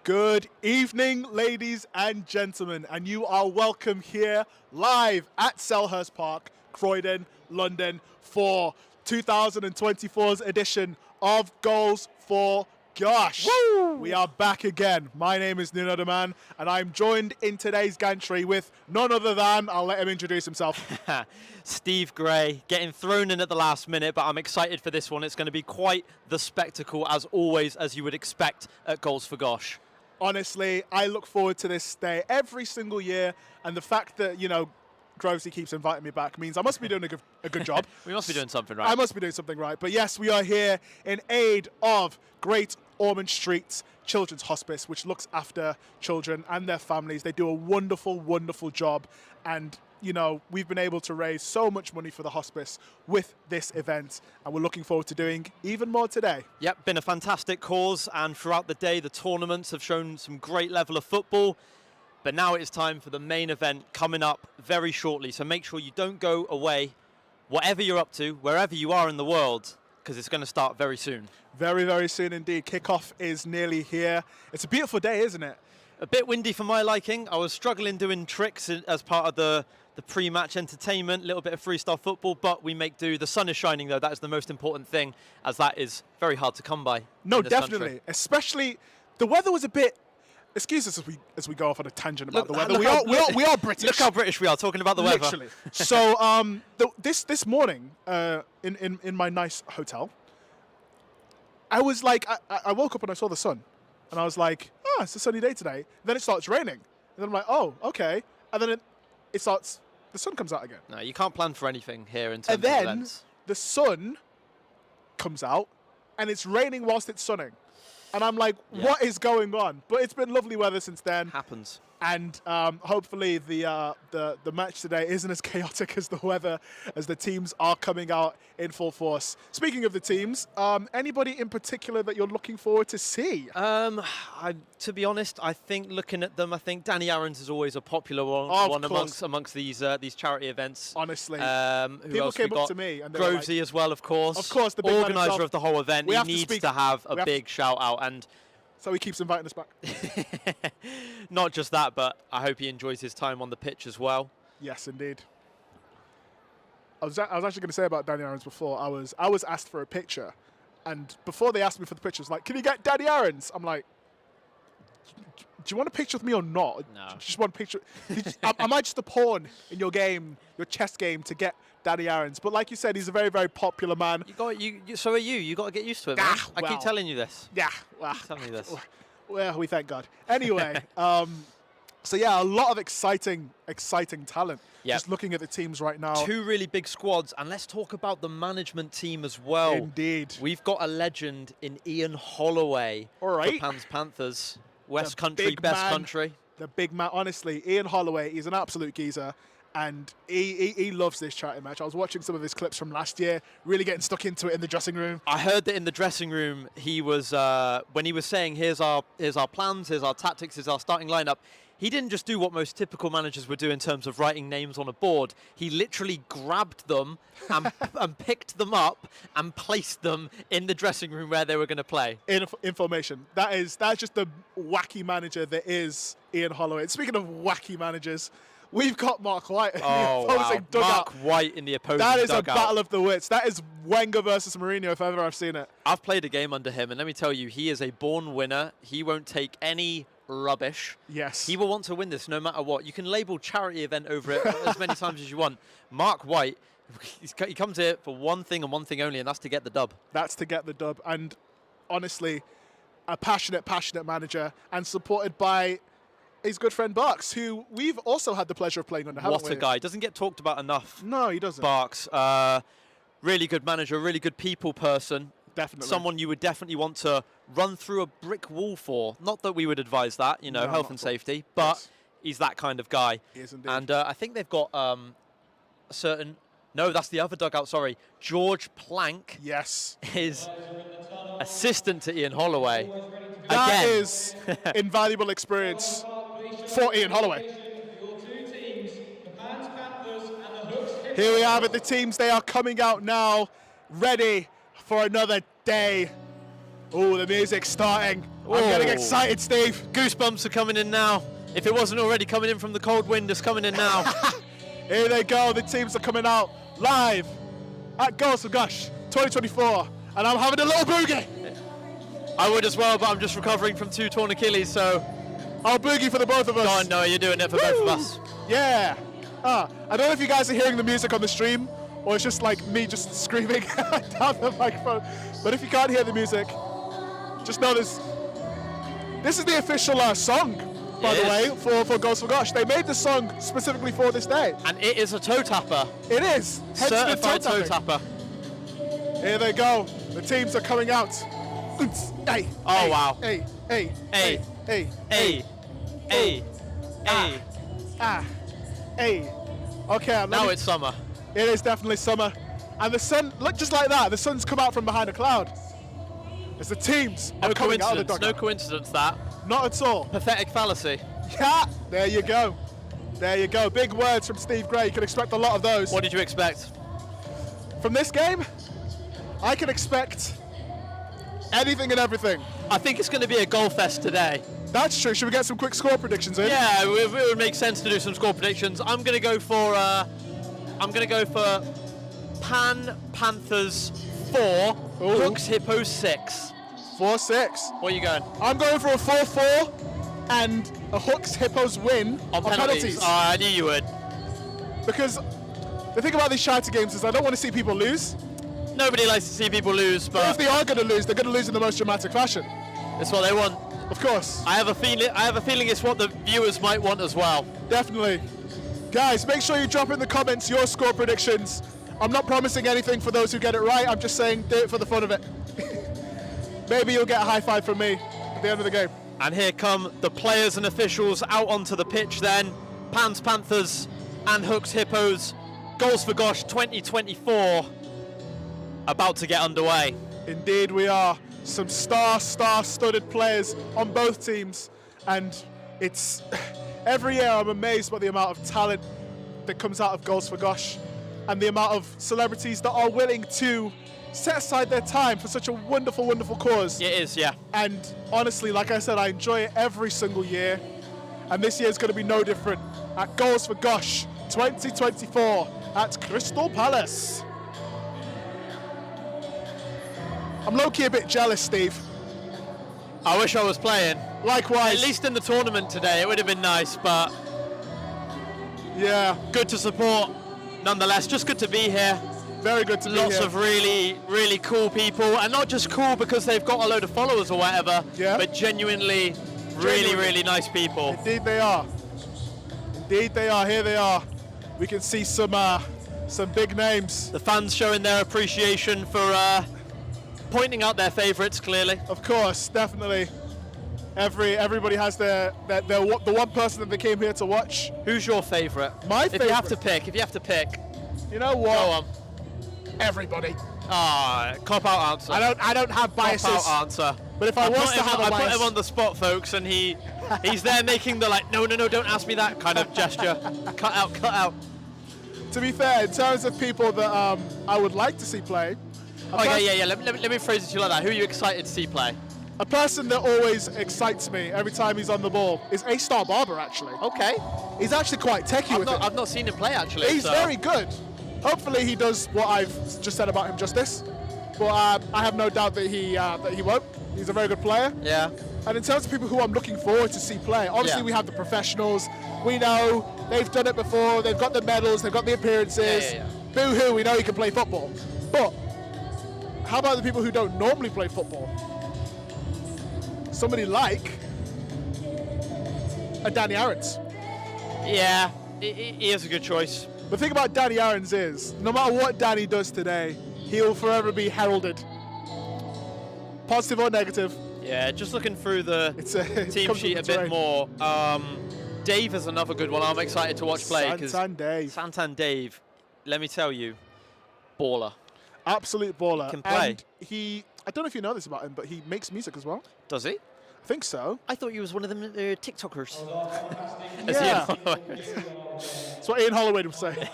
Good evening, ladies and gentlemen, and you are welcome here live at Selhurst Park, Croydon, London, for 2024's edition of Goals for Gosh. Woo! We are back again. My name is Nuno the Man, and I'm joined in today's gantry with none other than, I'll let him introduce himself. Steve Gray, getting thrown in at the last minute, but I'm excited for this one. It's going to be quite the spectacle, as always, as you would expect at Goals for Gosh. Honestly, I look forward to this day every single year, and the fact that, you know, G.O.S.H keeps inviting me back means I must be doing a good job. We must be doing something right. I must be doing something right. But yes, we are here in aid of Great Ormond Street Children's Hospice, which looks after children and their families. They do a wonderful, wonderful job. And, you know, we've been able to raise so much money for the hospice with this event. And we're looking forward to doing even more today. Yep, been a fantastic cause. And throughout the day, the tournaments have shown some great level of football. But now it's time for the main event coming up very shortly. So make sure you don't go away, whatever you're up to, wherever you are in the world, because it's going to start very soon. Very, very soon indeed. Kickoff is nearly here. It's a beautiful day, isn't it? A bit windy for my liking. I was struggling doing tricks as part of the pre-match entertainment, a little bit of freestyle football, but we make do. The sun is shining, though. That is the most important thing, as that is very hard to come by. No, in this definitely. country. Especially, the weather was a bit... Excuse us as we go off on a tangent about the weather. Look We are British. Look how British we are, talking about the weather. Literally. So this morning in my nice hotel, I was like, I woke up and I saw the sun, and I was like, oh, it's a sunny day today. Then it starts raining, and then I'm like, oh, okay. And then it starts, the sun comes out again. No, you can't plan for anything here in terms And then of events. the sun comes out, and it's raining whilst it's sunning. And I'm like, what is going on? But it's been lovely weather since then. Happens. And hopefully the match today isn't as chaotic as the weather, as the teams are coming out in full force. Speaking of the teams, anybody in particular that you're looking forward to see? To be honest, I think looking at them, I think Danny Aarons is always a popular one amongst these charity events. Honestly, who people else came we up got? to me and they Grovesy were like, as well, of course. Of course, the big man organizer himself. of the whole event. He needs to have a big shout out, and so he keeps inviting us back. not just that, but I hope he enjoys his time on the pitch as well. Yes, indeed. I was actually going to say about Danny Aarons before. I was asked for a picture, and before they asked me for the picture, it was like, "Can you get Danny Aarons?" I'm like, "Do you want a picture with me or not? No. Do you just want a picture? Am I just a pawn in your game, your chess game, to get Danny Aarons?" But like you said, he's a very, very popular man. So are you. You got to get used to it, man. I keep telling you this. Yeah, well, Tell me this. Well, we thank God. Anyway, so yeah, a lot of exciting talent. Yep. Just looking at the teams right now. Two really big squads, and let's talk about the management team as well. Indeed. We've got a legend in Ian Holloway. All right. For Panthers. West Country, best country. The big man, honestly, Ian Holloway, he's an absolute geezer, and he loves this charity match. I was watching some of his clips from last year, really getting stuck into it in the dressing room. I heard that in the dressing room, he was when he was saying, here's our plans, here's our tactics, here's our starting lineup. He didn't just do what most typical managers would do in terms of writing names on a board. He literally grabbed them and picked them up and placed them in the dressing room where they were going to play. Information. That's just the wacky manager that is Ian Holloway. And speaking of wacky managers, we've got Mark White in the opposing dugout. Mark White in the opposing dugout. That is a battle of the wits. That is Wenger versus Mourinho if ever I've seen it. I've played a game under him, and let me tell you, he is a born winner. He won't take any rubbish. Yes. He will want to win this no matter what. You can label charity event over it as many times as you want. Mark White, he comes here for one thing and one thing only, and that's to get the dub. That's to get the dub. And honestly, a passionate manager, and supported by his good friend Barks, who we've also had the pleasure of playing under, haven't we? What a guy. Doesn't get talked about enough. No, he doesn't. Barks, really good manager, really good people person. Definitely. Someone you would definitely want to run through a brick wall for. Not that we would advise that, you know, No, health and safety, but yes. He's that kind of guy. He is indeed. And I think they've got a certain... No, that's the other dugout, sorry. George Plank yes. is assistant to Ian Holloway. That Again. is invaluable experience for Ian Holloway. Here we have it, the teams. They are coming out now, ready for another day. Oh, the music's starting. I'm getting excited, Steve. Goosebumps are coming in now. If it wasn't already coming in from the cold wind, it's coming in now. Here they go. The teams are coming out live at G.O.S.H 2024. And I'm having a little boogie. I would as well, but I'm just recovering from 2 torn Achilles, so... I'll boogie for the both of us. God, no, you're doing it for both of us. Yeah. I don't know if you guys are hearing the music on the stream, or it's just like me just screaming down the microphone. But if you can't hear the music, just know this is the official song, by the way, for G.O.S.H. They made the song specifically for this day. And it is a toe tapper. It is. Hence Certified the toe tapper. Here they go. The teams are coming out. Hey. Oh, hey, wow. Hey. Hey. Hey. Hey. Hey. Hey. Hey. Hey. Okay. Now it's summer. It is definitely summer. And the sun, look, just like that, the sun's come out from behind a cloud. As the teams are coming out of the dugout. No coincidence, that. Not at all. Pathetic fallacy. Yeah, there you go. There you go. Big words from Steve Gray. You can expect a lot of those. What did you expect? From this game, I can expect anything and everything. I think it's going to be a goal fest today. That's true. Should we get some quick score predictions in? Yeah, it would make sense to do some score predictions. I'm going to go for Panthers 4, Hooks Hippos 6. 4-6. What are you going? I'm going for a 4-4 and a Hooks Hippos win on penalties. Oh, I knew you would. Because the thing about these charity games is I don't want to see people lose. Nobody likes to see people lose, but if they are going to lose, they're going to lose in the most dramatic fashion. That's what they want. Of course. I have a feeling it's what the viewers might want as well. Definitely. Guys, make sure you drop in the comments your score predictions. I'm not promising anything for those who get it right. I'm just saying do it for the fun of it. Maybe you'll get a high five from me at the end of the game. And here come the players and officials out onto the pitch then. Panthers and Hooks Hippos. G.O.S.H 2024 about to get underway. Indeed we are. Some star-studded players on both teams. And it's every year I'm amazed by the amount of talent that comes out of G.O.S.H and the amount of celebrities that are willing to set aside their time for such a wonderful, wonderful cause. It is, yeah. And honestly, like I said, I enjoy it every single year. And this year is going to be no different at G.O.S.H 2024 at Crystal Palace. I'm low-key a bit jealous, Steve. I wish I was playing. Likewise. At least in the tournament today, it would have been nice, but yeah, good to support nonetheless. Just good to be here. Very good to be here. Lots of really, really cool people, and not just cool because they've got a load of followers or whatever, but genuinely, really nice people. Indeed they are. Indeed they are. Here they are. We can see some big names. The fans showing their appreciation for pointing out their favourites, clearly. Of course, definitely. Everybody has the one person that they came here to watch. Who's your favourite? My favourite. If you have to pick. You know what? Go on. Everybody. Cop-out answer. I don't have biases. Cop-out answer. But if I was to have a bias, I put him on the spot, folks, and he's there making the no, don't ask me that kind of gesture. Cut out. To be fair, in terms of people that I would like to see play. Okay, yeah. Let me phrase it to you like that. Who are you excited to see play? A person that always excites me every time he's on the ball is A-Star Barber, actually. Okay. He's actually quite techie with it. I've not seen him play, actually. He's very good. Hopefully he does what I've just said about him justice. But I have no doubt that he won't. He's a very good player. Yeah. And in terms of people who I'm looking forward to see play, obviously we have the professionals. We know they've done it before. They've got the medals. They've got the appearances. Yeah. Boo-hoo, we know he can play football. But how about the people who don't normally play football? Somebody like a Danny Aarons. Yeah, he is a good choice. The thing about Danny Aarons is, no matter what Danny does today, he will forever be heralded. Positive or negative. Yeah, just looking through the team sheet a bit more. Dave is another good one I'm excited to watch play. Santan Dave, let me tell you, baller. Absolute baller. He can play. And I don't know if you know this about him, but he makes music as well. Does he? I think so. I thought he was one of them TikTokers. Yeah. That's what Ian Holloway would say.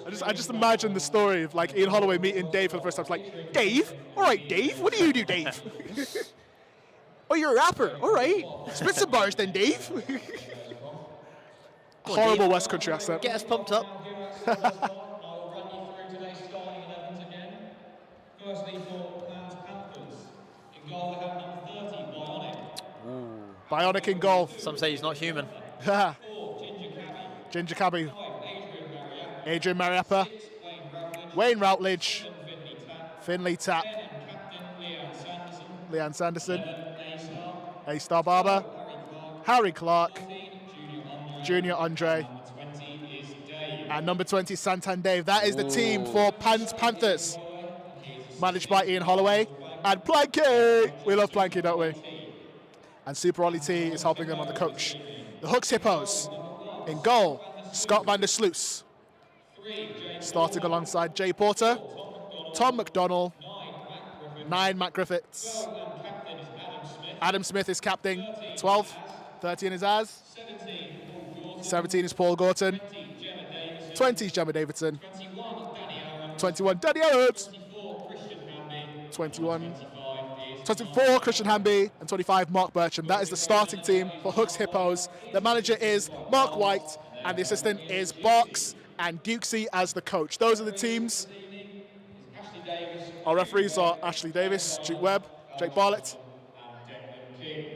I just imagine the story of like Ian Holloway meeting Dave for the first time. It's like, Dave? All right, Dave. What do you do, Dave? Oh, you're a rapper. All right. Spit some bars then, Dave. Horrible West Country accent. Get us pumped up. I will run you through today's starting 11s again. Firstly, for Plans Panthers. In goal, they have number 30, Bionic. Bionic in goal. Some say he's not human. 4, Ginger Cabby. Ginger Cabby. 5, Adrian Mariappa. 6, Wayne Routledge. Wayne Routledge. 7, Finley Finley Tapp. Tapp. 10, and Captain Leanne Sanderson. Leanne Sanderson. 11, A-Star. A-Star Barber. Harry Clark. Harry Clark. 14, Junior Andre. Number 20 is Dave. And number 20, Santan Dave. That is the team for Panthers. Managed by Ian Holloway. And Planky. We love Planky, don't we? And Super Ollie T is helping them on the coach. The Hooks Hippos. In goal, Scott van der Sluis. Starting alongside Jay Porter. Tom McDonnell. 9, Matt Griffiths. Adam Smith is captain. 12. 13 is Az. 17 is Paul Gorton. 20 is Gemma Davidson. 21, Danny Aaron. 24, Christian Hamby. And 25, Mark Bertram. That is the starting team for Hooks Hippos. The manager is Mark White. And the assistant is Barks and Dukesy as the coach. Those are the teams. Our referees are Ashley Davis, Duke Webb, Jake Bartlett,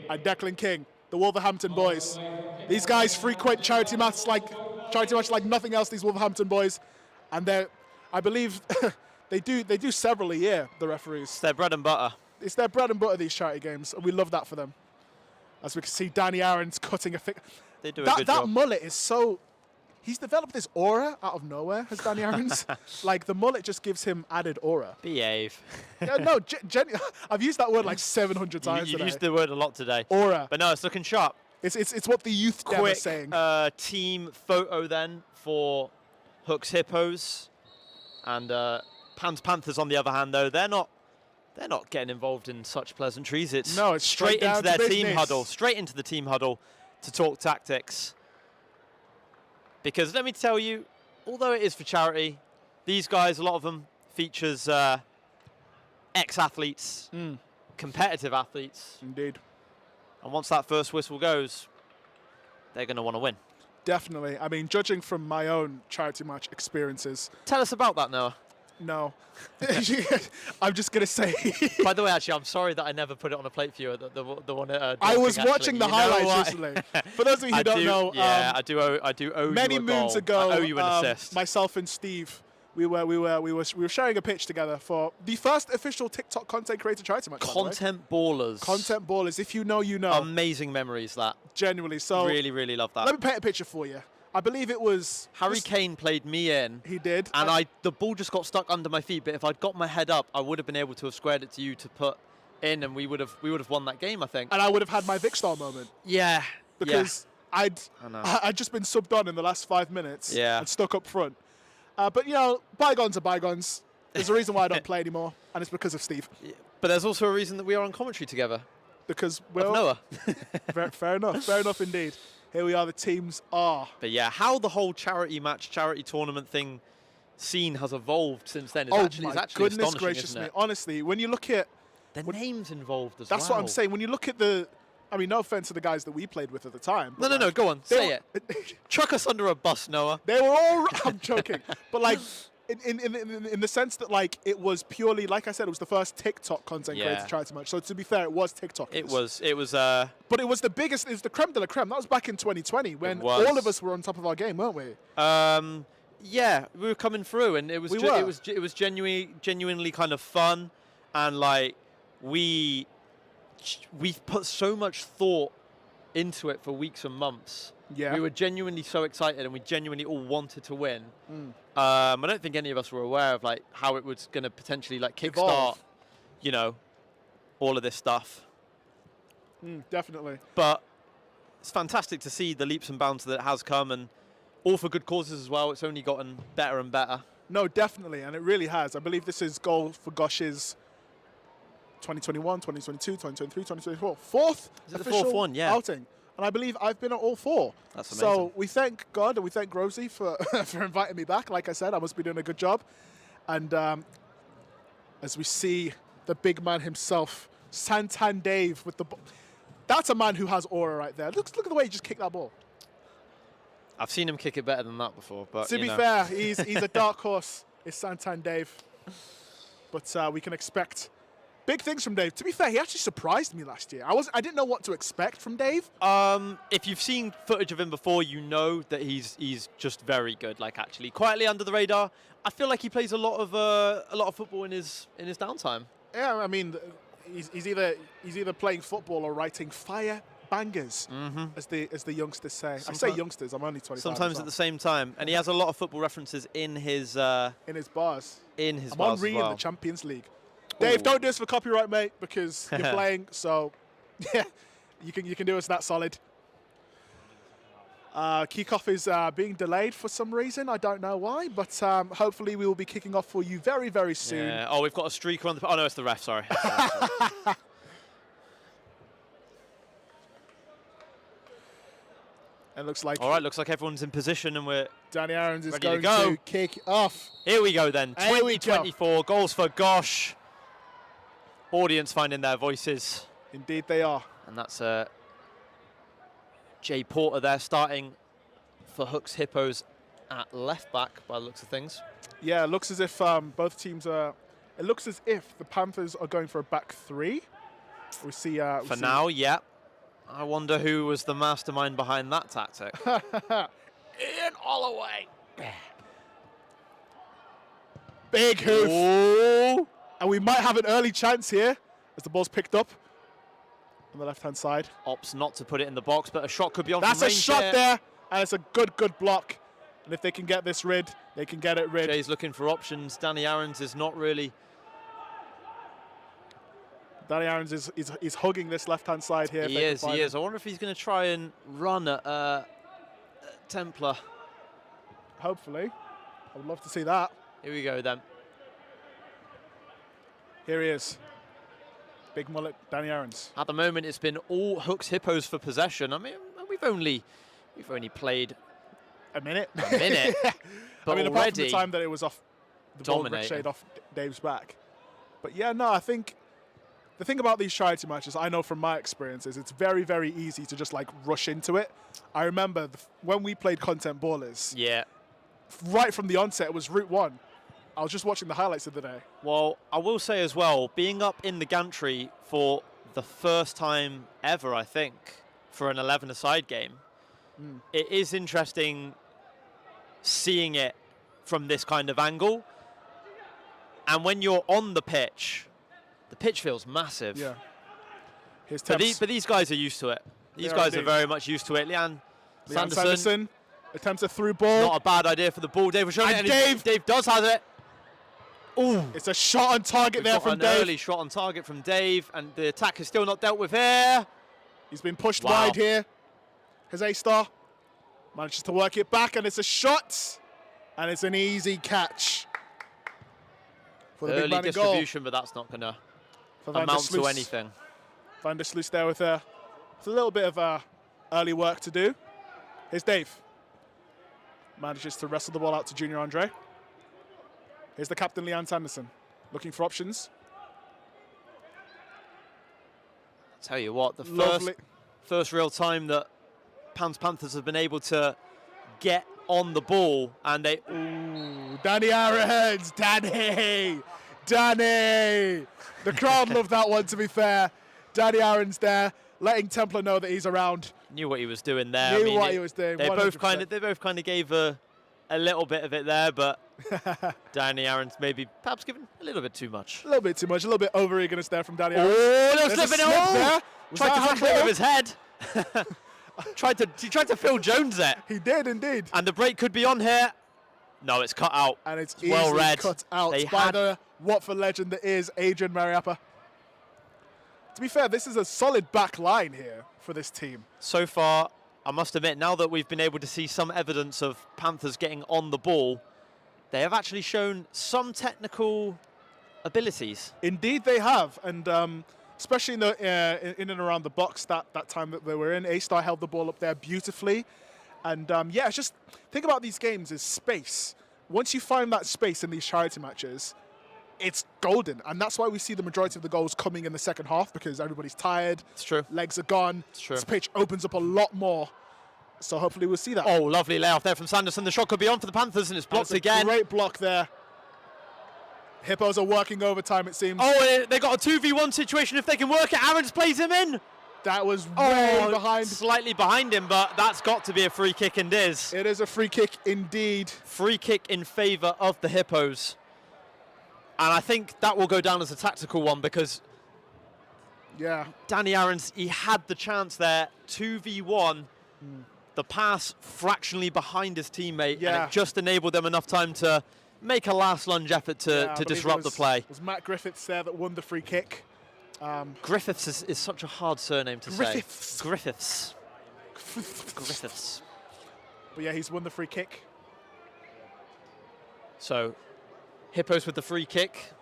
and Declan King, the Wolverhampton boys. These guys frequent charity matches like nothing else. These Wolverhampton boys, and I believe, they do several a year. The referees. It's their bread and butter. It's their bread and butter, these charity games, and we love that for them. As we can see, Danny Aaron's cutting a They do a good that job. mullet is so. He's developed this aura out of nowhere, has Danny Aaron's. Like, the mullet just gives him added aura. Behave. No, I've used that word like 700 times You've today. used the word a lot today. Aura. But no, it's looking sharp. It's what the youth dem are Quick saying. team photo then for Hooks Hippos. And Panthers, on the other hand, though, they're not getting involved in such pleasantries. It's straight into down their to team business. huddle, straight into the team huddle to talk tactics. Because let me tell you, although it is for charity, these guys, a lot of them features ex-athletes, competitive athletes. Indeed. And once that first whistle goes, they're going to want to win. Definitely. I mean, judging from my own charity match experiences, Tell us about that, Noah. no. I'm just going to say. By the way, actually, I'm sorry that I never put it on a plate for you. The one at I was Dorking, watching actually. the You know highlights what? recently. For those of you who don't know, yeah, I do owe many you a moons goal. ago, I owe you an assist. myself and Steve, we were sharing a pitch together for the first official TikTok content creator charity match. by the way. Content ballers. Content ballers. If you know, you know. Amazing memories, that. Genuinely. So Really, really love that. let me paint a picture for you. I believe it was Harry Kane played me in. He did. And the ball just got stuck under my feet. But if I'd got my head up, I would have been able to have squared it to you to put in, and we would have won that game, I think. And I would have had my Vic Star moment Yeah. because I know. I'd just been subbed on in the last 5 minutes. Yeah. And stuck up front. But you know, bygones are bygones. There's a reason why I don't play anymore, and it's because of Steve. Yeah. But there's also a reason that we are on commentary together. Because Of well, Noah. fair enough. Fair enough indeed. Here we are. The teams are. But yeah, how the whole charity tournament thing scene has evolved since then is actually my astonishing, goodness gracious isn't me! it? Honestly, when you look at The names involved as that's well. what I'm saying. When you look at the, I mean, no offense to the guys that we played with at the time. No, but like, go on, they say were- it. Chuck us under a bus, Noah. They were all. I'm joking, but like. In the sense that, like, it was purely, like I said, it was the first TikTok content creator charity match. So to be fair, it was TikTok. It was. But it was the biggest. It was the creme de la creme. That was back in 2020 when was. all of us were on top of our game, weren't we? Yeah, we were coming through, and it was. We were. It was genuinely kind of fun, and like we put so much thought into it for weeks and months. Yeah. We were genuinely so excited, and we genuinely all wanted to win. I don't think any of us were aware of like how it was going to potentially like kickstart, Evolve. you know, all of this stuff. Definitely. But it's fantastic to see the leaps and bounds that it has come, and all for good causes as well. It's only gotten better and better. No, definitely, and it really has. I believe this is goal for G.O.S.H's 2021, 2022, 2023, 2024 fourth Is it the official fourth one? Yeah. outing. And I believe I've been at all 4. That's So amazing. we thank God and we thank Rosie for, for inviting me back. Like I said, I must be doing a good job. And as we see the big man himself Santan Dave with the ball. That's a man who has aura right there. Look at the way he just kicked that ball. I've seen him kick it better than that before. But to be fair, he's a dark horse. It's Santan Dave. But we can expect big things from Dave. To be fair, he actually surprised me last year. I didn't know what to expect from Dave. If you've seen footage of him before, you know that he's just very good. Like, actually, quietly under the radar. I feel like he plays a lot of football in his downtime. Yeah, I mean, he's either playing football or writing fire bangers, as the youngsters say. I say youngsters. I'm only 25. Sometimes at the same time, and he has a lot of football references in his bars. I'm on reading the Champions League. Dave, don't do this for copyright, mate, because you're playing. So, yeah, you can do us that solid. Kickoff is being delayed for some reason. I don't know why, but hopefully we will be kicking off for you very, very soon. Yeah. Oh, we've got a streaker on the... Oh, no, it's the ref, sorry. It looks like... All right, looks like everyone's in position and we're... Danny Aarons is going to kick off. Here we go then. 2024 goals for G.O.S.H. Audience finding their voices. Indeed they are. And that's Jay Porter there starting for Hooks Hippos at left back by the looks of things. Yeah, it looks as if both teams are... It looks as if the Panthers are going for a back three. We see... for now, yeah. I wonder who was the mastermind behind that tactic. Ian Holloway. Big hoof. Ooh. And we might have an early chance here as the ball's picked up on the left-hand side. Opts not to put it in the box, but a shot could be on. That's a shot there, and it's a good block. And if they can get this rid, they can get it rid. Jay's looking for options. Danny Aarons is not really... Danny Aarons is hugging this left-hand side here. He is. I wonder if he's going to try and run at Templar. Hopefully. I would love to see that. Here we go then. Here he is. Big mullet, Danny Aarons. At the moment, it's been all Hooks Hippos for possession. I mean, we've only played a minute. But I mean, already apart from the time that it was off, the ball ricocheted off Dave's back. But yeah, no, I think the thing about these charity matches, I know from my experiences, it's very, very easy to just like rush into it. I remember when we played Content Ballers. Yeah. Right from the onset, it was Route 1. I was just watching the highlights of the day. Well, I will say as well, being up in the gantry for the first time ever, I think, for an 11-a-side game, it is interesting seeing it from this kind of angle. And when you're on the pitch feels massive. Yeah. Here's but these guys are used to it. These guys are very much used to it. Leanne Sanderson attempts a through ball. Not a bad idea for the ball. Dave was showing it, and Dave does have it. Ooh. It's a shot on target there from Dave. An early shot on target from Dave, and the attack is still not dealt with here. He's been pushed wide here. His A-star manages to work it back, and it's a shot, and it's an easy catch. For the early big man distribution, but that's not going to amount to anything. Van der Sluis there with a little bit of early work to do. Here's Dave. Manages to wrestle the ball out to Junior Andre. Here's the captain, Leanne Sanderson, looking for options. I'll tell you what, the first real time that Panthers have been able to get on the ball, and they... Ooh, Danny Aarons, Danny! The crowd loved that one, to be fair. Danny Aarons there, letting Templar know that he's around. Knew what he was doing there. Knew what he was doing. They both kind of gave a little bit of it there, but Danny Aarons perhaps given a little bit too much. A little bit too much. A little bit over-eagerness there from Danny Aarons. Oh, no slipping there. Tried to tackle it with his head. He tried to Phil Jones it. He did indeed. And the break could be on here. No, it's cut out. And it's well read. Cut out by the Watford legend that is Adrian Mariappa. To be fair, this is a solid back line here for this team. So far, I must admit, now that we've been able to see some evidence of Panthers getting on the ball, they have actually shown some technical abilities. Indeed they have, and especially in and around the box that time that they were in. A-Star held the ball up there beautifully. And yeah, it's just, think about these games is space. Once you find that space in these charity matches, it's golden. And that's why we see the majority of the goals coming in the second half, because everybody's tired. It's true. Legs are gone. It's true. This pitch opens up a lot more. So hopefully we'll see that. Oh, lovely layoff there from Sanderson. The shot could be on for the Panthers, and it's blocked That's again. Great block there. Hippos are working overtime, it seems. Oh, they got a 2v1 situation. If they can work it, Aarons plays him in. That was way behind. Slightly behind him, but that's got to be a free kick indeed. It is a free kick indeed. Free kick in favour of the Hippos. And I think that will go down as a tactical one, because Danny Aarons, he had the chance there. 2v1. The pass fractionally behind his teammate, and it just enabled them enough time to make a last lunge effort to disrupt the play. It was Matt Griffiths there that won the free kick. Griffiths is such a hard surname to say. Griffiths. Griffiths. But yeah, he's won the free kick. So, Hippos with the free kick.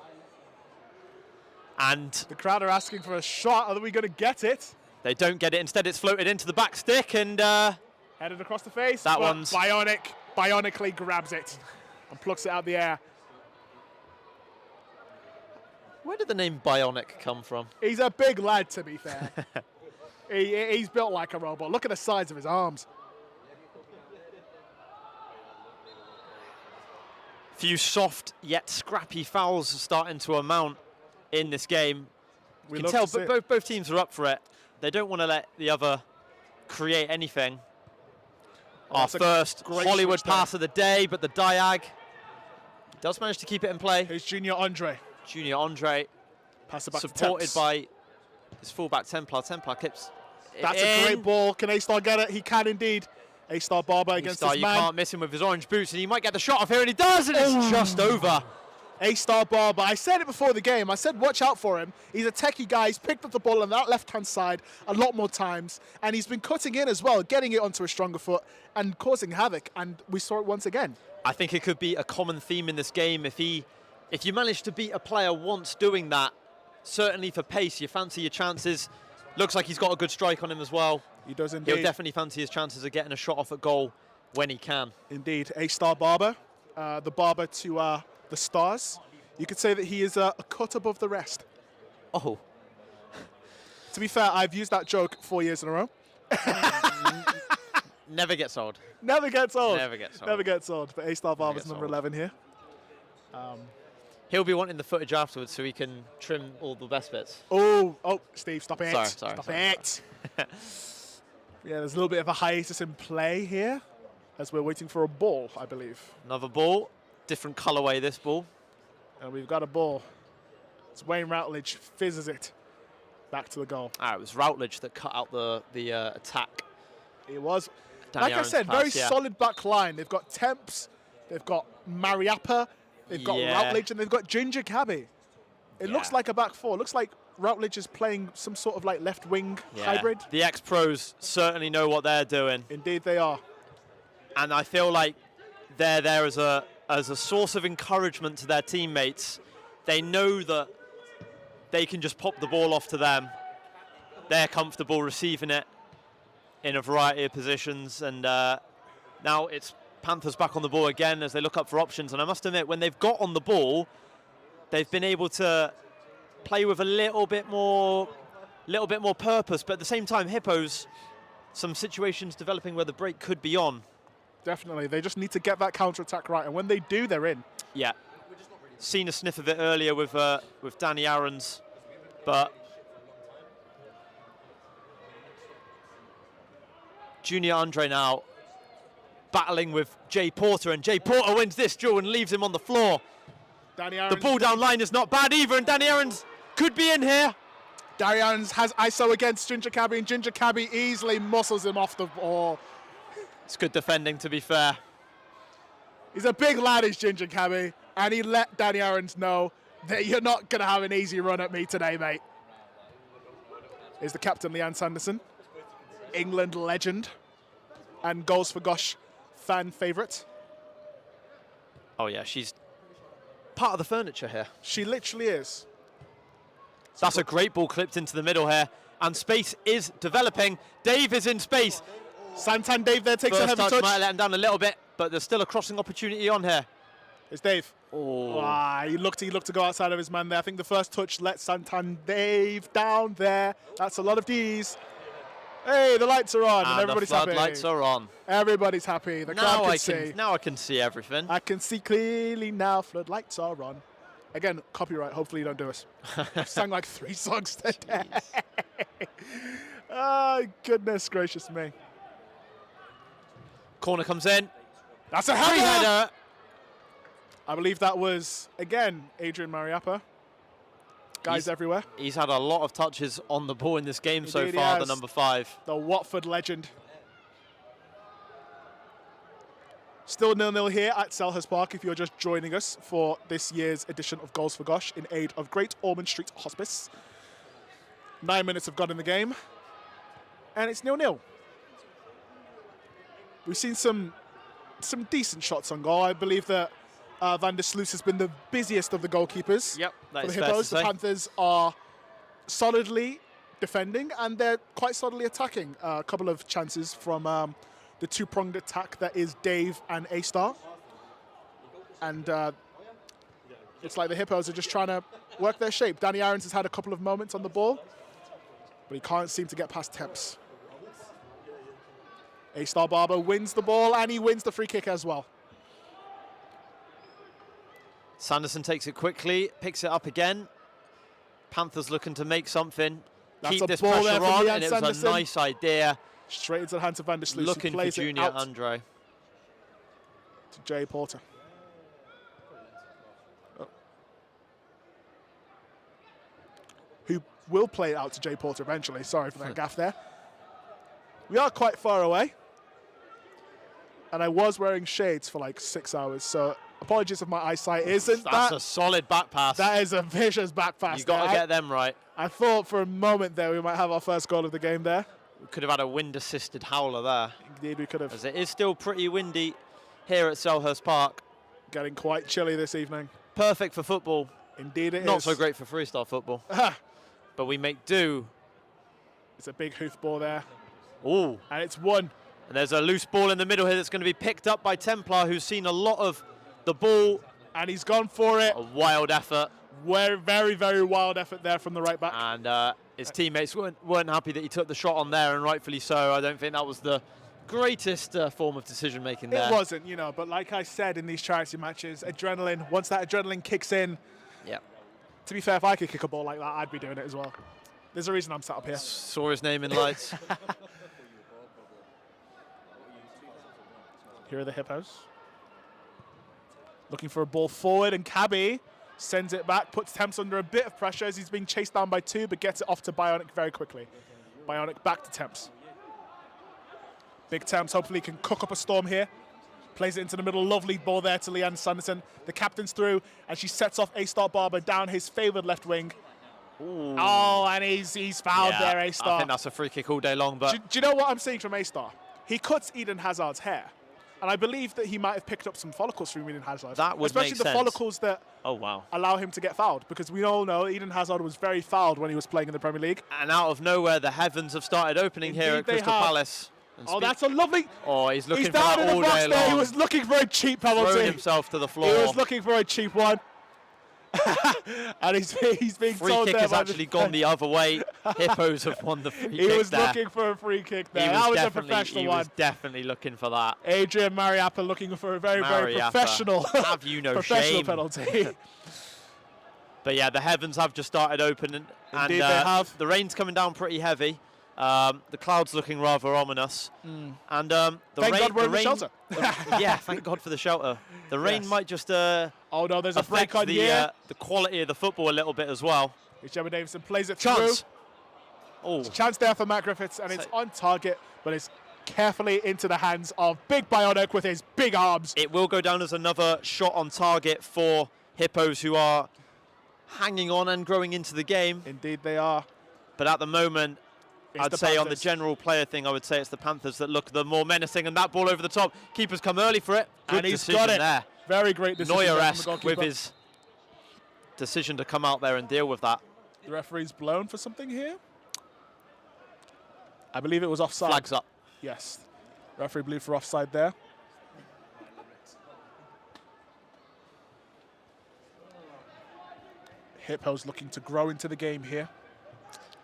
And the crowd are asking for a shot. Are we going to get it? They don't get it. Instead, it's floated into the back stick and headed across the face. That one's bionically grabs it and plucks it out of the air. Where did the name Bionic come from? He's a big lad, to be fair. He's built like a robot. Look at the size of his arms. Few soft yet scrappy fouls are starting to amount in this game. You can tell both teams are up for it. They don't want to let the other create anything. Our first Hollywood pass of the day, but the Diag does manage to keep it in play. Here's Junior Andre. Junior Andre, pass it back supported by his fullback Templar. Templar clips. That's a great ball. Can A-Star get it? He can indeed. A-Star Barber against this man. You can't miss him with his orange boots, and he might get the shot off here, and he does, and it's just over. A-Star Barber. I said it before the game. I said watch out for him. He's a techie guy. He's picked up the ball on that left-hand side a lot more times, and he's been cutting in as well, getting it onto a stronger foot and causing havoc, and we saw it once again. I think it could be a common theme in this game. If you manage to beat a player once doing that, certainly for pace, you fancy your chances. Looks like he's got a good strike on him as well. He does indeed. He'll definitely fancy his chances of getting a shot off at goal when he can. Indeed. A-Star Barber, the barber to the stars. You could say that he is a cut above the rest. Oh. To be fair, I've used that joke 4 years in a row. Never gets old. Never gets old. Never gets old. Never gets old. But A-Star Barber's number 11 here. He'll be wanting the footage afterwards so he can trim all the best bits. Oh, Steve, stop it. Sorry. Stop it. Yeah, there's a little bit of a hiatus in play here as we're waiting for a ball, I believe. Another ball. Different colourway, this ball. And we've got a ball. It's Wayne Routledge fizzes it back to the goal. It was Routledge that cut out the attack. It was. Danny like Aarons I said, pass, very solid back line. They've got Temps, they've got Mariappa, they've got Routledge, and they've got Ginger Cabby. It looks like a back four. It looks like Routledge is playing some sort of like left wing hybrid. The ex-pros certainly know what they're doing. Indeed they are. And I feel like they're there as a source of encouragement to their teammates. They know that they can just pop the ball off to them. They're comfortable receiving it in a variety of positions. And now it's Panthers back on the ball again as they look up for options. And I must admit, when they've got on the ball, they've been able to play with a little bit more purpose. But at the same time, Hippos, some situations developing where the break could be on. Definitely. They just need to get that counter-attack right. And when they do, they're in. Yeah. Seen a sniff of it earlier with Danny Aarons. But Junior Andre now battling with Jay Porter. And Jay Porter wins this duel and leaves him on the floor. Danny Aarons. The ball down line is not bad either. And Danny Aarons could be in here. Danny Aarons has ISO against Ginger Cabby. And Ginger Cabby easily muscles him off the ball. It's good defending, to be fair. He's a big lad, is Ginger Cabby, and he let Danny Aarons know that you're not going to have an easy run at me today, mate. Here's the captain, Leanne Sanderson, England legend, and Goals for Gosh fan favourite. Oh, yeah, she's part of the furniture here. She literally is. That's a great ball clipped into the middle here, and space is developing. Dave is in space. Santan Dave there takes a heavy touch. Might let him down a little bit, but there's still a crossing opportunity on here. It's Dave. Oh. He looked to go outside of his man there. I think the first touch let Santander down there. That's a lot of Ds. Hey, the lights are on and everybody's happy. The lights are on. Everybody's happy. The crowd can see. Now I can see everything. I can see clearly now. Floodlights are on. Again, copyright. Hopefully you don't do us. I've sang like 3 songs today. Oh, goodness gracious me. Corner comes in. That's a header. I believe that was, again, Adrian Mariappa. Guys everywhere. He's had a lot of touches on the ball in this game Indeed, so far, the number 5. The Watford legend. Still 0-0 here at Selhurst Park if you're just joining us for this year's edition of Goals for G.O.S.H in aid of Great Ormond Street Hospice. 9 minutes have gone in the game. And it's 0-0. We've seen some decent shots on goal. I believe that Van der Sluis has been the busiest of the goalkeepers. Yep, that for the is fair to Hippos. say. The Panthers are solidly defending and they're quite solidly attacking. A couple of chances from the 2-pronged attack that is Dave and A-Star. And it's like the Hippos are just trying to work their shape. Danny Aarons has had a couple of moments on the ball, but he can't seem to get past Temps. A-Star Barber wins the ball and he wins the free kick as well. Sanderson takes it quickly, picks it up again. Panthers looking to make something. That's Keep a this ball pressure there from on, Leanne and it was Sanderson. a nice idea. Straight into the hands of Van der Sluis. Looking for Junior Andre. To Jay Porter. Oh. Who will play it out to Jay Porter eventually. Sorry for that gaff there. We are quite far away. And I was wearing shades for like 6 hours, so apologies if my eyesight isn't That's a solid back pass. That is a vicious back pass. You've got to get them right. I thought for a moment there we might have our first goal of the game there. We could have had a wind-assisted howler there. Indeed, we could have. As it is still pretty windy here at Selhurst Park. Getting quite chilly this evening. Perfect for football. Indeed it is. Not so great for freestyle football. But we make do. It's a big hoof ball there. Ooh. And it's one. And there's a loose ball in the middle here that's going to be picked up by Templar, who's seen a lot of the ball. And he's gone for it. A wild effort. Very, very wild effort there from the right back. And his teammates weren't happy that he took the shot on there, and rightfully so. I don't think that was the greatest form of decision-making there. It wasn't, you know, but like I said in these charity matches, adrenaline, once that adrenaline kicks in, yeah. To be fair, if I could kick a ball like that, I'd be doing it as well. There's a reason I'm sat up here. Saw his name in lights. Here are the Hippos. Looking for a ball forward, and Cabby sends it back, puts Temps under a bit of pressure as he's being chased down by 2, but gets it off to Bionic very quickly. Bionic back to Temps. Big Temps hopefully can cook up a storm here. Plays it into the middle, lovely ball there to Leanne Sanderson. The captain's through, and she sets off A-Star Barber down his favoured left wing. Ooh. Oh, and he's fouled there, A-Star. I think that's a free kick all day long, but... Do you know what I'm seeing from A-Star? He cuts Eden Hazard's hair. And I believe that he might have picked up some follicles from Eden Hazard. That would especially make the sense. follicles that allow him to get fouled. Because we all know Eden Hazard was very fouled when he was playing in the Premier League. And out of nowhere, the heavens have started opening here at Crystal Palace. Oh, that's a lovely... Oh, he's looking for down that in all the box day there. long. He was looking for a cheap penalty. Throwing himself to the floor. He was looking for a cheap one. And he's being free told kick there has by actually gone the other way. Hippos have won the free kick He was there. looking for a free kick there. That was a professional He one. was definitely looking for that. Adrian Mariappa looking for a very professional, have you no professional shame. penalty. But yeah, the heavens have just started opening. Indeed, they have. The rain's coming down pretty heavy. The clouds looking rather ominous. And Thank God we're in the shelter. Yeah, thank God for the shelter. The rain might just oh no, there's a break on here. The quality of the football a little bit as well. Gemma Davison plays it Chance. through. Oh, Chance there for Matt Griffiths, and it's on target, but it's carefully into the hands of Big Bionic with his big arms. It will go down as another shot on target for Hippos, who are hanging on and growing into the game. Indeed they are. But at the moment, I'd say Panthers. on the general player thing, I would say it's the Panthers that look the more menacing, and that ball over the top. Keeper's come early for it. Good and he's decision got it. there. Very great decision. Neuer-esque with his decision to come out there and deal with that. The referee's blown for something here. I believe it was offside. Flags up. Yes. Referee blew for offside there. Hippo's looking to grow into the game here.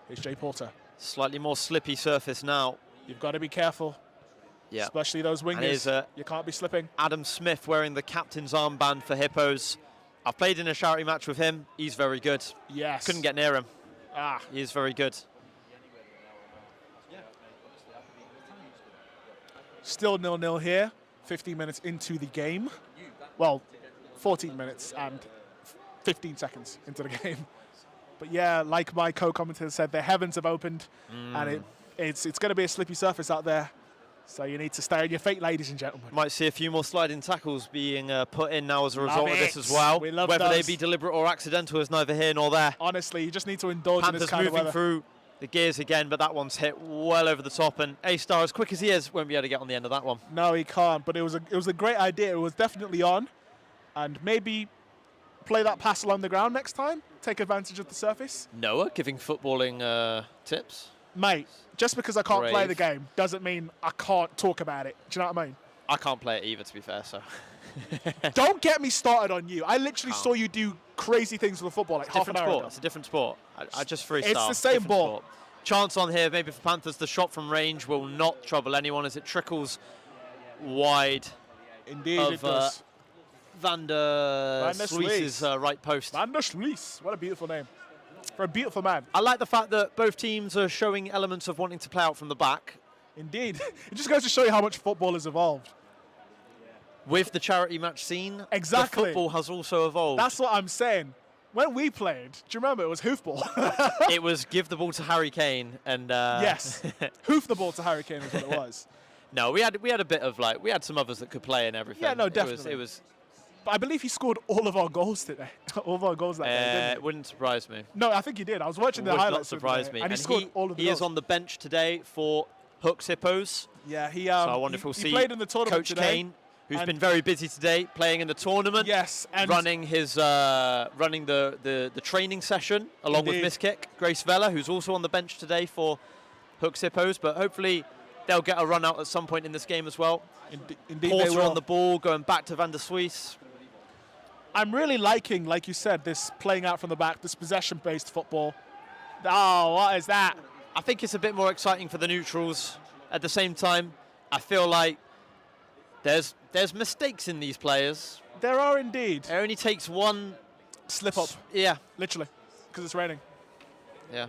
Here's Jay Porter. Slightly more slippy surface now. You've got to be careful. Yeah. Especially those wingers. You can't be slipping. Adam Smith wearing the captain's armband for Hippos. I've played in a charity match with him. He's very good. Yes. Couldn't get near him. Ah. He is very good. Still 0-0 here. 15 minutes into the game. Well, 14 minutes and 15 seconds into the game. But yeah, like my co-commentator said, the heavens have opened, and it's going to be a slippy surface out there. So you need to stay on your feet, ladies and gentlemen. Might see a few more sliding tackles being put in now as a result of this as well. We love Whether those. they be deliberate or accidental is neither here nor there. Honestly, you just need to indulge in this Panthers kind of moving weather. through the gears again, but that one's hit well over the top, and A-Star, as quick as he is, won't be able to get on the end of that one. No, he can't, but it was a great idea. It was definitely on, and maybe play that pass along the ground next time, take advantage of the surface. Noah giving footballing tips. Mate, just because I can't play Brave. the game doesn't mean I can't talk about it. Do you know what I mean? I can't play it either, to be fair, so. Don't get me started on you. I literally saw you do crazy things with the football like half an Different hour sport. ago. It's a different sport. I just freestyle. It's the same Different ball. sport. Chance on here, maybe for Panthers. The shot from range will not trouble anyone as it trickles wide Indeed, of it does. Van der Sluis. Sluis's right post. Van der Sluis. What a beautiful name. For a beautiful man. I like the fact that both teams are showing elements of wanting to play out from the back. Indeed. It just goes to show you how much football has evolved. With the charity match scene, Exactly. the football has also evolved. That's what I'm saying. When we played, do you remember it was hoofball? It was give the ball to Harry Kane and Yes. Hoof the ball to Harry Kane is what it was. No, we had a bit of we had some others that could play and everything. Yeah, no, definitely. It was But I believe he scored all of our goals today. All of our goals that day, didn't it wouldn't surprise me. he? No, I think he did. I was watching the Would highlights. not the other surprise day, me. And he scored all of the he goals. is on the bench today for Hooks Hippos. Yeah, he. So I wonder if we'll he see played in the tournament Coach today. Kane, who's been very busy today, playing in the tournament. Yes, and running his running the training session along with Indeed. Miss Kick, Grace Vella, who's also on the bench today for Hooks Hippos. But hopefully they'll get a run out at some point in this game as well. Indeed, they Porter will. on the ball, going back to Van der Sluis. I'm really liking, like you said, this playing out from the back, this possession-based football. Oh, what is that? I think it's a bit more exciting for the neutrals. At the same time, I feel like there's mistakes in these players. There are indeed. It only takes one Slip up, Yeah, literally, because it's raining. yeah.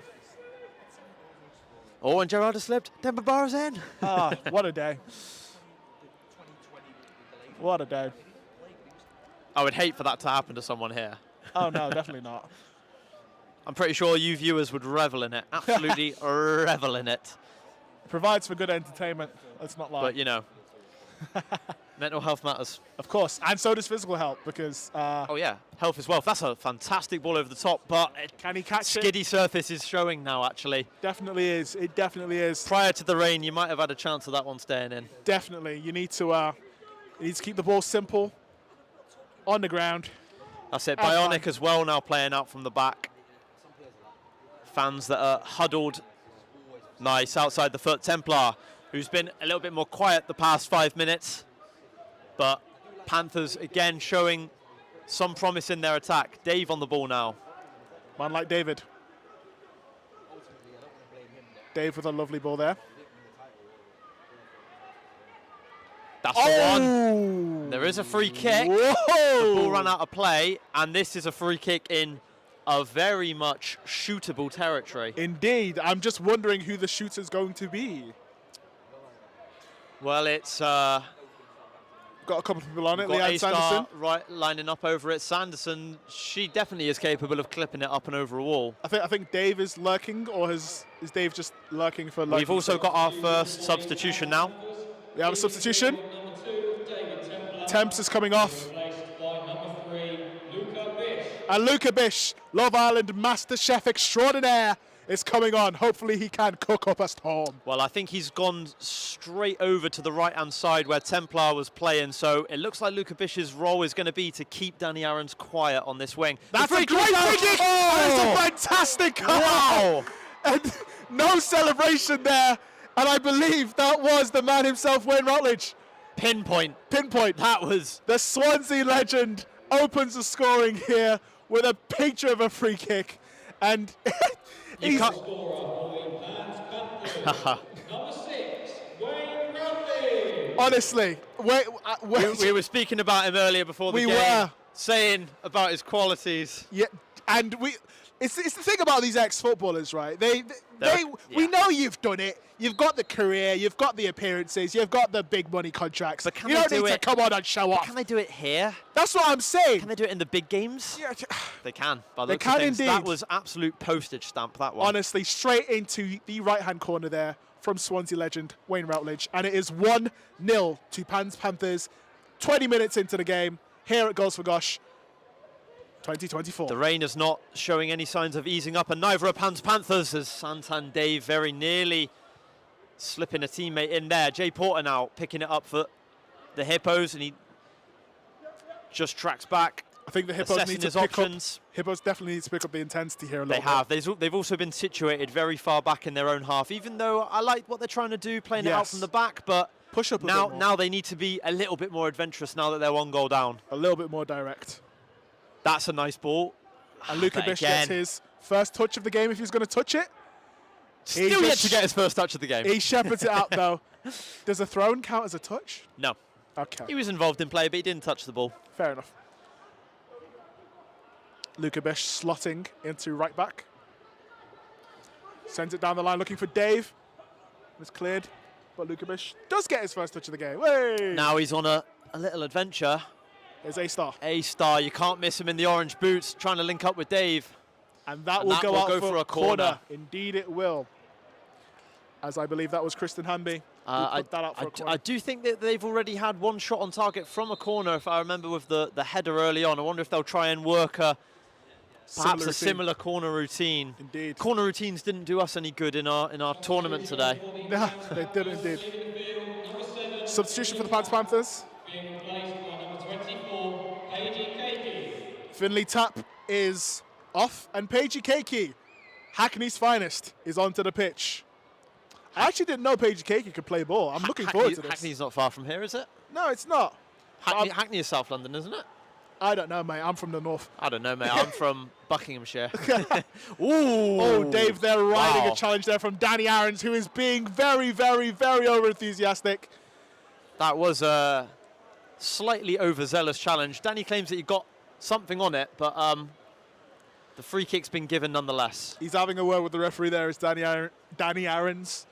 Oh, and Gerard has slipped. Denver Bar's in. Ah, what a day. What a day. I would hate for that to happen to someone here. Oh, no, definitely not. I'm pretty sure you viewers would revel in it. Absolutely revel in it. Provides for good entertainment. Let's not lie. But, you know, mental health matters. Of course, and so does physical health, because Oh, yeah. Health as well. That's a fantastic ball over the top, but can he catch it? skiddy surface is showing now, actually. Definitely is. It definitely is. Prior to the rain, you might have had a chance of that one staying in. Definitely. You need to keep the ball simple, on the ground. That's it. And Bionic fine. as well now playing out from the back. Fans that are huddled. Nice outside the foot. Templar, who's been a little bit more quiet the past 5 minutes. But Panthers again showing some promise in their attack. Dave on the ball now. Man like David. Dave with a lovely ball there. That's the one. There is a free kick. Whoa! The ball ran out of play, and this is a free kick in a very much shootable territory. Indeed. I'm just wondering who the shooter's going to be. Well, it's Got a couple of people on it. got Leanne A-Star Sanderson. right lining up over it. Sanderson, she definitely is capable of clipping it up and over a wall. I think Dave is lurking, or is Dave just lurking for lurking? We've also got our first substitution now. We have a substitution. Number 2, David Templar. Temps is coming off. Replaced by number 3, Luca Bish. And Luca Bish, Love Island Master Chef Extraordinaire, is coming on. Hopefully he can cook up a storm. Well, I think he's gone straight over to the right-hand side where Templar was playing, so it looks like Luca Bish's role is going to be to keep Danny Aaron's quiet on this wing. That's The a great free kick! That is a fantastic goal! Wow! And no celebration there. And I believe that was the man himself, Wayne Rutledge. Pinpoint. Pinpoint. That was... The Swansea legend opens the scoring here. with a picture of a free kick. And You can't. Number 6, Wayne Bradley. honestly, We were speaking about him earlier before the We game, were. saying about his qualities. yeah, and it's the thing about these ex-footballers, right? We yeah. know you've done it. You've got the career, you've got the appearances, you've got the big money contracts. But can you they don't do need to it- come on and show off. Can they do it here? That's what I'm saying. Can they do it in the big games? Yeah, They can. By the They looks of can things. indeed. That was absolute postage stamp, that one. honestly, straight into the right-hand corner there from Swansea legend Wayne Routledge. And it is 1-0 to Panthers. 20 minutes into the game here at G.O.S.H 2024. The rain is not showing any signs of easing up, and neither are Panthers, as Santan Dave very nearly slipping a teammate in there. Jay Porter now picking it up for the Hippos, and he just tracks back. I think the Hippos assessing need to his pick options. up. Hippos definitely need to pick up the intensity here a They little have. bit. They've also been situated very far back in their own half, even though I like what they're trying to do, playing it out Yes. from the back, but Push up a now, bit more. now they need to be a little bit more adventurous now that they're 1 goal down. A little bit more direct. That's a nice ball. And Luca But Bish gets again, his first touch of the game if he's going to touch it. still yet just- to get his first touch of the game. He shepherds it out though. Does a throw-in count as a touch? No. Okay, He was involved in play, but he didn't touch the ball. fair enough. Luca Bish slotting into right back. Sends it down the line looking for Dave. It's cleared, but Luca Bish does get his first touch of the game. Hey! Now he's on a little adventure. There's A-Star. A-Star, you can't miss him in the orange boots, trying to link up with Dave. And that And will that go will out go for a corner. Indeed it will. As I believe that was Kristen Hamby who put that out for a corner. I do think that they've already had one shot on target from a corner, if I remember, with the header early on. I wonder if they'll try and work perhaps a routine. similar corner routine. Indeed. Corner routines didn't do us any good in our tournament today. Yeah, they did indeed. Substitution for the Panthers. Being replaced by number 24, Paige Keiki. Finley Tapp is off, and Paige Keiki, Hackney's finest, is onto the pitch. I actually didn't know Paige Keiki could play ball. I'm looking forward to this. Hackney's not far from here, is it? No, it's not. Hackney is South London, isn't it? I don't know, mate. I'm from the north. I don't know, mate. I'm from Buckinghamshire. Ooh. Oh, Dave, they're riding Wow. a challenge there from Danny Aarons, who is being very, very, very over-enthusiastic. That was a slightly overzealous challenge. Danny claims that he got something on it, but the free kick's been given nonetheless. He's having a word with the referee there, is Danny Aarons,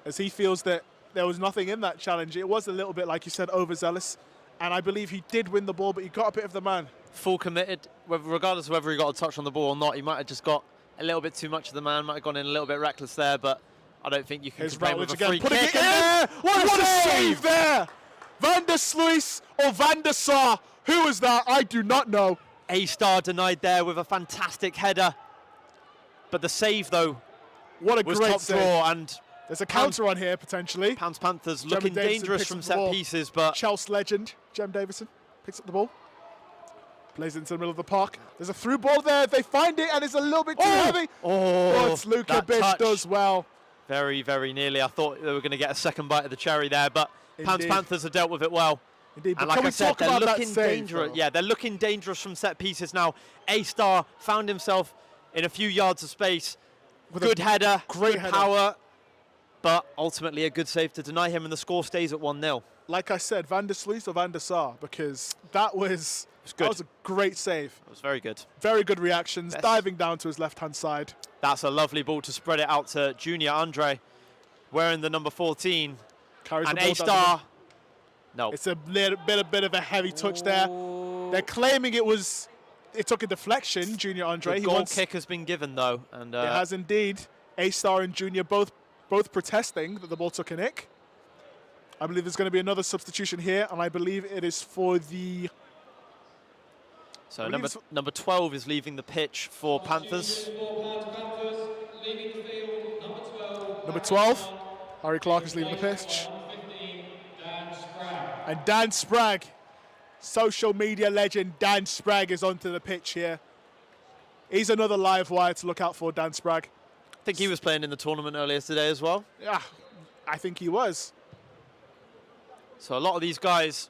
as he feels that there was nothing in that challenge. It was a little bit, like you said, overzealous. And I believe he did win the ball, but he got a bit of the man. Full committed, regardless of whether he got a touch on the ball or not. He might have just got a little bit too much of the man, might have gone in a little bit reckless there, but I don't think you can Here's complain with Routledge a free again, putting kick. it in there. What a save there! Van der Sluis or Van der Sar? Who was that? I do not know. A-Star denied there with a fantastic header. But the save, though, What a was great top save. draw, and There's a counter on here, potentially. Panthers Gemma looking Davison dangerous picks from up the set ball. pieces, but Chelsea legend, Jem Davison, picks up the ball. Plays it into the middle of the park. There's a through ball there. They find it, and it's a little bit too heavy. But Luca that Bish touch. does well. Very, very nearly. I thought they were going to get a second bite of the cherry there, but Indeed. Panthers have dealt with it well. Indeed, but And like can I we said, talk they're about that looking save, dangerous. though? Yeah, they're looking dangerous from set pieces now. A-Star found himself in a few yards of space. With a Good header, great good header. power, but ultimately a good save to deny him, and the score stays at 1-0. Like I said, Van der Sluis or Van der Sar, because that was good. a great save. It was very good. Very good reactions, Best. diving down to his left-hand side. That's a lovely ball to spread it out to Junior Andre, wearing the number 14. Carries And the ball down A-Star, no. the- It's a bit of a heavy touch there. They're claiming it took a deflection, Junior Andre. The He goal wants, kick has been given, though. And it has indeed. A-Star and Junior both protesting that the ball took a nick. I believe there's going to be another substitution here, and I believe it is for the... so I believe number 12 is leaving the pitch for Panthers. Panthers, leaving the field, Number 12, Harry Clark is leaving the pitch. number 15, Dan Sprague. And Dan Sprague, social media legend Dan Sprague, is onto the pitch here. He's another live wire to look out for, Dan Sprague. I think he was playing in the tournament earlier today as well. Yeah, I think he was. So a lot of these guys,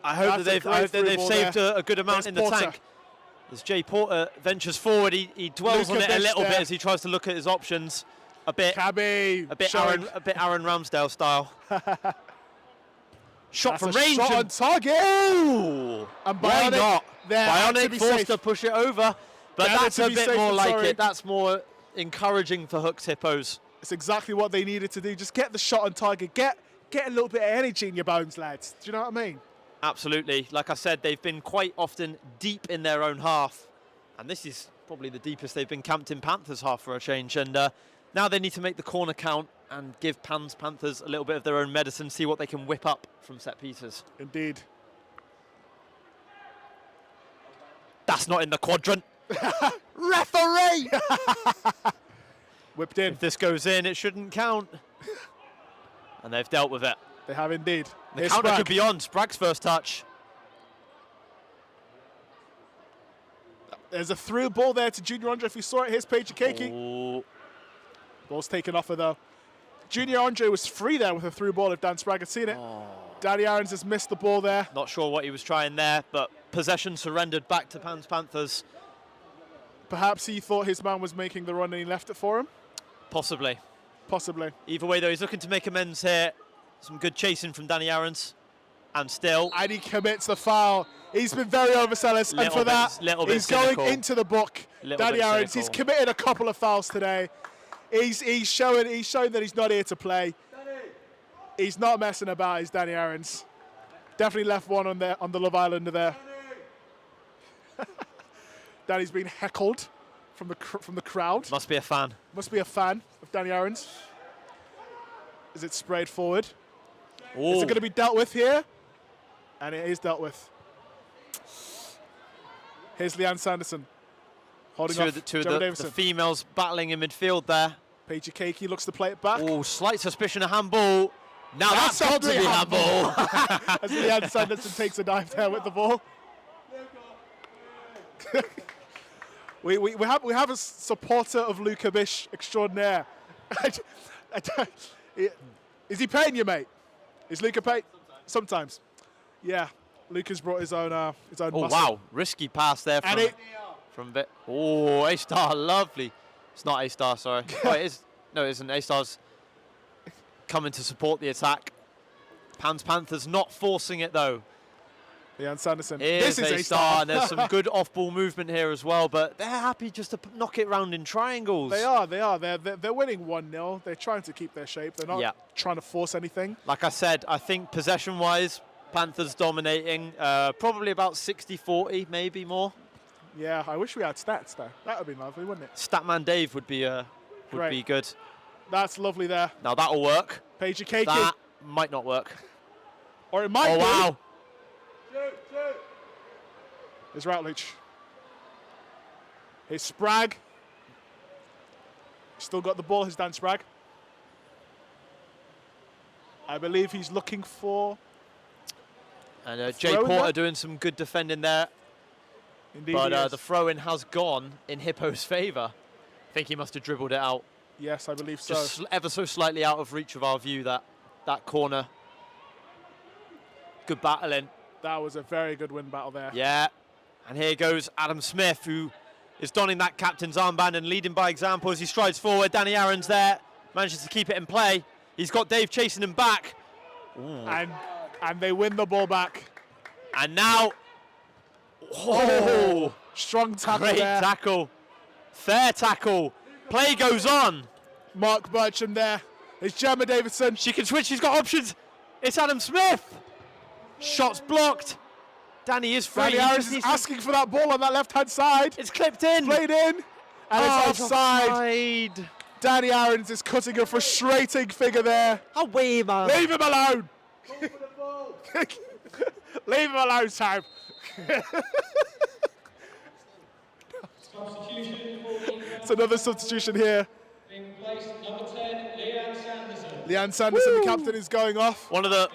I hope That's a that great they've through ball saved there. a good amount There's in the Porter. tank. As Jay Porter ventures forward, he dwells on it a little bit as he tries to look at his options. A bit Aaron Ramsdale style. Shot from range. Shot on target. Ooh, And why Bionic not? there, Bionic forced to push it over, but that's a bit more like it. That's more encouraging for Hook's hippos. It's exactly what they needed to do. Just get the shot on target. Get a little bit of energy in your bones, lads. Do you know what I mean? Absolutely. Like I said, they've been quite often deep in their own half, and this is probably the deepest they've been camped in Panthers half for a change. And now they need to make the corner count and give Panthers a little bit of their own medicine, see what they can whip up from set pieces. Indeed. That's not in the quadrant. Referee! Whipped in. If this goes in, it shouldn't count. And they've dealt with it. They have indeed. The counter could be on. Sprague's first touch. There's a through ball there to Junior Andre. If you saw it, here's Paige Keiki. Oh. Ball's taken off her though. Junior Andre was free there with a through ball if Dan Sprague had seen it. Oh. Danny Aarons has missed the ball there. Not sure what he was trying there, but possession surrendered back to Panthers. Perhaps he thought his man was making the run and he left it for him. Possibly. Possibly. Either way, though, he's looking to make amends here. Some good chasing from Danny Aarons. And still. And he commits the foul. He's been very overzealous. And for that, he's going into the book. Danny Aarons, he's committed a couple of fouls today. He's showing that he's not here to play. He's not messing about, he's Danny Aarons. Definitely left one on the Love Islander there. Danny's been heckled from the crowd. Must be a fan. Must be a fan of Danny Aarons. Is it sprayed forward? Ooh. Is it going to be dealt with here? And it is dealt with. Here's Leanne Sanderson holding off the females battling in midfield there. Paige Keiki looks to play it back. Oh, slight suspicion of handball. Now that's got to be handball. As Leanne Sanderson takes a dive there with the ball. we have a supporter of Luke Abish extraordinaire. Is he paying you, mate? Is Luca paying? Sometimes. Yeah, Luca's brought his own Oh muscle. wow, risky pass there from a bit. Oh, A-Star, lovely. It's not A-Star, sorry. Oh, it is. No, it isn't. A-Star's coming to support the attack. Panthers not forcing it though. Leanne Sanderson. This is A-Star, and there's some good off-ball movement here as well, but they're happy just to knock it round in triangles. They are. They're winning 1-0. They're trying to keep their shape. They're not trying to force anything. Like I said, I think possession-wise, Panthers dominating, probably about 60-40, maybe more. Yeah, I wish we had stats though. That would be lovely, wouldn't it? Statman Dave would be good. That's lovely there. Now that'll work. Paige Keiki. That might not work. Or it might be. Wow. Here's Routledge. Here's Sprague. Still got the ball, here's Dan Sprague. I believe he's looking for... And Jay Porter doing some good defending there. Indeed, but the throw-in has gone in Hippo's favour. I think he must have dribbled it out. Yes, I believe so. Just ever so slightly out of reach of our view, that corner. Good battling. That was a very good win battle there. Yeah. And here goes Adam Smith, who is donning that captain's armband and leading by example as he strides forward. Danny Aarons there, manages to keep it in play. He's got Dave chasing him back. And they win the ball back. And now, strong tackle great there. tackle. Fair tackle. Play goes on. Mark Bircham there. It's Gemma Davidson. She can switch, she's got options. It's Adam Smith. Shots blocked. Danny is free. Danny Aarons is asking for that ball on that left-hand side. It's clipped in. Played in. And it's offside. Danny Aarons is cutting a frustrating figure there. Away, man. Leave him alone. Leave him alone, Sam. It's another substitution here. Being replaced, number 10, Leanne Sanderson. Leanne Sanderson, the captain, is going off. One of the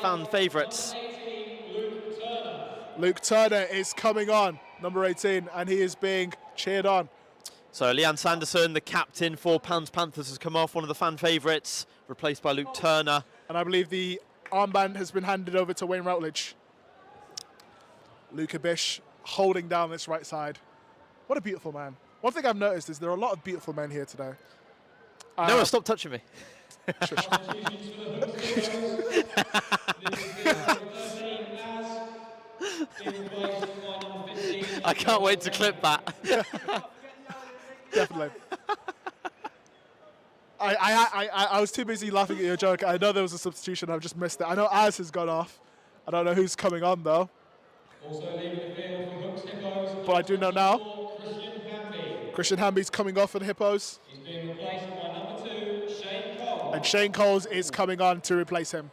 fan favourites. 18, Luke Turner. Luke Turner is coming on, number 18, and he is being cheered on. So Leanne Sanderson, the captain for Panthers, has come off, one of the fan favourites, replaced by Luke Turner. And I believe the armband has been handed over to Wayne Routledge. Luke Abish holding down this right side. What a beautiful man. One thing I've noticed is there are a lot of beautiful men here today. Noah, stop touching me. Shush. I can't wait to clip that. Definitely. I was too busy laughing at your joke. I know there was a substitution. I've just missed it. I know Az has gone off. I don't know who's coming on though. Also leaving the field for Hooks Hippos. But I do know now. Christian Hamby. Christian Hamby's coming off for the Hippos. He's being replaced by number 2, Shane Cole. And Shane Coles is coming on to replace him.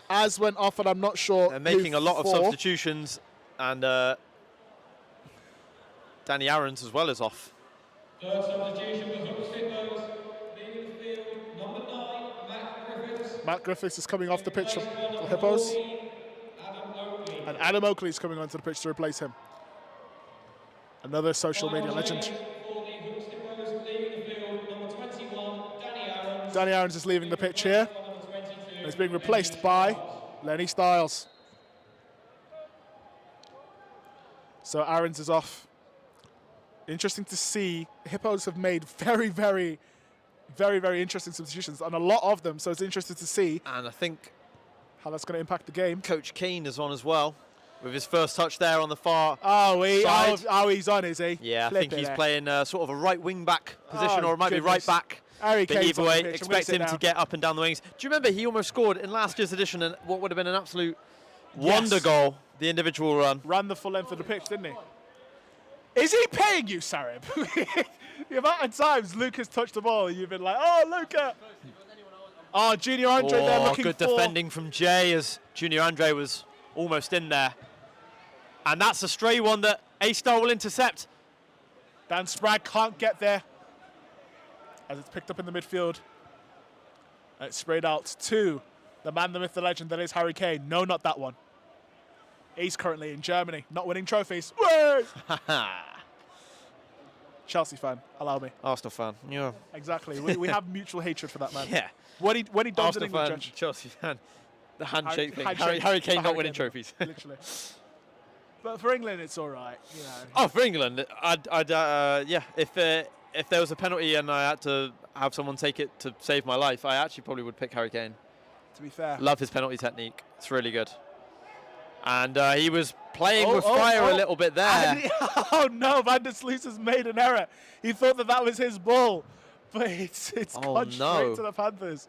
Az went off, and I'm not sure. They're making who a lot of for. substitutions, and Danny Aarons as well is off. Third substitution for Hooks Hippos. Leaving the field, number 9, Matt Griffiths. Matt Griffiths is coming off the pitch for the Hippos. Adam Oakley. And Adam Oakley is coming onto the pitch to replace him. Another social media legend. For the Hooks Hippos, leaving the field, number 21, Danny Aarons. Danny Aarons is leaving the pitch here. Number 22, And he's being replaced by Lenny Styles. So Aarons is off. Interesting to see. Hippos have made very, very interesting substitutions, and a lot of them. So it's interesting to see And I think how that's going to impact the game. Coach Kane is on as well, with his first touch there on the far Oh, side. he's on, is he? Yeah, I Flip think it he's there. playing sort of a right wing back position, Oh, or it might be goodness. right back. Harry But Kane's either on the way, pitch. I'm gonna expect sit him to down. get up and down the wings. Do you remember he almost scored in last year's edition, and what would have been an absolute wonder goal, the individual run? Ran the full length of the pitch, didn't he? Is he paying you, Sarib? The amount of times Luke has touched the ball and you've been like, oh, Luca. Oh, Junior Andre there looking good for... defending from Jay as Junior Andre was almost in there. And that's a stray one that A-Star will intercept. Dan Sprague can't get there as it's picked up in the midfield. And it's sprayed out to the man, the myth, the legend that is Harry Kane. No, not that one. He's currently in Germany, not winning trophies. Whey! Chelsea fan, allow me. Arsenal fan. Yeah. Exactly. We have mutual hatred for that man. Yeah. When he dons an Arsenal England fan, judge. Chelsea fan. The handshake thing. Handshake Harry Kane for not Harry winning Kane, trophies. Literally. But for England, it's all right. You know. Oh, for England, yeah. If there was a penalty and I had to have someone take it to save my life, I actually probably would pick Harry Kane. To be fair. Love his penalty technique. It's really good. And he was playing with fire a little bit there. Oh no, Van der Sluis has made an error. He thought that was his ball, but it's gone straight to the Panthers.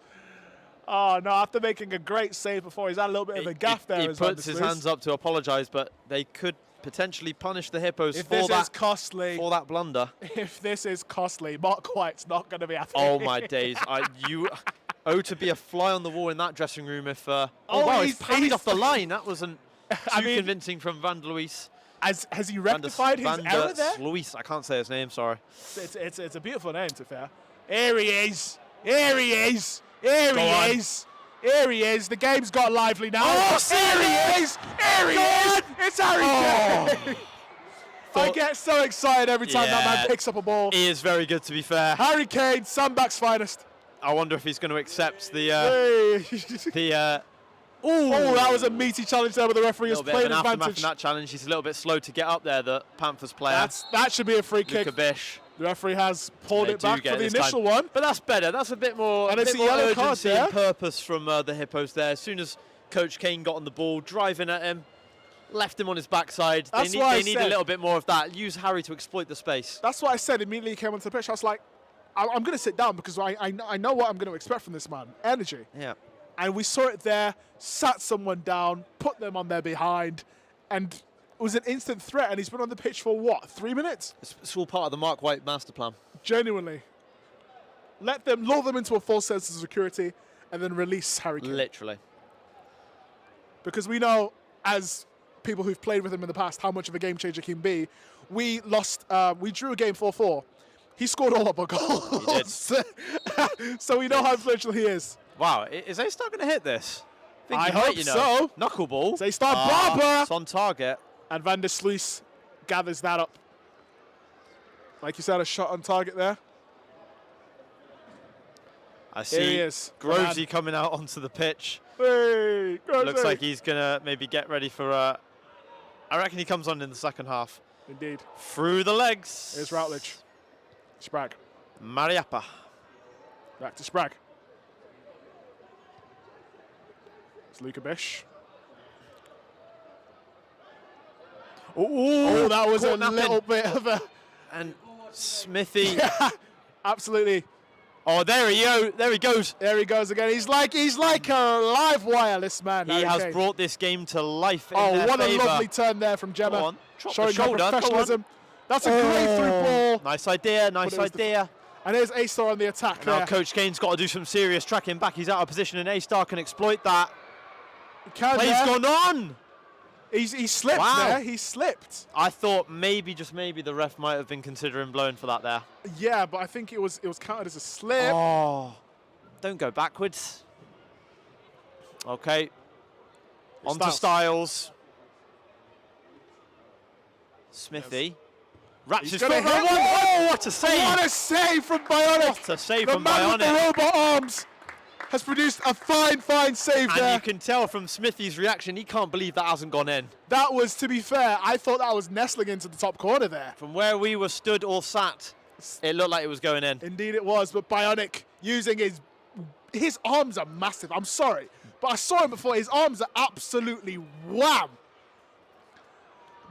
Oh no, after making a great save before, he's had a little bit of a gaff there. He puts his hands up to apologise, but they could potentially punish the Hippos for that blunder. If this is costly, Mark White's not going to be happy. Oh my days! To be a fly on the wall in that dressing room. If wow, he's parried off the line. That wasn't too convincing from Van der Luis. Has he rectified his error there? Luis, I can't say his name. Sorry. It's a beautiful name, to be fair. Here he is. Here he is. Here he is. Here he is. The game's got lively now. Oh, here he is. Here he is. It's Harry Kane. I get so excited every time that man picks up a ball. He is very good, to be fair. Harry Kane, Sandback's finest. I wonder if he's going to accept the Oh, that was a meaty challenge there, but the referee has played advantage. In that challenge, he's a little bit slow to get up there, the Panthers player. That should be a free kick. G.O.S.H. The referee has pulled it back for the initial one. But that's better. That's a bit more, and it's a yellow card urgency there. and purpose from the Hippos there. As soon as Coach Kane got on the ball, driving at him, left him on his backside. They need a little bit more of that. Use Harry to exploit the space. That's what I said immediately he came onto the pitch. I was like, I'm going to sit down because I know what I'm going to expect from this man. Energy. Yeah. And we saw it there, sat someone down, put them on their behind, and it was an instant threat. And he's been on the pitch for, what, 3 minutes? It's all part of the Mark White master plan. Genuinely. Lull them into a false sense of security, and then release Harry Kane. Literally. Because we know, as people who've played with him in the past, how much of a game changer he can be. We drew a game 4-4. He scored all of our goals. He did. So we know how influential he is. Wow, is A-Star going to hit this? I hope so. Knuckleball. A-Star Barber. It's on target. And Van der Sluis gathers that up. Like you said, a shot on target there. I see Here he is. Grovesy coming out onto the pitch. Hey, Looks like he's going to maybe get ready for... I reckon he comes on in the second half. Indeed. Through the legs. Here's Routledge. Sprague. Mariappa. Back to Sprague. It's Luka Bish. Oh, that was a napping. little bit of a... And Smithy. Absolutely. Oh, there he goes. There he goes again. He's like a live wire, this man. He has brought this game to life in Oh, their what favour. a lovely turn there from Gemma. Go on, drop the Showing her shoulder, go on. professionalism. That's a great through ball. Nice idea, nice idea. And there's A-Star on the attack Now there. Coach Kane's got to do some serious tracking back. He's out of position and A-Star can exploit that. Play's gone on. He slipped there. He slipped. I thought maybe, just maybe, the ref might have been considering blowing for that there. Yeah, but I think it was counted as a slip. Oh, don't go backwards. Okay. On to Styles. Smithy. Wraps his foot around one. Oh, what a save! What a save from Bionic! What a save the from man with the Bionic. robot arms has produced a fine save And there. you can tell from Smithy's reaction, he can't believe that hasn't gone in. That was, to be fair, I thought that was nestling into the top corner there. From where we were stood or sat, it looked like it was going in. Indeed it was, but Bionic using his arms are massive. I'm sorry, but I saw him before. His arms are absolutely wham.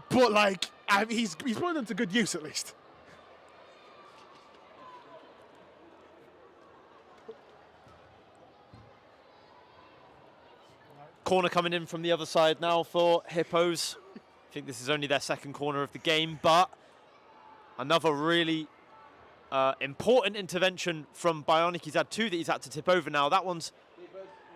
But like, he's putting them to good use at least. Corner coming in from the other side now for Hippos. I think this is only their second corner of the game, but another really important intervention from Bionic. He's had two that he's had to tip over now. That one's...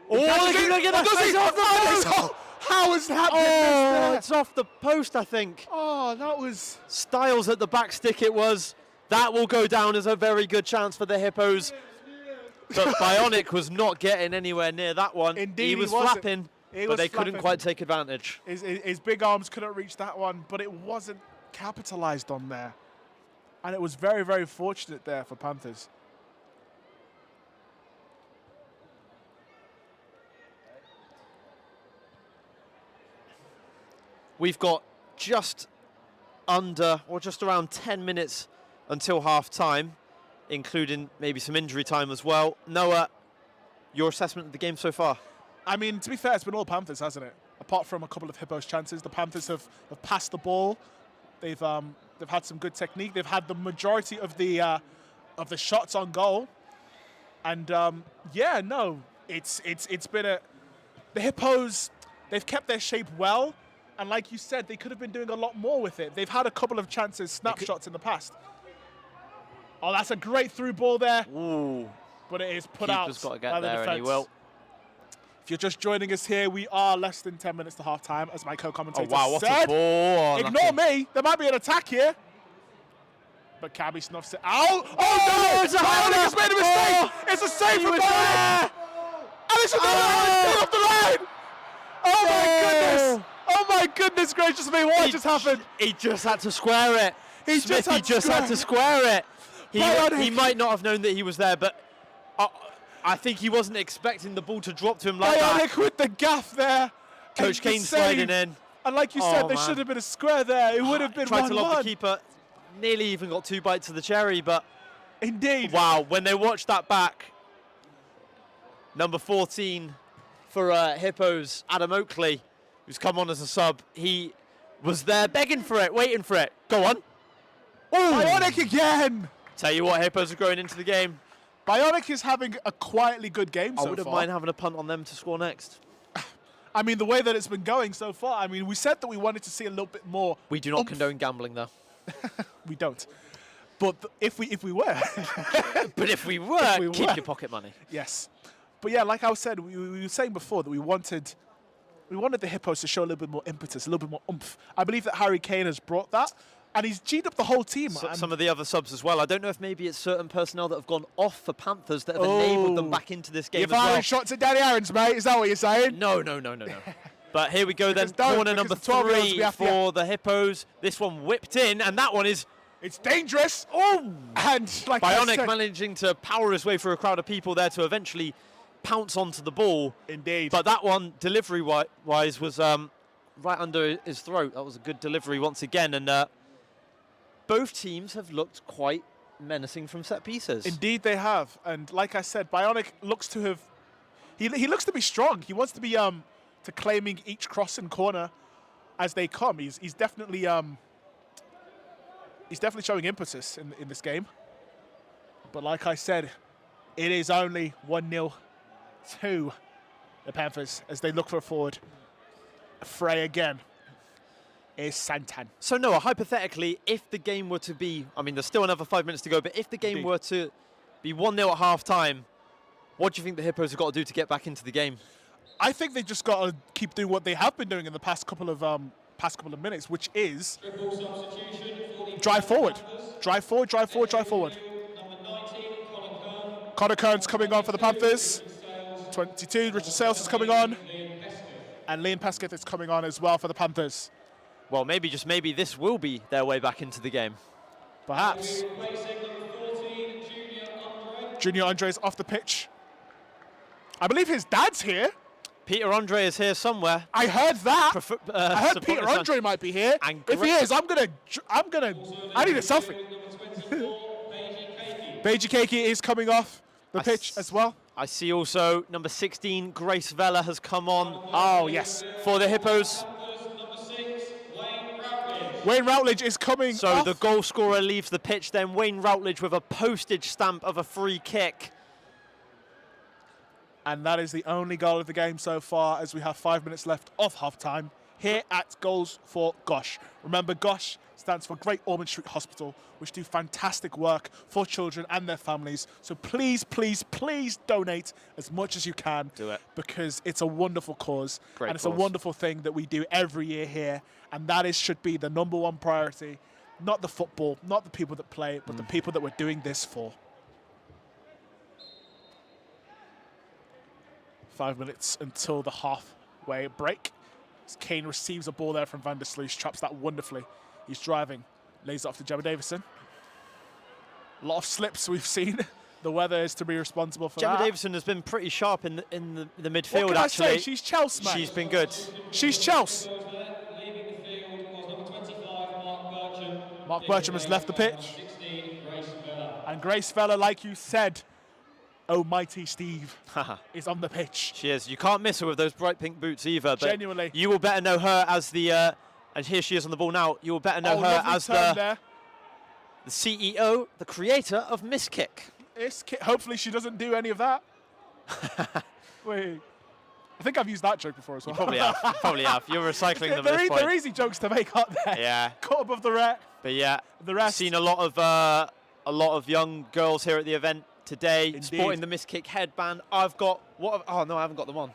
Oh, look at that! How is that? Oh, it's off the post, I think. Oh, that was... Styles at the back stick it was. That will go down as a very good chance for the Hippos. But Bionic was not getting anywhere near that one. Indeed, he was flapping, but they couldn't quite take advantage. His big arms couldn't reach that one, but it wasn't capitalized on there. And it was very, very fortunate there for Panthers. We've got just under, or just around 10 minutes until half time, including maybe some injury time as well. Noah, your assessment of the game so far? I mean, to be fair, it's been all Panthers, hasn't it? Apart from a couple of Hippos chances, the Panthers have passed the ball. They've had some good technique. They've had the majority of the shots on goal. And yeah, no, it's been the Hippos. They've kept their shape well, and like you said, they could have been doing a lot more with it. They've had a couple of chances, snapshots in the past. Oh, that's a great through ball there. Ooh. But it is put out. Keeper's got to get by the there, defense. and he will. If you're just joining us here, we are less than 10 minutes to half time, as my co-commentator Oh, wow, what said. a ball. Ignore me. There might be an attack here. But Cabby snuffs it out. Oh, no! It's a Bionic has made a mistake. Oh, it's a save he from was Bionic. there. And it's off the line. Oh, my goodness. Oh, my goodness gracious me. What just happened? He just had to square it. He Smithy just had to square it. He might not have known that he was there, but I think he wasn't expecting the ball to drop to him like that. Bionic with the gaff there. Coach Kane sliding in. And like you said, there should have been a square there. It would have been 1-1. Tried to lob the keeper. Nearly even got 2 bites of the cherry, but... Indeed. Wow, when they watched that back, number 14 for Hippos, Adam Oakley, who's come on as a sub, he was there begging for it, waiting for it. Go on. Bionic again. Tell you what, Hippos are going into the game. Bionic is having a quietly good game so far. I wouldn't mind having a punt on them to score next. I mean, the way that it's been going so far, I mean, we said that we wanted to see a little bit more. We do not condone gambling, though. We don't. But if we were. But if we were, keep your pocket money. Yes. But yeah, like I said, we were saying before that we wanted the Hippos to show a little bit more impetus, a little bit more oomph. I believe that Harry Kane has brought that. And he's G'd up the whole team. Some of the other subs as well. I don't know if maybe it's certain personnel that have gone off for Panthers that have enabled them back into this game You're firing shots at Danny Aarons, mate. Is that what you're saying? No. But here we go then. Corner number 3 for the Hippos. This one whipped in, and that one is... It's dangerous. Oh! And like Bionic managing to power his way through a crowd of people there to eventually pounce onto the ball. Indeed. But that one, delivery-wise, was right under his throat. That was a good delivery once again. And both teams have looked quite menacing from set pieces. Indeed they have. And like I said, Bionic looks to have... He looks to be strong. He wants to be to claiming each cross and corner as they come. He's definitely showing impetus in this game. But like I said, it is only 1-0 to the Panthers as they look for a forward. Fray again is Santan. So Noah, hypothetically, if the game were to be, I mean, there's still another 5 minutes to go, but if the game were to be 1-0 at half-time, what do you think the Hippos have got to do to get back into the game? I think they just got to keep doing what they have been doing in the past couple of minutes, which is drive forward. Drive forward, drive forward, drive forward. Connor Kern's coming on for the Panthers. 22, Richard Sales is coming on. And Liam Pesketh is coming on as well for the Panthers. Well, maybe, just maybe, this will be their way back into the game. Perhaps. Junior Andre is off the pitch. I believe his dad's here. Peter Andre is here somewhere. I heard that. I heard Peter Andre might be here. And if he is, I need a selfie. Beiji Keiki is coming off the pitch as well. I see also number 16, Grace Vella, has come on. Oh, yes. For the Hippos. Wayne Routledge is coming So off. the goal scorer leaves the pitch, then Wayne Routledge with a postage stamp of a free kick. And that is the only goal of the game so far, as we have 5 minutes left of half-time here at Goals for G.O.S.H. Remember, G.O.S.H. stands for Great Ormond Street Hospital, which do fantastic work for children and their families. So please, please, please donate as much as you can. Do it. Because it's a wonderful cause. Great and it's cause. a wonderful thing that we do every year here. And that should be the #1 priority. Not the football, not the people that play, but the people that we're doing this for. 5 minutes until the halfway break. As Kane receives a ball there from Van der Sluis, traps that wonderfully. He's driving, lays it off to Gemma Davison. A lot of slips we've seen. The weather is to be responsible for Gemma that. Davison has been pretty sharp in the midfield, What can actually. I say? She's Chelsea, man. She's been good. She's Chelsea. Mark Bircham has left the pitch. And Grace Vella, like you said, Almighty Steve is on the pitch. She is. You can't miss her with those bright pink boots either. But Genuinely. you will better know her as the, and here she is on the ball now, you will better know her as the CEO, the creator of Miss Kick. Hopefully she doesn't do any of that. Wait. I think I've used that joke before as well. You probably have. Probably have. You're recycling them at this point. They're easy jokes to make, aren't they? Yeah. Caught above the rep. But yeah, the rest. Seen a lot of young girls here at the event today, Indeed. sporting the Miss Kick headband. I've got oh no, I haven't got them on.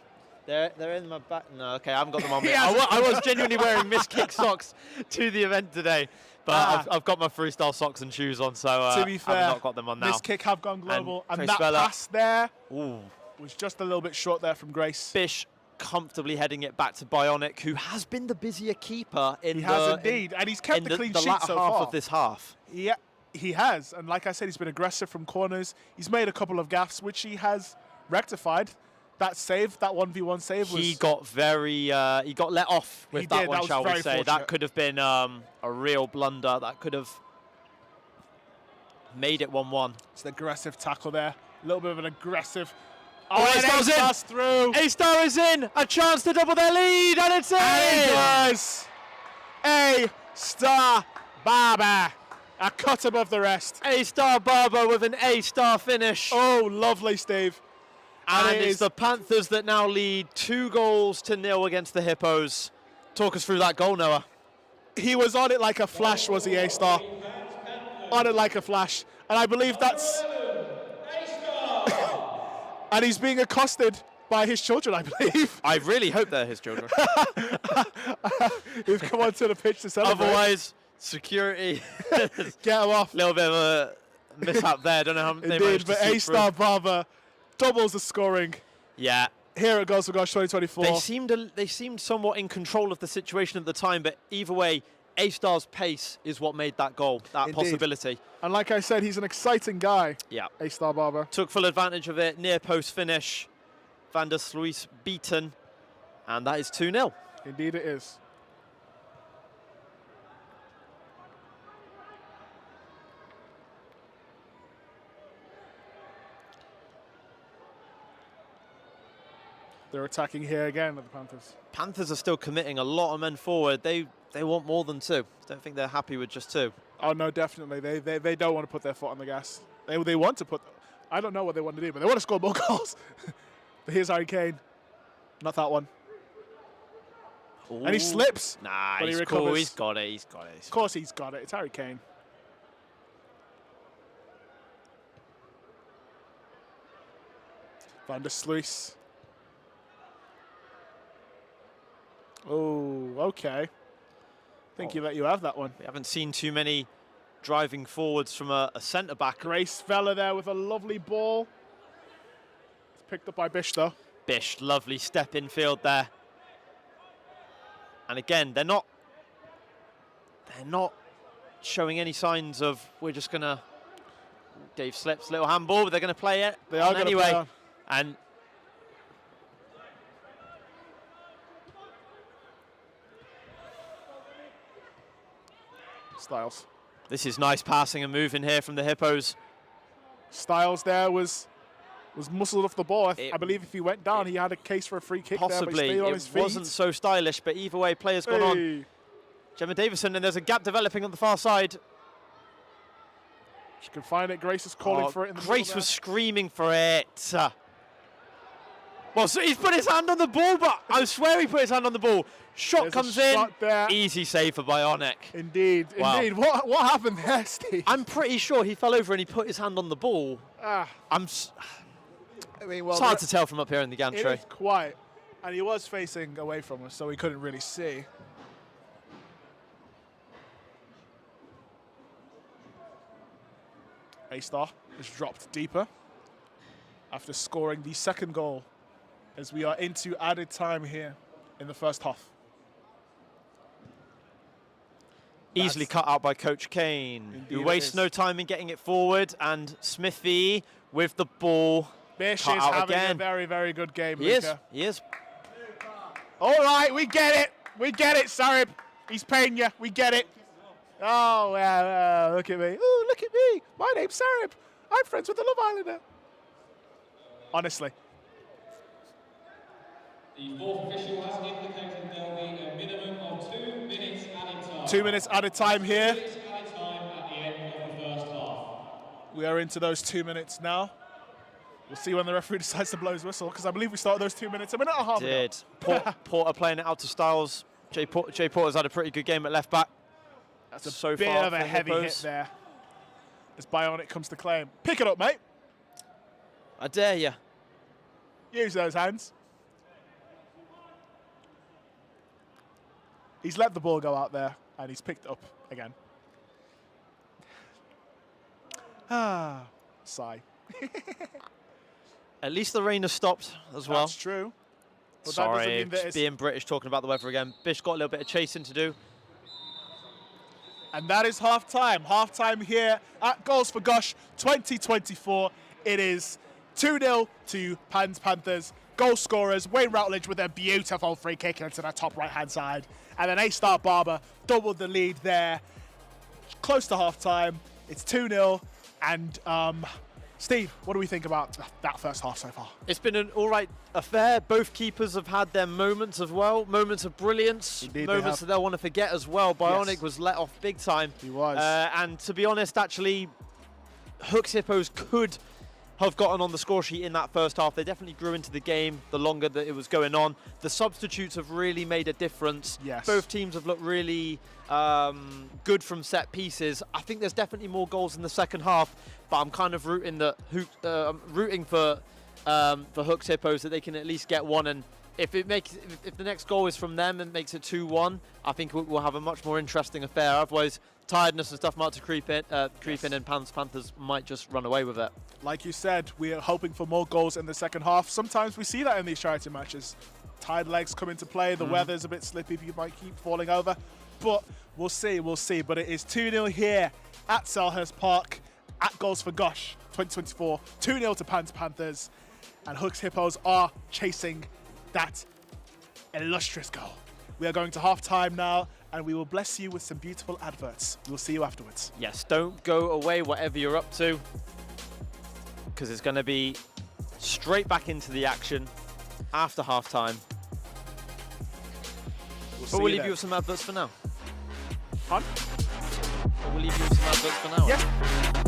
They're in my back. No, okay, I haven't got them on. I was genuinely wearing Miss Kick socks to the event today, but I've got my freestyle socks and shoes on, so to be fair, I've not got them on now. Miss Kick have gone global, and Grace that Vella. pass there Ooh. was just a little bit short there from Grace. Bish comfortably heading it back to Bionic, who has been the busier keeper in He has indeed, and he's kept the clean sheet latter so half far. of this half. Yeah, he has, and like I said, he's been aggressive from corners. He's made a couple of gaffes, which he has rectified. That save, that 1v1 save, was... He got he got let off with that one, shall we say. Fortunate. That could have been a real blunder. That could have made it 1-1. It's an aggressive tackle there. A little bit of an aggressive... Oh, A-Star's in! Through. A-Star is in! A chance to double their lead, and it's in! And he does! A-Star Barber. A cut above the rest. A-Star Barber with an A-Star finish. Oh, lovely, Steve. And it's the Panthers that now lead 2-0 against the Hippos. Talk us through that goal, Noah. He was on it like a flash, was he, A-Star? On it like a flash. And I believe that's... And he's being accosted by his children, I believe. I really hope they're his children. Who've come onto the pitch to celebrate. Otherwise, security. Get him off. A little bit of a mishap there. Don't know how they managed to but see A-Star through. Barber doubles the scoring. Yeah. Here it goes for G.O.S.H 2024. They seemed somewhat in control of the situation at the time, but either way, A-Star's pace is what made that goal, that possibility. And like I said, he's an exciting guy. Yeah. A-Star Barber. Took full advantage of it, near post finish. Van der Sluis beaten, and that is 2-0. Indeed it is. They're attacking here again with the Panthers. Panthers are still committing a lot of men forward. They want more than 2. Don't think they're happy with just 2. Oh, no, definitely. They don't want to put their foot on the gas. They want to put... I don't know what they want to do, but they want to score more goals. But here's Harry Kane. Not that one. Ooh. And he slips. Nah, but he's he cool. recovers. He's got it. He's got it. Of course he's got it. It's Harry Kane. Van der Sluis. Oh, okay. Think he let you have that one. We haven't seen too many driving forwards from a centre-back. Grace Vella there with a lovely ball. It's picked up by Bish, though. Bish, lovely step in field there. And again, they're not showing any signs of we're just gonna. Dave slips, little handball, but they're gonna play it. They are anyway. play on. And Styles. this is nice passing and moving here from the Hippos. Styles there was muscled off the ball. I believe if he went down, he had a case for a free kick there, but he Possibly, stayed on it his feet. wasn't so stylish, but either way, players gone on. Gemma Davison, and there's a gap developing on the far side. She can find it. Grace is calling for it in the Grace middle was screaming for it. Well, so he's put his hand on the ball, but I swear he put his hand on the ball. Shot There's comes a in. shot there. Easy save for Bionic. Indeed, Wow. indeed. What happened there, Steve? I'm pretty sure he fell over and he put his hand on the ball. I mean, well, It's hard to tell from up here in the it gantry. is quiet, and he was facing away from us, so we couldn't really see. A-Star is dropped deeper after scoring the second goal as we are into added time here in the first half. Easily cut out by Coach Kane, Indeed who it wastes is. no time in getting it forward, and Smithy with the ball. Bish Cut is out having a again. very, very good game, He is, Luca. he is. All right, we get it. We get it, Sarib. He's paying you. We get it. Oh, well, look at me. Oh, look at me. My name's Sarib. I'm friends with the Love Islander. Honestly. The fourth official has indicated there will be a minimum of 2 minutes added time. 2 minutes added time here. 2 minutes added time at the end of the first half. We are into those 2 minutes now. We'll see when the referee decides to blow his whistle, because I believe we started those 2 minutes a minute and a half ago. Did. Porter playing it out to Styles. Jay Porter's had a pretty good game at left back. That's a so bit far of a for heavy Hippos. hit there as Bionic comes to claim. Pick it up, mate. I dare you. Use those hands. He's let the ball go out there, and he's picked it up again. Ah, sigh. At least the rain has stopped as well. That's true. But that doesn't Sorry, mean that just it's- being British, talking about the weather again. Bish got a little bit of chasing to do. And that is half-time. Half-time here at G.O.S.H 2024. It is 2-0 to Panthers. Goal scorers, Wayne Routledge with a beautiful free kick into the top right-hand side. And then A-Star Barber doubled the lead there. Close to half-time. It's 2-0. And Steve, what do we think about that first half so far? It's been an all right affair. Both keepers have had their moments as well. Moments of brilliance. Indeed they moments have. that they'll want to forget as well. Bionic Yes. was let off big time. He was. And to be honest, actually, Hooks Hippos could have gotten on the score sheet in that first half. They definitely grew into the game the longer that it was going on. The substitutes have really made a difference. Yes. Both teams have looked really good from set pieces. I think there's definitely more goals in the second half, but I'm kind of rooting for Hooks Hippos that they can at least get one. And if the next goal is from them and makes it 2-1, I think we'll have a much more interesting affair. Otherwise, tiredness and stuff might to creep in, and Panthers might just run away with it. Like you said, we are hoping for more goals in the second half. Sometimes we see that in these charity matches. Tired legs come into play, the weather's a bit slippy, people might keep falling over. But we'll see. But it is 2-0 here at Selhurst Park at G.O.S.H 2024. 2-0 to Panthers. And Hooks Hippos are chasing that illustrious goal. We are going to half-time now, and we will bless you with some beautiful adverts. We'll see you afterwards. Yes, don't go away whatever you're up to, because it's going to be straight back into the action. after half-time. But we'll leave you with some adverts for now. Fun? But we'll leave you with some adverts for now. Yeah.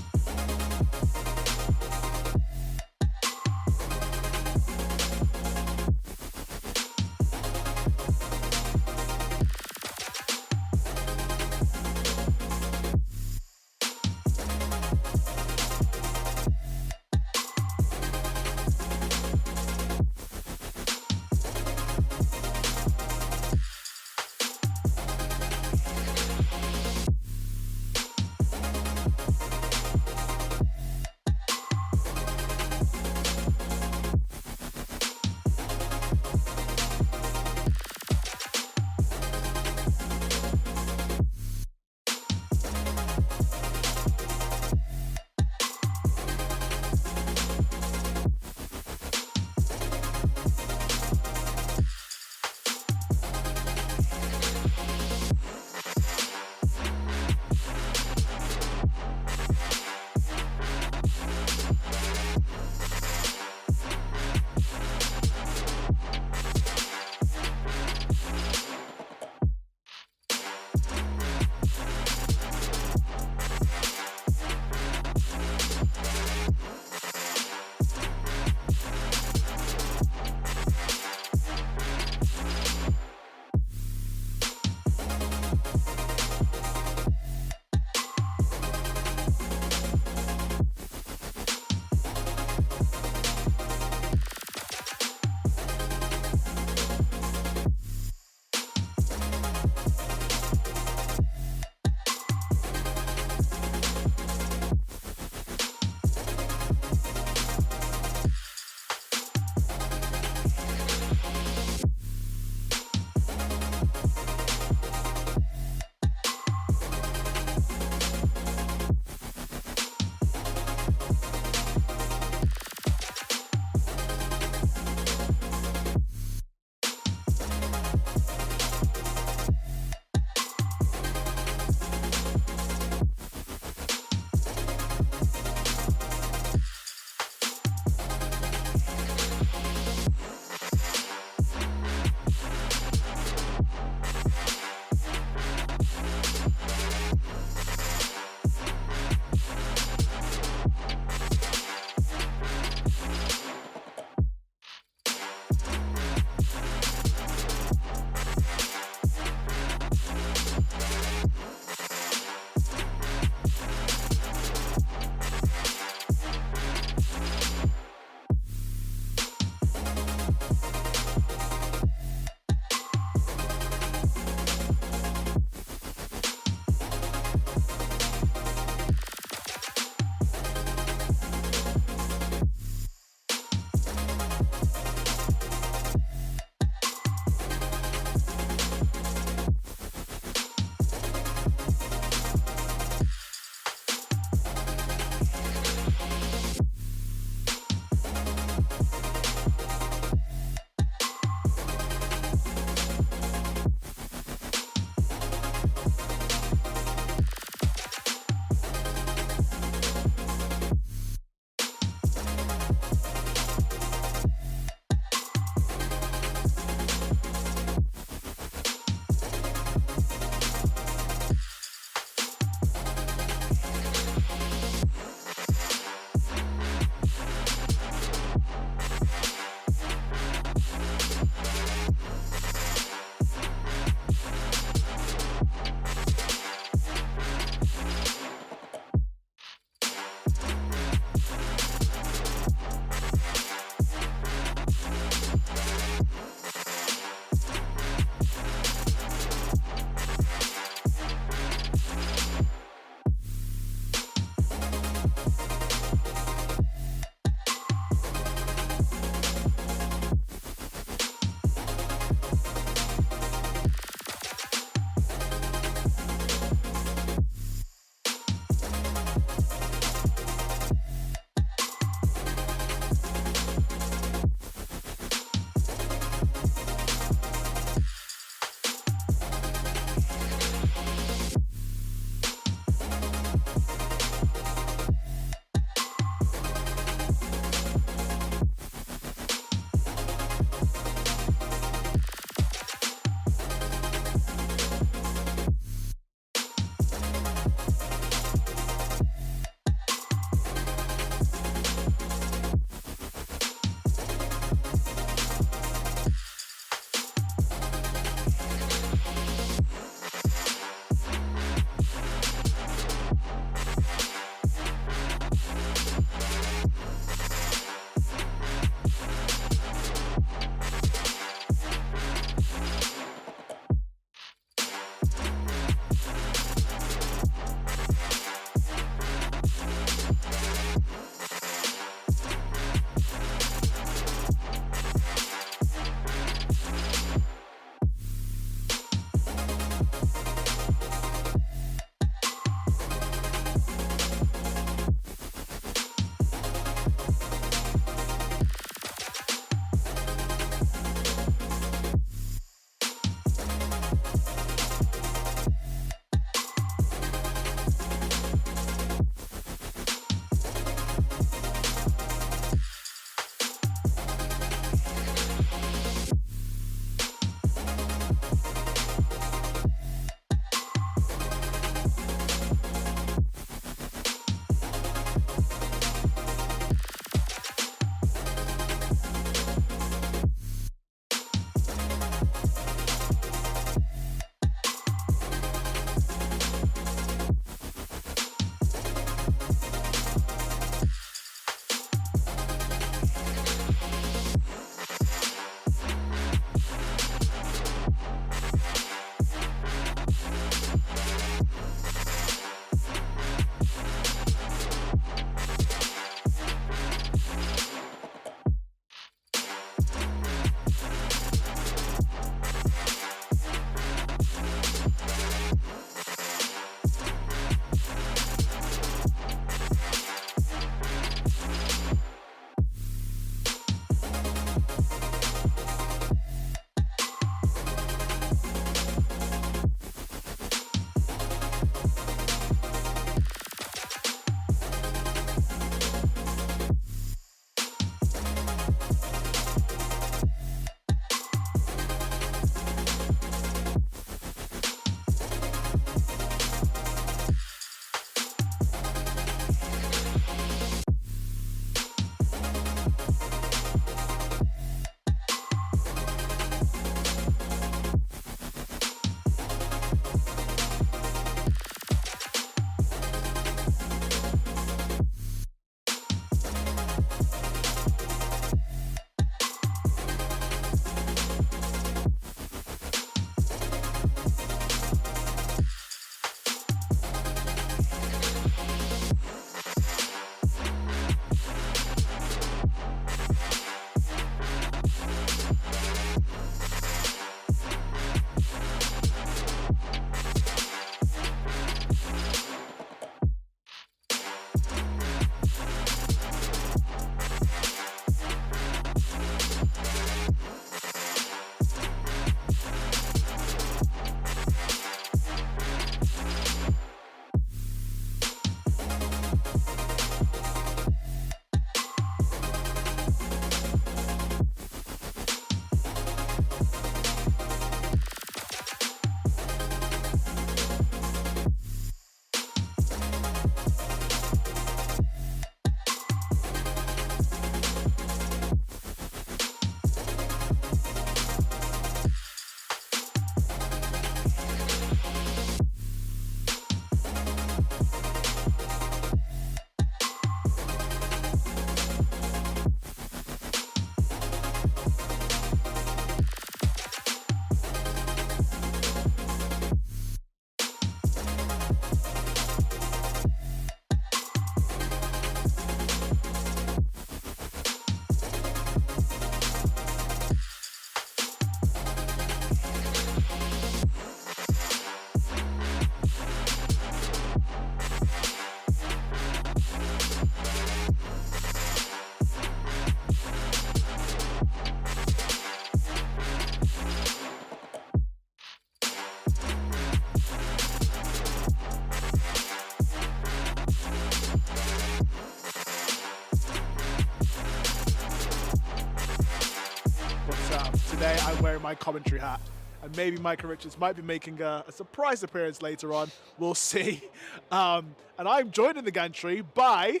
I'm wearing my commentary hat. And maybe Micah Richards might be making a surprise appearance later on. We'll see. And I'm joined in the gantry by,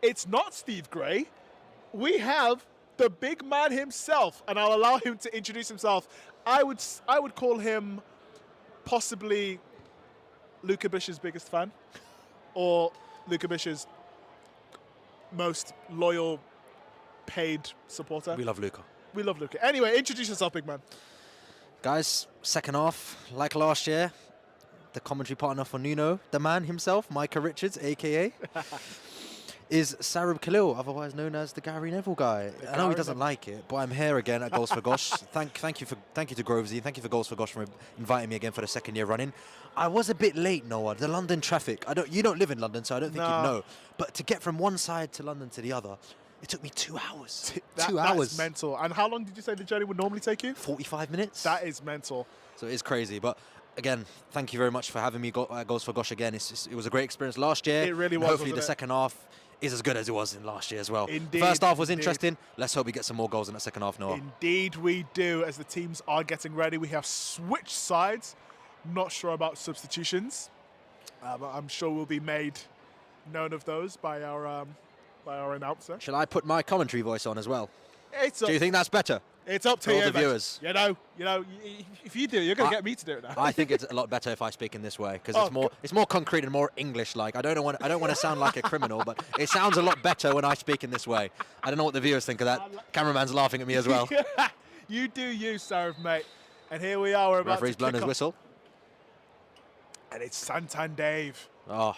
it's not Steve Gray. We have the big man himself, and I'll allow him to introduce himself. I would call him possibly Luca Bish's biggest fan, or Luca Bish's most loyal, paid supporter. We love Luca. We love Luca. Anyway, introduce yourself, big man. Guys, second half, like last year, the commentary partner for Nuno, the man himself, Micah Richards, a.k.a., is Sarab Khalil, otherwise known as the Gary Neville guy. I know he doesn't like it, but I'm here again at G.O.S.H. thank you to Grovesy, thank you for G.O.S.H for inviting me again for the second year running. I was a bit late, Noah. The London traffic. You don't live in London, so I don't think you'd know. But to get from one side to London to the other, it took me 2 hours. 2 hours. That's mental. And how long did you say the journey would normally take you? 45 minutes. That is mental. So it is crazy. But again, thank you very much for having me at G.O.S.H again. It was a great experience last year. It really was. Hopefully the second half is as good as it was in last year as well. Indeed. First half was interesting. Let's hope we get some more goals in the second half, Noah. Indeed we do. As the teams are getting ready, we have switched sides. Not sure about substitutions, but I'm sure we'll be made known of those by our announcer. Shall I put my commentary voice on as well? Do you think that's better? It's up to for all you, the mate. viewers. You know, if you do, you're going to get me to do it now. I think it's a lot better if I speak in this way because it's more concrete and more English-like. I don't want to sound like a criminal, but it sounds a lot better when I speak in this way. I don't know what the viewers think of that. Cameraman's laughing at me as well. You do you, Sarah, mate. And here we are. We're about Referee's to blown kick his off. whistle. And it's Santan Dave. Oh,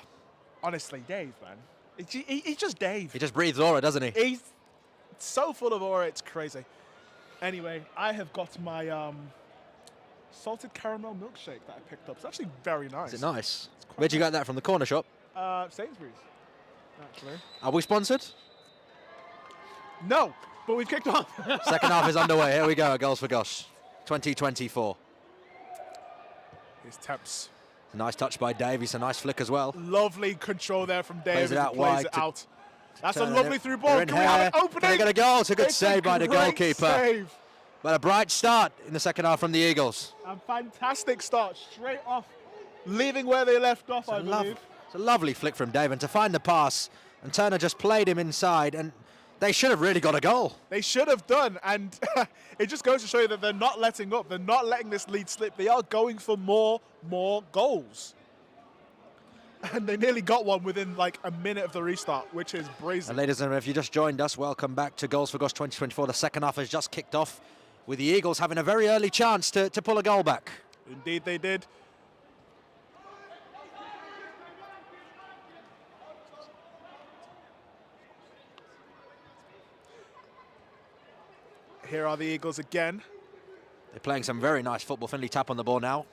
Honestly, Dave, man. He's just Dave. he just breathes aura, doesn't he? He's so full of aura, it's crazy. Anyway, I have got my salted caramel milkshake that I picked up. It's actually very nice. Is it nice? Where'd you get that from? The corner shop? Sainsbury's, actually. Are we sponsored? No, but we've kicked off. Second half is underway. Here we go. G.O.S.H 2024. Here's Temps. Nice touch by Davies. A nice flick as well. Lovely control there from Dave. Plays it out plays wide it out. That's a turn lovely it. through ball. They're in Can we have an here. opening? Can they get a goal? It's a good save by the great goalkeeper. Save. But a bright start in the second half from the Eagles. A fantastic start, straight off, leaving where they left off, I believe. It's a lovely flick from Dave, and to find the pass, and Turner just played him inside, and they should have really got a goal. They should have done, and it just goes to show you that they're not letting up. They're not letting this lead slip. They are going for more goals. And they nearly got one within like a minute of the restart, which is brazen. And ladies and gentlemen, if you just joined us, welcome back to G.O.S.H 2024. The second half has just kicked off with the Eagles having a very early chance to pull a goal back. Indeed they did. Here are the Eagles again. They're playing some very nice football. Finley tap on the ball now.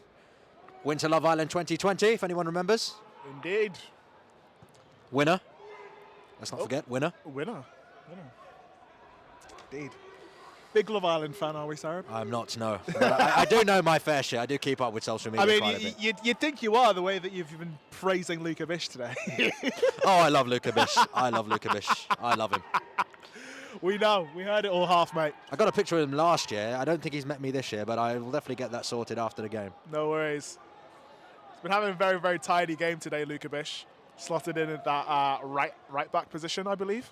Winter Love Island 2020, if anyone remembers. Indeed. Winner. Let's not forget, winner. Winner. Indeed. Big Love Island fan, are we, Sarah? I'm not, no. But I do know my fair share. I do keep up with social media. I quite a mean, bit. you'd think you are, the way that you've been praising Luca Bish today. Oh, I love Luca Bish. I love Luca Bish. I love him. We know. We heard it all half, mate. I got a picture of him last year. I don't think he's met me this year, but I will definitely get that sorted after the game. No worries. He's been having a very, very tidy game today, Luca Bish. Slotted in at that right back position, I believe.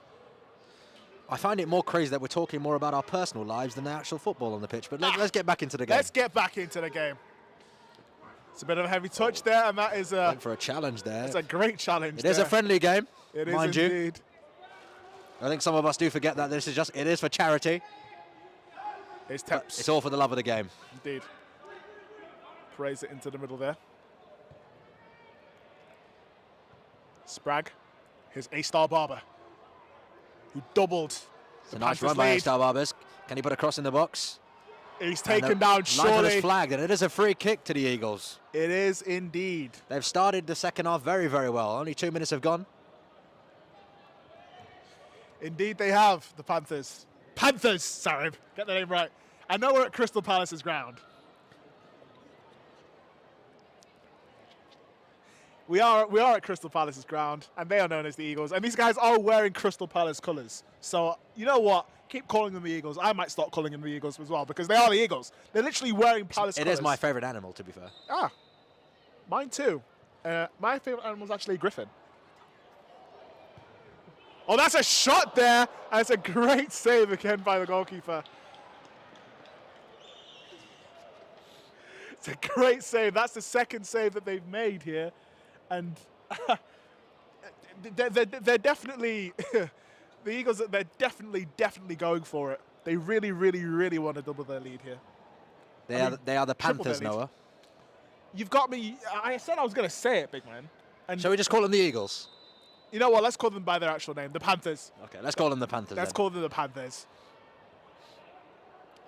I find it more crazy that we're talking more about our personal lives than the actual football on the pitch, but let's get back into the game. Let's get back into the game. It's a bit of a heavy touch there, and that is Went for a challenge there. it's a great challenge. It is a friendly game, It is mind you. indeed. I think some of us do forget that it is for charity. It's But Temps. it's all for the love of the game. Indeed. Praise it into the middle there. Sprague. Here's A-Star Barber, who doubled It's the a nice Panthers' run by lead. Star Barbers. Can he put a cross in the box? He's And taken the down, linesman surely. is flagged, and it is a free kick to the Eagles. It is indeed. They've started the second half very, very well. Only 2 minutes have gone. Indeed they have, the Panthers. Panthers, sorry, get the name right. I know we're at Crystal Palace's ground. We are at Crystal Palace's ground, and they are known as the Eagles. And these guys are wearing Crystal Palace colours. So, you know what? Keep calling them the Eagles. I might start calling them the Eagles as well, because they are the Eagles. They're literally wearing Palace colours. It is my favourite animal, to be fair. Ah, mine too. My favourite animal is actually a griffin. Oh, that's a shot there. And it's a great save again by the goalkeeper. It's a great save. That's the second save that they've made here. And they're definitely, the Eagles, they're definitely going for it. They really, really, really want to double their lead here. They are the Panthers, Noah. You've got me. I said I was going to say it, big man. And Shall we just call them the Eagles? you know what? Let's call them by their actual name, the Panthers. Okay, let's call them the Panthers. Let's call them the Panthers.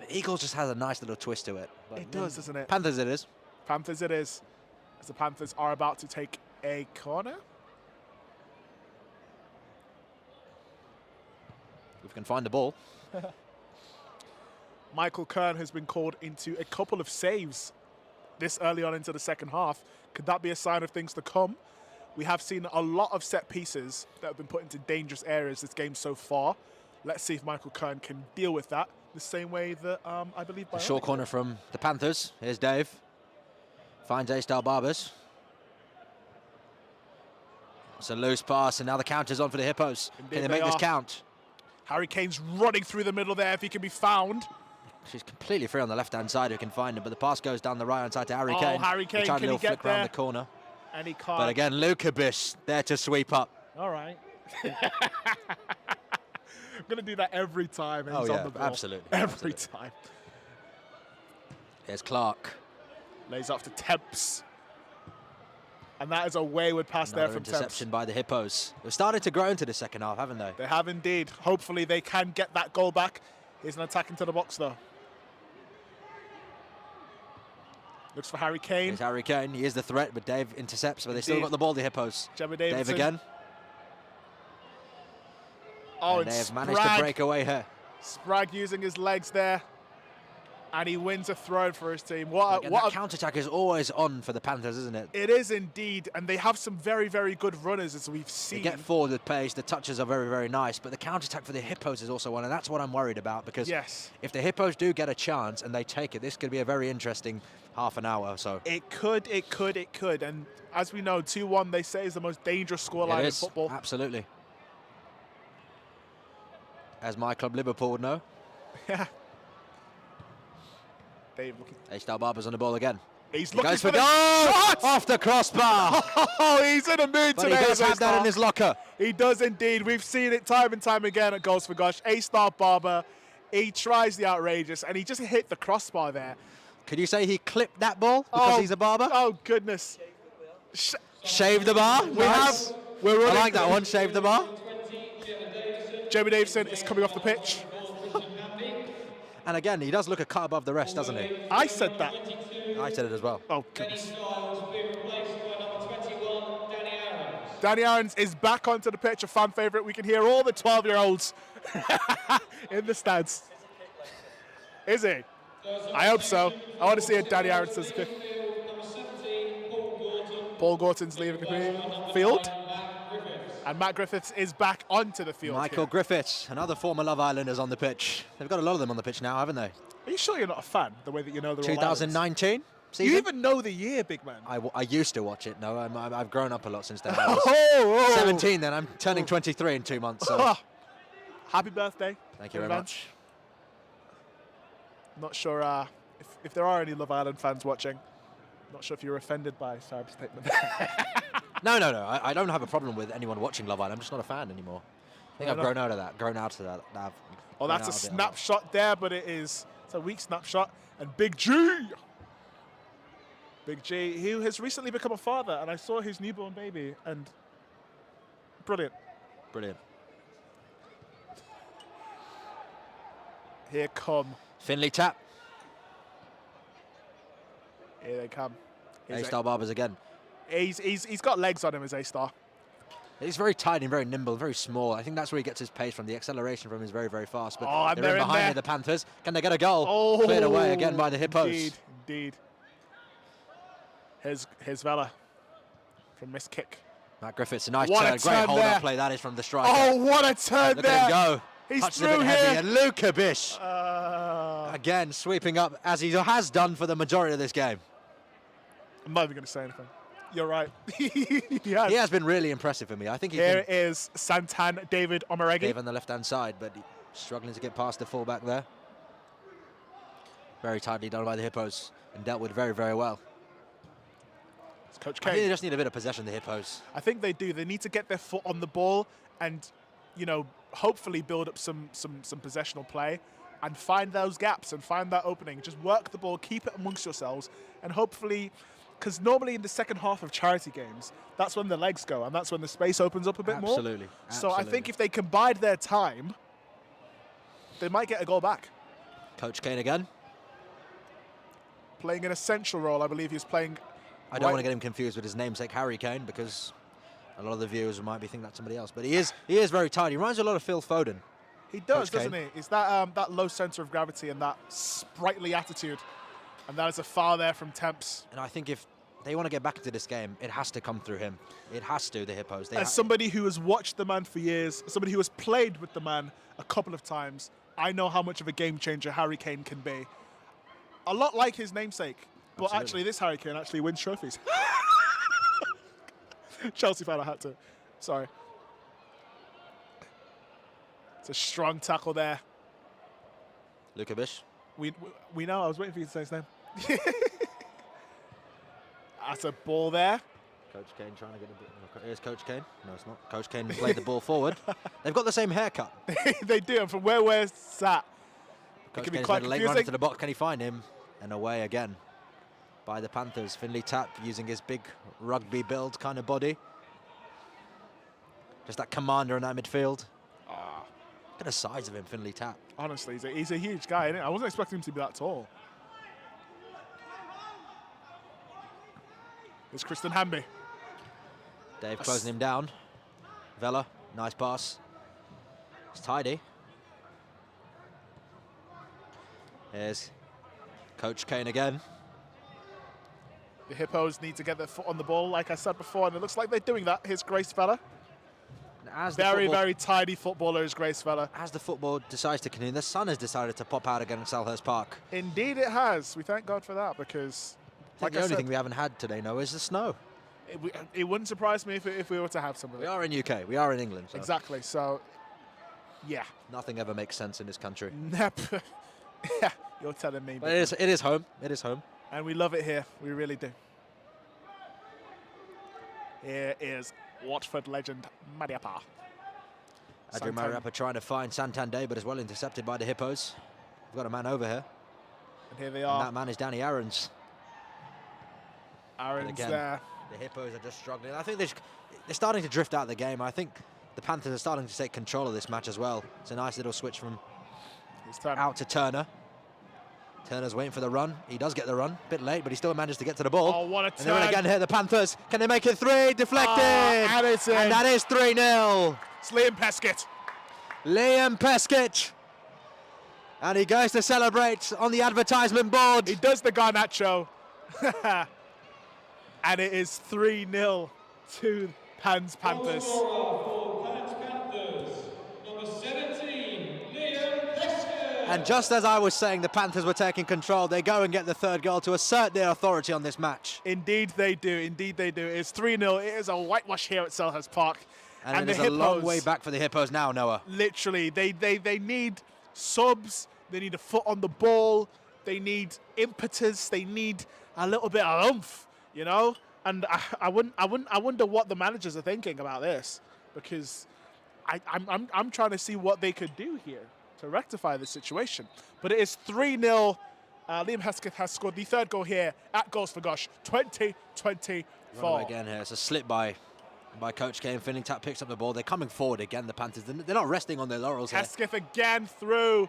The Eagles just has a nice little twist to it. But It does, doesn't it? Panthers it is. Panthers it is. As the Panthers are about to take a corner. If we can find the ball. Michael Kern has been called into a couple of saves this early on into the second half. Could that be a sign of things to come? We have seen a lot of set pieces that have been put into dangerous areas this game so far. Let's see if Michael Kern can deal with that the same way that I believe. A short corner from the Panthers. Here's Dave. Finds A-Star Barbers. It's a loose pass, and now the counter's on for the Hippos. Indeed Can they make this count? Harry Kane's running through the middle there if he can be found. She's completely free on the left-hand side who can find him, but the pass goes down the right-hand side to Harry Oh, Kane. Harry Kane, He tried can a he little get flick round there? the corner. And he can't. But again, Luka Bish there to sweep up. All right. I'm going to do that every time. And Oh, he's yeah, on the ball. absolutely. Every time. Here's Clark. Lays off to Temps. And that is a wayward pass Another there from interception Temps. by the Hippos. They've started to grow into the second half, haven't they? They have indeed. Hopefully they can get that goal back. Here's an attack into the box, though. Looks for Harry Kane. Here's Harry Kane. He is the threat, but Dave intercepts, but they still Indeed. got the ball, the Hippos. Gemma Dave Davidson. again. Oh, And and they have managed to Spragg. break away here. Spragg using his legs there. And he wins a throw for his team. Again, that counter-attack is always on for the Panthers, isn't it? It is indeed. And they have some very, very good runners, as we've They seen. get forward with pace, the touches are very, very nice, but the counter-attack for the Hippos is also one, and that's what I'm worried about, because Yes. if the Hippos do get a chance and they take it, this could be a very interesting half an hour or so. It could. And as we know, 2-1, they say, is the most dangerous scoreline It in is, football. absolutely. As my club Liverpool would know. Yeah. Dave looking. A-Star Barbers on the ball again. He's He looking goes for for the goal! shot! Off the crossbar! Oh, he's in a mood But he today. does have that in his locker. He does indeed. We've seen it time and time again at Goals for Gosh. A-Star Barber, he tries the outrageous, and he just hit the crossbar there. Could you say he clipped that ball because he's a barber? Oh, goodness. Shave the bar? Nice. We're running. I like that one, shave the bar. Gemma Davidson is coming off the pitch. And again, he does look a cut above the rest, doesn't he? I said that. I said it as well. Oh, goodness. Styles being replaced by number 21, Danny Aarons. Danny Aarons is back onto the pitch, a fan favourite. We can hear all the 12-year-olds in the stands. Is he? I hope so. I want to see a Danny Aarons as a kick. Number 17, Paul Gorton. Paul Gorton's leaving the field. And Matt Griffiths is back onto the field. Michael here. Griffiths, another former Love Islanders on the pitch. They've got a lot of them on the pitch now, haven't they? Are you sure you're not a fan, the way that you know the 2019 season? You even know the year, big man. I used to watch it. No, I've grown up a lot since then. Oh, I was oh. 17 then. I'm turning 23 in 2 months. So Oh. Happy birthday. thank you in very advance. much. Not sure if there are any Love Island fans watching. Not sure if you're offended by Sarab's statement. No. I don't have a problem with anyone watching Love Island. I'm just not a fan anymore. I think I've grown out of that. Oh, that's a snapshot there, but it's a weak snapshot. And Big G, who has recently become a father, and I saw his newborn baby, and brilliant. Brilliant. Here come. Finley tap. Here they come. A-Star Barbers again. He's got legs on him as A-Star. He's very tight and very nimble, very small. I think that's where he gets his pace from. The acceleration from him is very, very fast. But Oh, and they're they're in in behind there. here, the Panthers. Can they get a goal? Oh, Cleared away again by the Hippos. Indeed. Here's Vela. from miss kick. Matt Griffiths, a nice What a turn. Great turn hold-up there. play that is from the striker. Oh, what a turn Look there. at him go. He's Touches a bit through heavy. here. And Luke Bish, again, sweeping up as he has done for the majority of this game. I'm not even going to say anything. You're right. He has been really impressive for me. I think Here is Santan David Omaregi. Dave on the left-hand side, but struggling to get past the fullback there. Very tightly done by the Hippos and dealt with very, very well. It's Coach I think K. they just need a bit of possession, the Hippos. I think they do. They need to get their foot on the ball and, you know, hopefully build up some possessional play and find those gaps and find that opening. Just work the ball, keep it amongst yourselves, and hopefully, because normally in the second half of charity games, that's when the legs go and that's when the space opens up a bit more. Absolutely. So I think if they can bide their time, they might get a goal back. Coach Kane again. Playing an essential role, I believe he's playing. I don't want to get him confused with his namesake Harry Kane, because a lot of the viewers might be thinking that's somebody else. But he is very tight. He reminds me a lot of Phil Foden. He does, Coach doesn't Kane. he? It's that that low centre of gravity and that sprightly attitude. And that is a foul there from Temps. And I think if they want to get back into this game, it has to come through him. It has to, the Hippos. As somebody who has watched the man for years, somebody who has played with the man a couple of times, I know how much of a game changer Harry Kane can be. A lot like his namesake. But Absolutely. actually, this Harry Kane actually wins trophies. Chelsea fan, I had to. Sorry. It's a strong tackle there. Luka Bish. We know. I was waiting for you to say his name. That's a ball there. Coach Kane trying to get a bit. Here's Coach Kane. No, it's not. Coach Kane played the ball forward. They've got the same haircut. They do. And from where we're sat, it Coach can be Kane's quite made a late run confusing. into the box. Can he find him? And away again by the Panthers. Finley Tapp using his big rugby build kind of body. Just that commander in that midfield. Look at the size of him, Finley Tapp. Honestly, he's a huge guy, isn't it? I wasn't expecting him to be that tall. It's Kristen Hamby. Dave closing him down. Vela, nice pass. It's tidy. Here's Coach Kane again. The Hippos need to get their foot on the ball, like I said before, and it looks like they're doing that. Here's Grace Fella. Very tidy footballer is Grace Fella. As the football decides to continue, the sun has decided to pop out again in Selhurst Park. Indeed it has. We thank God for that, because The only thing we haven't had today, Noah, is the snow. it wouldn't surprise me if we were to have some of We it. are in UK, we are in England. So Exactly, so, yeah. nothing ever makes sense in this country. Yeah, you're telling me. But it is home. It is home. And we love it here. We really do. Here is Watford legend Mariappa. Adrian Mariappa trying to find Santander, but as well intercepted by the Hippos. We've got a man over here. And here they And are. that man is Danny Aarons. Aaron's again, there. The Hippos are just struggling. I think they're starting to drift out of the game. I think the Panthers are starting to take control of this match as well. It's a nice little switch from His turn. out to Turner. Turner's waiting for the run. He does get the run. A bit late, but he still manages to get to the ball. Oh, what a And they're in turn. again here, the Panthers. Can they make it three? Deflected! and it's in. And that is 3-0. It's Liam Peskett. Liam Peskic. And he goes to celebrate on the advertisement board. He does the Garnacho. And it is 3-0 to Panthers. Goal scorer for Panthers, number 17, Liam Peskin. And just as I was saying the Panthers were taking control, they go and get the third goal to assert their authority on this match. Indeed they do. Indeed they do. It's 3-0. It is a whitewash here at Selhurst Park. And the it is a long way back for the Hippos now, Noah. Literally, they need subs. They need a foot on the ball. They need impetus. They need a little bit of oomph, you know. And I wonder what the managers are thinking about this, because I'm trying to see what they could do here to rectify the situation. But it is 3-0. Liam Hesketh has scored the third goal here at G.O.S.H 2024. Runaway again here. It's a slip by Coach Kane. Finley Tapp picks up the ball. They're coming forward again, the Panthers. They're not resting on their laurels here. Hesketh again through.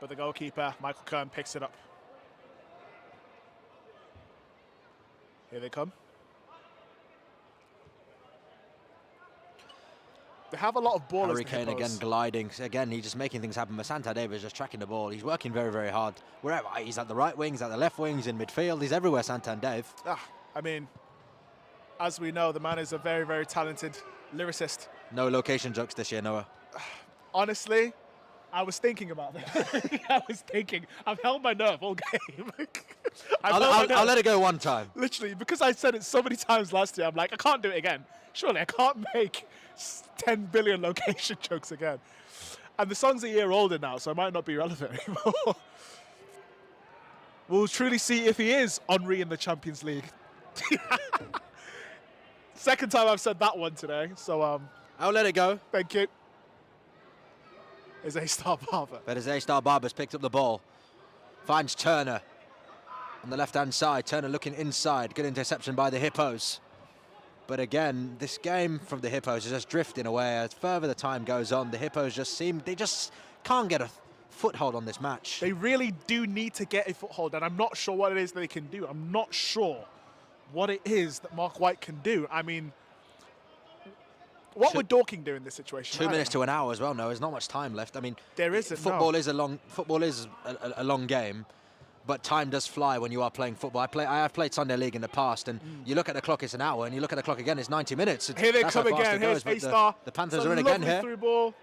But the goalkeeper, Michael Kern, picks it up. Here they come. They have a lot of ballers. Harry Kane again gliding. Again, he's just making things happen. But Santa Davis just tracking the ball. He's working very, very hard. Wherever he's at the right wing, he's at the left wing, he's in midfield. He's everywhere, Santander. I mean, as we know, the man is a very, very talented lyricist. No location jokes this year, Noah. Honestly, I was thinking about that. I was thinking. I've held my nerve all game. I'll let it go one time. Literally, because I said it so many times last year, I'm like, I can't do it again. Surely I can't make 10 billion location jokes again. And the song's a year older now, so it might not be relevant anymore. We'll truly see if he is Henri in the Champions League. Second time I've said that one today, so I'll let it go. thank you. Is A-Star Barber. But as A-Star Barber's picked up the ball, finds Turner on the left-hand side. Turner looking inside. Good interception by the Hippos. But again, this game from the Hippos is just drifting away. As further the time goes on, the Hippos they just can't get a foothold on this match. They really do need to get a foothold, and I'm not sure what it is that they can do. I'm not sure what it is that Mark White can do. I mean, what would Dorking do in this situation? 2 minutes to an hour as well. No, there's not much time left. I mean, there isn't. Football is a long game, but time does fly when you are playing football. I have played Sunday League in the past, and you look at the clock, it's an hour, and you look at the clock again, it's 90 minutes. Here they That's come how fast again. it goes, Here's but A-Star. the Panthers are in again here. Through ball.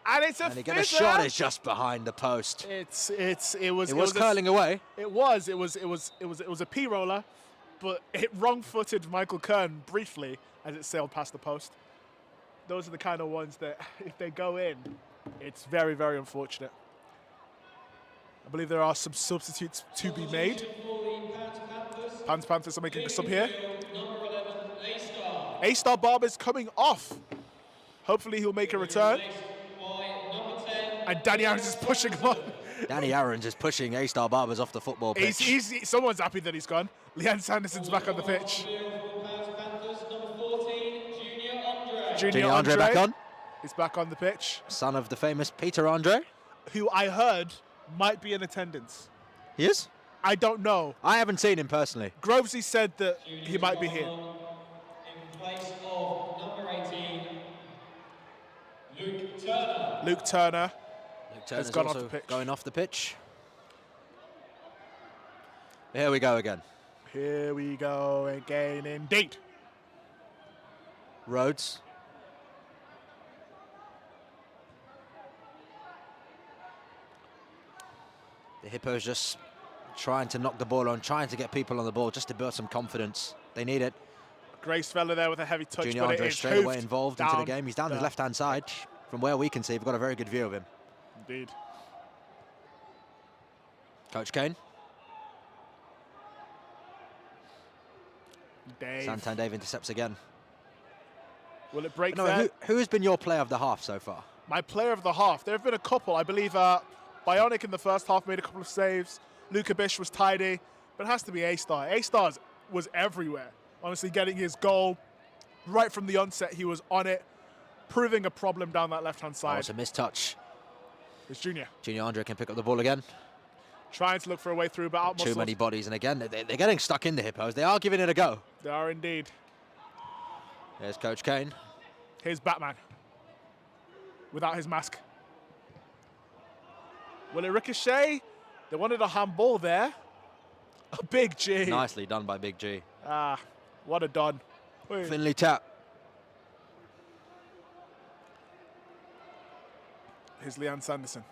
And it's a And again, the shot is just behind the post. It was curling away. It was a P roller, but it wrong-footed Michael Kern briefly as it sailed past the post. Those are the kind of ones that, if they go in, it's very, very unfortunate. I believe there are some substitutes to be made. Panthers are making a sub here. A-Star Barber's coming off. Hopefully he'll make a return. And Danny Aarons is pushing him on. Danny Aarons is pushing A-Star Barbers off the football pitch. Someone's happy that he's gone. Leanne Sanderson's back on the pitch. Junior Andre back on. Is back on the pitch. Son of the famous Peter Andre. Who I heard might be in attendance. He is? I don't know. I haven't seen him personally. Grovesy said that he might be here. In place of number 18, Luke Turner. Luke Turner Turner's gone off also the pitch. going off the pitch. Here we go again. Here we go again indeed. Rhodes. The Hippos just trying to knock the ball on, trying to get people on the ball just to build some confidence. They need it. Grace Feller there with a heavy touch. Junior but Andre it is straight away hoofed involved into the game. He's down the left-hand side. From where we can see, we've got a very good view of him. Indeed. Coach Kane. Dave. Santan Dave intercepts again. Will it break No, there? who has been your player of the half so far? My player of the half. There have been a couple. I believe Bionic in the first half made a couple of saves. Luca Bish was tidy. But it has to be A-Star. A-Star was everywhere. Honestly, getting his goal right from the onset. He was on it, proving a problem down that left-hand Oh, side. it's a missed touch. It's Junior. Junior Andre can pick up the ball again. Trying to look for a way through, but Too many bodies, and again, they're getting stuck in the Hippos. They are giving it a go. They are indeed. There's Coach Kane. Here's Batman. Without his mask. Will it ricochet? They wanted a handball there. A Big G. Nicely done by Big G. Ah, what a don. Wait. Finley tap. Here's Leanne Sanderson.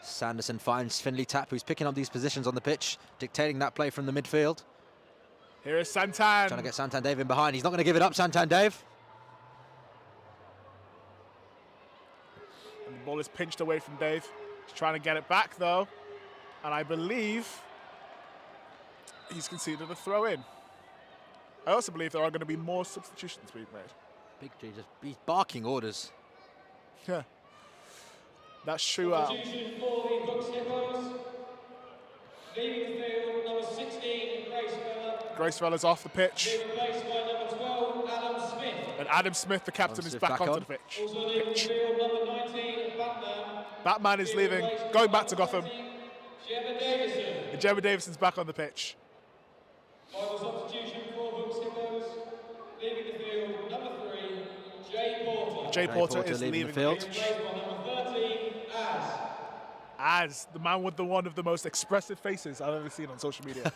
Sanderson finds Finley Tap, who's picking up these positions on the pitch, dictating that play from the midfield. Here is Santan. Trying to get Santan Dave in behind. He's not going to give it up, Santan Dave. And the ball is pinched away from Dave. He's trying to get it back, though. And I believe he's conceded a throw in. I also believe there are going to be more substitutions being made. Big G just he's barking orders. Yeah. That's true. Substitution for the Bucks Hippos. Leaving the field, number 16, Grace Feller. Grace Fella's off the pitch. Being replaced by number 12, Adam Smith. And Adam Smith, the captain, is back onto the pitch. Also leaving the field, number 19, Batman. Batman is leaving, going back to Gotham. Gemma Davison. And Gemma Davison's back on the pitch. Final substitution for Bucks Hippos. Leaving the field, number 3, Jay Porter. Jay Porter is leaving leaving the field. Replaced by number 13, As the man with one of the most expressive faces I've ever seen on social media.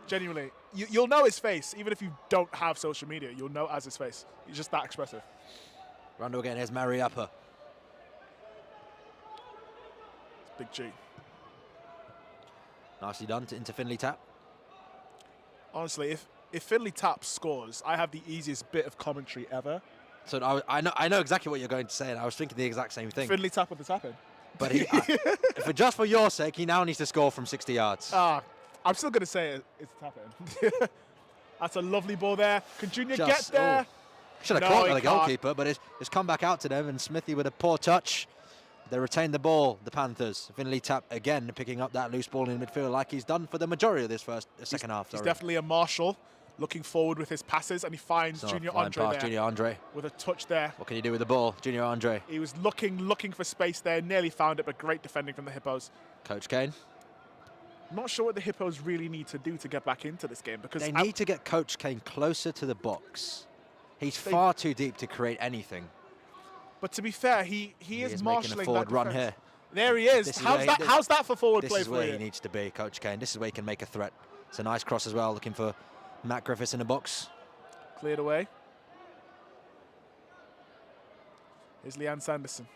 Genuinely. You'll know his face. Even if you don't have social media, you'll know as his face. He's just that expressive. Rondo again, here's Mariappa. Big G. Nicely done into Finley Tap. Honestly, if Finley Tap scores, I have the easiest bit of commentary ever. So I know exactly what you're going to say, and I was thinking the exact same thing. Finley Tap with the tap in. But just for your sake, he now needs to score from 60 yards. I'm still going to say it's a tap in. That's a lovely ball there. Can Junior get there? Should have caught the goalkeeper, but it's come back out to them, and Smithy with a poor touch. They retain the ball, the Panthers. Finley Tap again picking up that loose ball in midfield like he's done for the majority of this second half. He's definitely a marshal, looking forward with his passes, and he finds Junior Andre there. Junior Andre. With a touch there. What can you do with the ball, Junior Andre? He was looking for space there, nearly found it, but great defending from the Hippos. Coach Kane. I'm not sure what the Hippos really need to do to get back into this game, because they need to get Coach Kane closer to the box. He's far too deep to create anything. But to be fair, he is marshalling making a forward that run defense. here. There he is. How's that for forward play for you? This is where he needs to be, Coach Kane. This is where he can make a threat. It's a nice cross as well, looking for Matt Griffiths in the box. Cleared away. Here's Leanne Sanderson.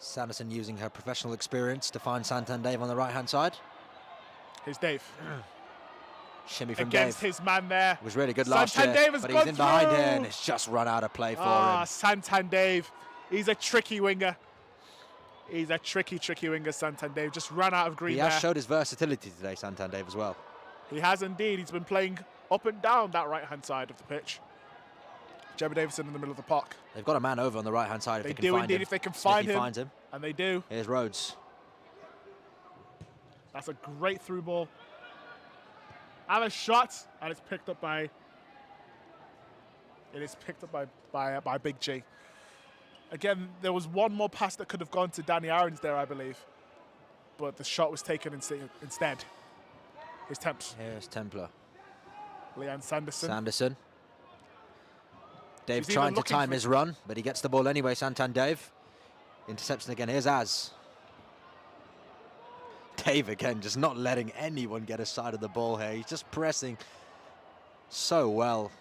Sanderson using her professional experience to find Santan Dave on the right-hand side. Here's Dave. Shimmy from against Dave. His man there. It was really good last year, but he's in behind here, and it's just run out of play for him. Santan Dave. He's a tricky winger. He's a tricky winger, Santan Dave. Just ran out of green there. He has showed his versatility today, Santan Dave, as well. He has indeed. He's been playing up and down that right-hand side of the pitch. Jebba Davison in the middle of the park. They've got a man over on the right-hand side if they can do find indeed him. if they can find him. Finds him. And they do. Here's Rhodes. That's a great through ball. And a shot, and it's picked up by... It is picked up by Big G. Again, there was one more pass that could have gone to Danny Aarons there, I believe. But the shot was taken instead. Here's Temps. Here's Templar. Leanne Sanderson. Sanderson. Dave trying to time his run, but he gets the ball anyway, Santan Dave. Interception again. Here's Az. Dave again, just not letting anyone get a side of the ball here. He's just pressing so well.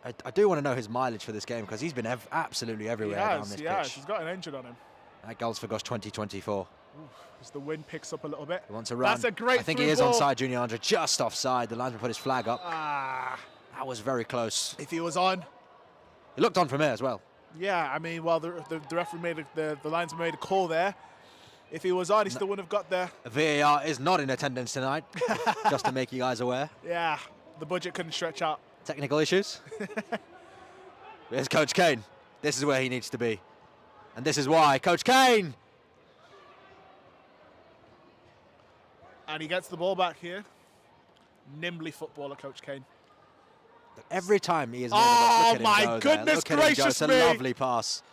I do want to know his mileage for this game because he's been absolutely everywhere down this pitch. He's got an engine on him. At Goals for G.O.S.H 2024. As the wind picks up a little bit. He wants to run. That's a great I think he is onside, Junior Andre, just offside. The linesman put his flag up. That was very close. If he was on. He looked on from here as well. Yeah, I mean, well, the referee made the linesman made a call there. If he was on, he still wouldn't have got there. VAR is not in attendance tonight, just to make you guys aware. Yeah, the budget couldn't stretch out. Technical issues. Here's Coach Kane. This is where he needs to be. And this is why. Coach Kane! And he gets the ball back here. Nimbly footballer, Coach Kane. Every time he is... Oh, my goodness gracious It's a lovely pass.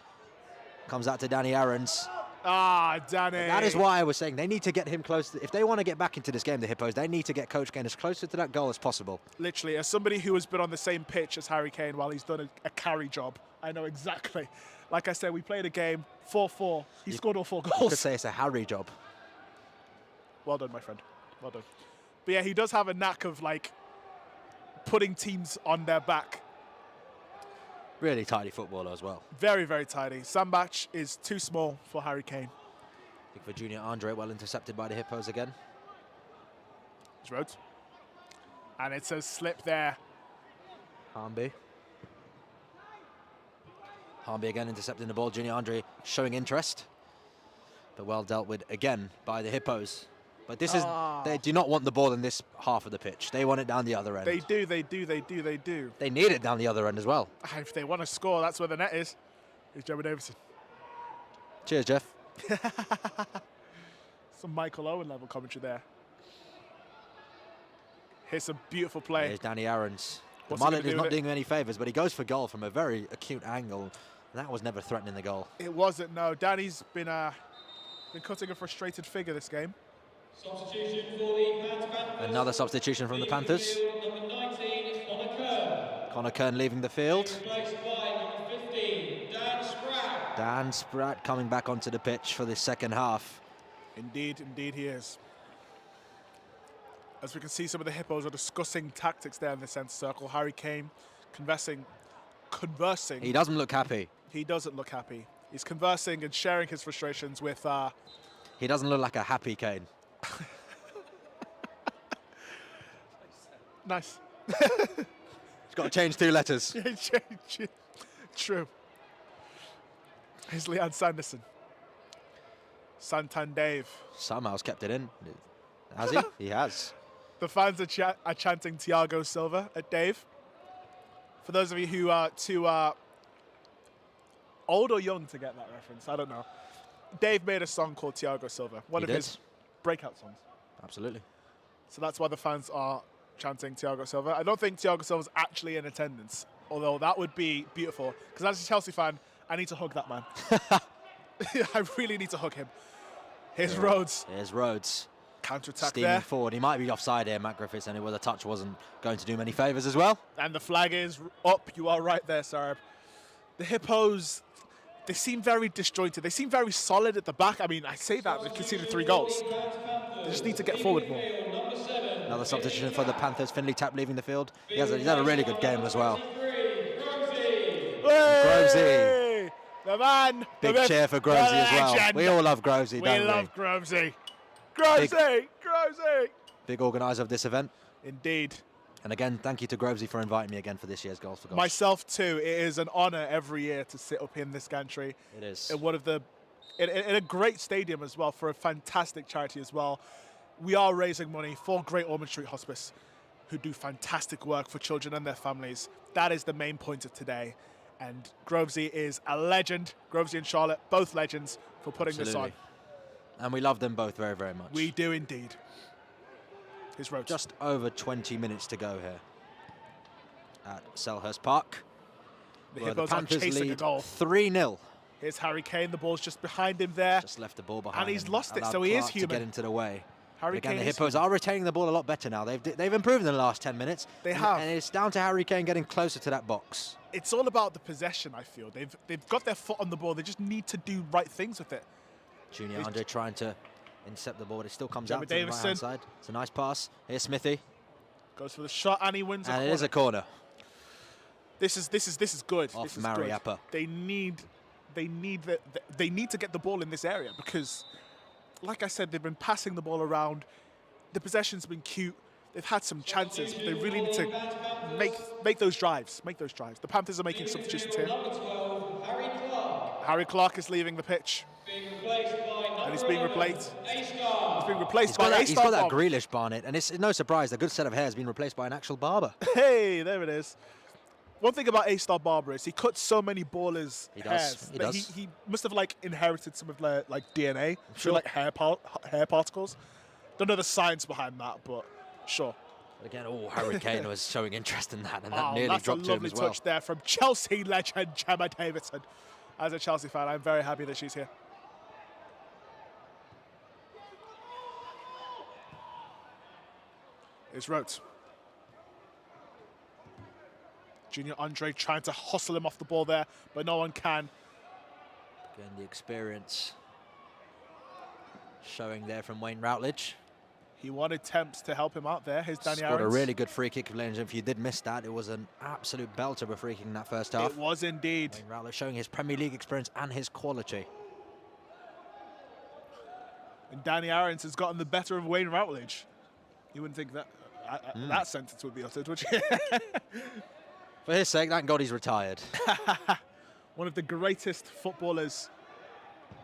Comes out to Danny Aarons. Danny. That is why I was saying they need to get him close. If they want to get back into this game, the Hippos, they need to get Coach Kane as closer to that goal as possible. Literally, as somebody who has been on the same pitch as Harry Kane while he's done a carry job, I know exactly. Like I said, we played a game, 4-4. He scored all 4 goals. You could say it's a Harry job. Well done, my friend. Well done. But yeah, he does have a knack of, like, putting teams on their back. Really tidy footballer as well. Very, very tidy. Sambach is too small for Harry Kane. I think for Junior Andre, well intercepted by the Hippos again. It's Rhodes. And it's a slip there. Harnby again intercepting the ball. Junior Andre showing interest. But well dealt with again by the Hippos. But this is, they do not want the ball in this half of the pitch. They want it down the other end. They do. They need it down the other end as well. If they want to score, that's where the net is. Here's Jebba Davison. Cheers, Jeff. Some Michael Owen level commentary there. Here's a beautiful play. Here's Danny Aarons. The mullet is not doing him any favours, but he goes for goal from a very acute angle. And that was never threatening the goal. It wasn't, no. Danny's been cutting a frustrated figure this game. Substitution for the Panthers. Another substitution from the Panthers. Number 19 is Connor Kern. Connor Kern leaving the field. Replaced by number 15, Dan Spratt. Dan Spratt coming back onto the pitch for the second half. Indeed, indeed he is. As we can see, some of the hippos are discussing tactics there in the centre circle. Harry Kane conversing. He doesn't look happy. He doesn't look happy. He's conversing and sharing his frustrations with... He doesn't look like a happy Kane. Nice. He's got to change 2 letters. True. Here's Leanne Sanderson. Santan Dave. Somehow has kept it in. Has he? He has. The fans are chanting Thiago Silva at Dave. For those of you who are too old or young to get that reference, I don't know. Dave made a song called Thiago Silva, one of his breakout songs. Absolutely. So that's why the fans are chanting Thiago Silva. I don't think Thiago Silva's actually in attendance, although that would be beautiful. Because as a Chelsea fan, I need to hug that man. I really need to hug him. Here's Rhodes. Here's Rhodes. Counter-attack Steaming there. forward. He might be offside here, Matt Griffiths, and the touch wasn't going to do many favours as well. And the flag is up. You are right there, Sarab. The Hippos, they seem very disjointed. They seem very solid at the back. I mean, I say that, they conceded 3 goals. They just need to get forward more. Another substitution for the Panthers. Finley Tapp leaving the field. He's had a really good game as well. Grovesy. The man. Big cheer for Grovesy as well. We all love Grovesy, don't we? We love Grovesy. Grovesy! Grovesy! Big organiser of this event. Indeed. And again, thank you to Grovesy for inviting me again for this year's Goals for Goals. Myself too. It is an honour every year to sit up in this gantry. It is. In one of the, in a great stadium as well, for a fantastic charity as well. We are raising money for Great Ormond Street Hospice, who do fantastic work for children and their families. That is the main point of today. And Grovesy is a legend. Grovesy and Charlotte, both legends, for putting this on. And we love them both very, very much. We do indeed. His Rhodes. Just over 20 minutes to go here at Selhurst Park. The Hippos are chasing a goal. 3-0. Here's Harry Kane. The ball's just behind him there. Just left the ball behind and he's him. lost it, Allowed so he is Clark human. to get into the way. Harry Again, Kane the Hippos are retaining the ball a lot better now. They've improved in the last 10 minutes. They have. And it's down to Harry Kane getting closer to that box. It's all about the possession, I feel. They've got their foot on the ball. They just need to do right things with it. Junior Andre trying to intercept the ball, but it still comes out to Davison. the right-hand side. It's a nice pass. Here's Smithy. Goes for the shot and he wins a corner. And it is a corner. This is good. Off this is Mariappa. Good. They need to get the ball in this area because, like I said, they've been passing the ball around. The possession's been cute. They've had some chances, but they really need to make those drives. Make those drives. The Panthers are making substitutions here. Harry Clark is leaving the pitch. And he's being replaced. He's being replaced by He's got that Grealish Barnet, and it's no surprise. The good set of hair has been replaced by an actual barber. Hey, there it is. One thing about A-Star Barber is he cuts so many ballers' hairs. He does. He must have inherited some of their DNA, sure. hair particles. Don't know the science behind that, but sure. Again, Harry Kane was showing interest in that, and that nearly dropped to him as well. That's a lovely touch there from Chelsea legend Gemma Davidson. As a Chelsea fan, I'm very happy that she's here. It's Rhodes. Junior Andre trying to hustle him off the ball there, but no one can. Again, the experience showing there from Wayne Routledge. He wanted Temps to help him out there. Here's Danny Scored Aarons. a really good free kick. If you did miss that, it was an absolute belter of a free kick in that first half. It was indeed. Wayne Routledge showing his Premier League experience and his quality. And Danny Aarons has gotten the better of Wayne Routledge. You wouldn't think that that sentence would be uttered, would you? For his sake, thank God he's retired. One of the greatest footballers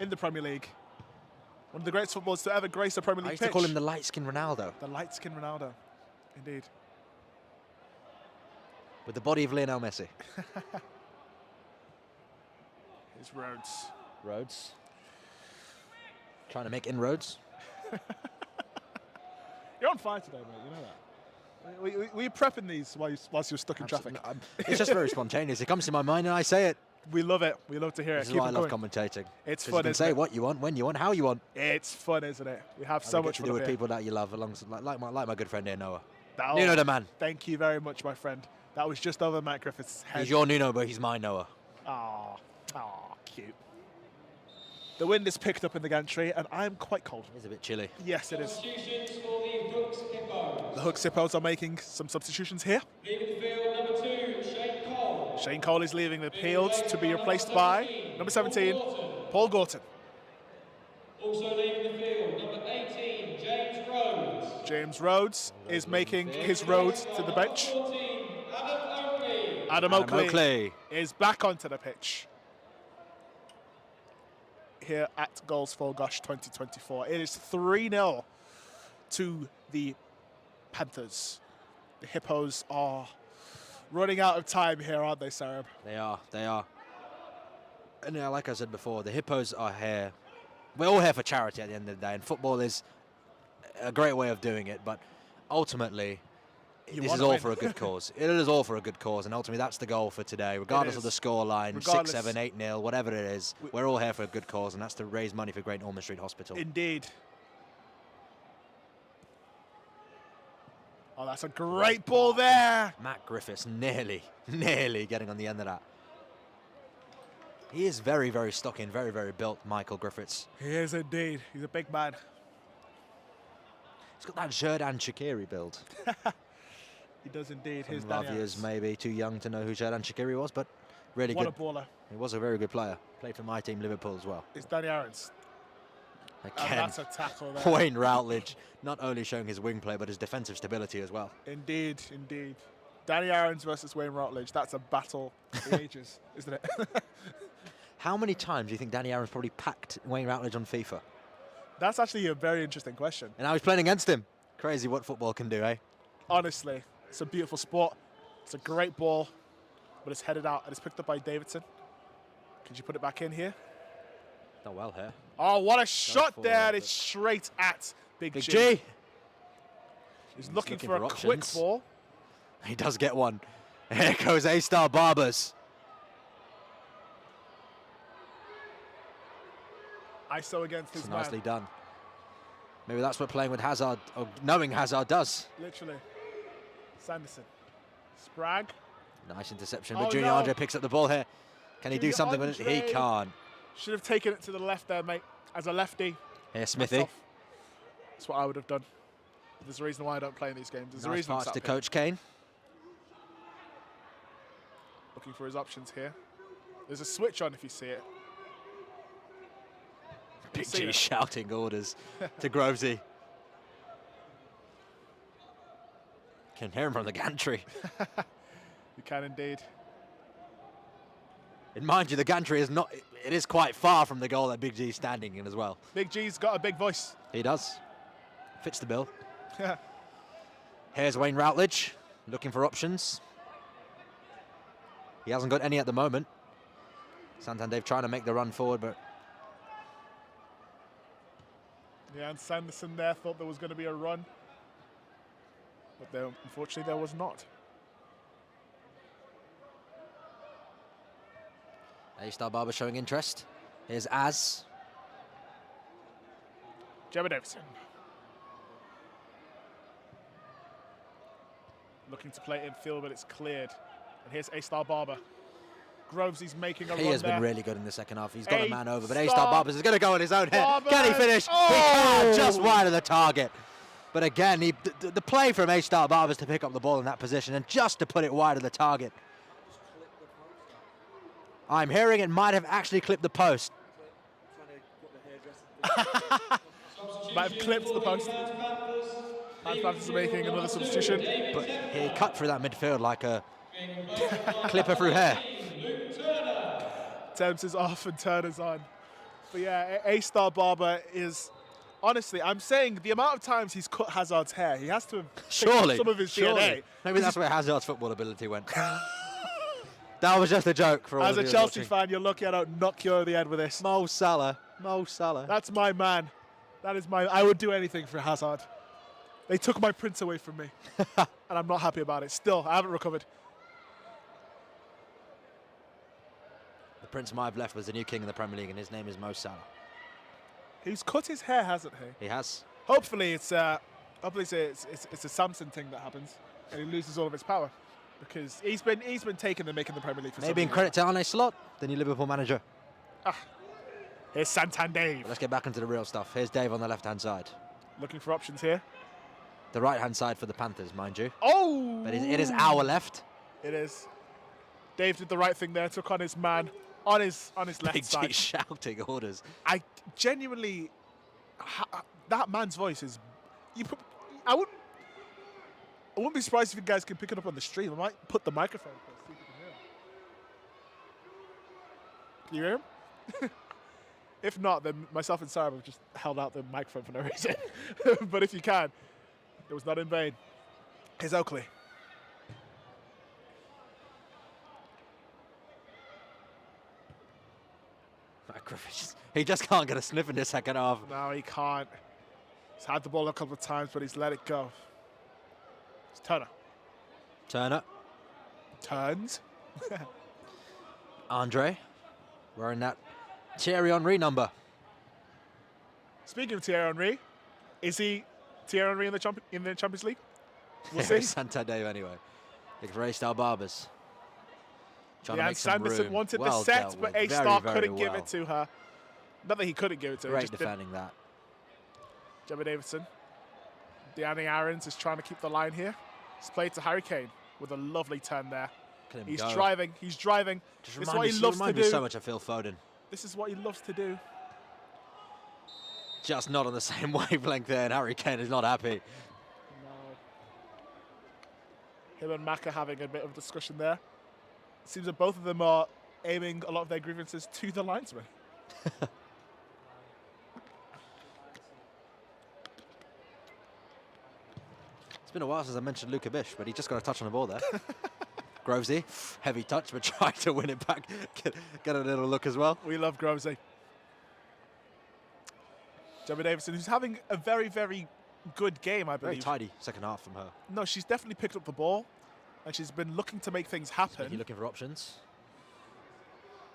in the Premier League. One of the greatest footballers to ever grace a Premier League pitch. I used to call him the light-skinned Ronaldo. The light-skinned Ronaldo, indeed. With the body of Lionel Messi. Here's Rhodes. Rhodes. Trying to make inroads. You're on fire today, mate, you know that. Were you prepping these whilst you were stuck in traffic? It's just very spontaneous. It comes to my mind and I say it. We love it. We love to hear it. This is why I love commentating. It's fun, you can isn't say it? what you want, when you want, how you want. It's fun, isn't it? We have so much to fun do with here. people that you love, alongside, like my good friend here, Noah. Oh, Nuno the man. Thank you very much, my friend. That was just over Matt Griffith's head. He's your Nuno, but he's my Noah. Oh, cute. The wind is picked up in the gantry, and I'm quite cold. It's a bit chilly. Yes, it is. Substitutions for the Hooks Hippos. The Hooks Hippos are making some substitutions here. Leaving the field, number 2, Shane Cole. Shane Cole is leaving the field to be replaced by number 17, Paul Gorton. Also leaving the field, number 18, James Rhodes. James Rhodes is making his road to the bench. 14, Adam Oakley. Adam Oakley is back onto the pitch here at Goals for G.O.S.H 2024. It is 3-0 to the Panthers. The Hippos are running out of time here, aren't they, Sarab? They are. And yeah, like I said before, the Hippos are here. We're all here for charity at the end of the day, and football is a great way of doing it, but ultimately, this is all for a good cause. It is all for a good cause, and ultimately that's the goal for today, regardless of the scoreline, 6-7, 8-0, whatever it is. We're all here for a good cause, and that's to raise money for Great Ormond Street Hospital. Indeed. Oh, that's a great ball there. Matt Griffiths nearly getting on the end of that. He is very, very stocky and very, very built, Michael Griffiths. He is indeed. He's a big man. He's got that Xherdan Shaqiri build. He does indeed. Some His Lavia's maybe too young to know who Xherdan Shaqiri was, but really what good. What a baller. He was a very good player. Played for my team, Liverpool, as well. It's Danny Aarons. Again, That's a tackle there. Wayne Routledge not only showing his wing play, but his defensive stability as well. Indeed, indeed. Danny Aarons versus Wayne Routledge. That's a battle for the ages, isn't it? How many times do you think Danny Aarons probably packed Wayne Routledge on FIFA? That's actually a very interesting question. And now he's playing against him. Crazy what football can do, eh? Honestly, it's a beautiful sport. It's a great ball, but it's headed out and it's picked up by Davidson. Could you put it back in here? Done well here. Oh, what a shot for there. it. It's straight at Big G. G. He's looking for a quick options. ball. He does get one. Here goes A-Star Barbers. ISO against his It's man. nicely done. Maybe that's what playing with Hazard, or knowing Hazard, does. Literally. Sanderson. Spragg. Nice interception, Oh, but Junior no. Andre picks up the ball here. Can he do Junior something with it? He Andre. can't. Should have taken it to the left there, mate. As a lefty. Here, Smithy. myself, that's what I would have done. There's a reason why I don't play in these games. There's a Nice reason I'm pass sat to up here. Coach Kane. Looking for his options here. There's a switch on if you see it. Big seen G it. shouting orders to Grovesy. Can hear him from the gantry. You can indeed. And mind you, the gantry is not, it is quite far from the goal that Big G's standing in as well. Big G's got a big voice. He does. Fits the bill. Here's Wayne Routledge, looking for options. He hasn't got any at the moment. Santander trying to make the run forward, but Yeah, and Sanderson there thought there was going to be a run. But there, unfortunately, there was not. A-Star Barber showing interest. Here's Az. Gemma Davidson. Looking to play infield, but it's cleared. And here's A-Star Barber. Groves, he's making a run He has there. been really good in the second half. He's got a man over, but A-Star A-Star Barbers is going to go on his own head. Barbers. Can he finish? Oh! He can, just wide of the target. But again, the play from A-Star Barbers to pick up the ball in that position and just to put it wide of the target. I'm hearing it might have actually clipped the post. Might have clipped the post. And Panthers are making another substitution. But he cut through that midfield like a clipper through hair. Thames is off and Turner's on. But yeah, A-Star Barber is... Honestly, I'm saying the amount of times he's cut Hazard's hair, he has to have picked up Surely. some of his surely. DNA. Maybe that's where Hazard's football ability went. That was just a joke for all As of a you Chelsea watching. fan, you're lucky I don't knock you over the head with this. Mo Salah. Mo Salah. That's my man. That is my... I would do anything for Hazard. They took my prince away from me. And I'm not happy about it. Still, I haven't recovered. The prince might have left was the new king in the Premier League, and his name is Mo Salah. He's cut his hair, hasn't he? He has. Hopefully it's a Samson thing that happens and he loses all of his power. Because he's been taking the mick in the Premier League for Maybe in some credit to Arne Slot, the new Liverpool manager. Here's Santander. Let's get back into the real stuff. Here's Dave on the left-hand side. Looking for options here. The right-hand side for the Panthers, mind you. Oh! But it is our left. It is. Dave did the right thing there. Took on his man on his left Big side. G shouting orders. I genuinely, that man's voice is. I wouldn't be surprised if you guys can pick it up on the stream. I might put the microphone close, see if you can hear him. Can you hear him? If not, then myself and Sarah have just held out the microphone for no reason. But if you can, it was not in vain. Here's Oakley. He just can't get a sniff in the second half. No, he can't. He's had the ball a couple of times, but he's let it go. It's Turner. Turner. Turns. Andre. Wearing that Thierry Henry number. Speaking of Thierry Henry, is he Thierry Henry in the Champions League? We'll see. Santander anyway. Big Ray Star Barbers. Trying to Yeah, make some Sanderson room. wanted Well the set, dealt but with. A-Star Very, couldn't very give well. it to her. Not that he couldn't give it to her. Great Just defending that. Gemma Davidson. Deanne Aarons is trying to keep the line here. It's played to Harry Kane with a lovely turn there. Look at him He's go. driving. He's driving. Just This is what he loves to remind me do. so much of Phil Foden. This is what he loves to do. Just not on the same wavelength there, and Harry Kane is not happy. No. Him and Maka having a bit of discussion there. It seems that both of them are aiming a lot of their grievances to the linesman. It's been a while since I mentioned G.O.S.H, but he just got a touch on the ball there. Grovesy, heavy touch, but trying to win it back. Get a little look as well. We love Grovesy. Gemma Davidson, who's having a very, very good game, I Very believe. tidy second half from her. No, she's definitely picked up the ball, and she's been looking to make things happen. Smithy looking for options.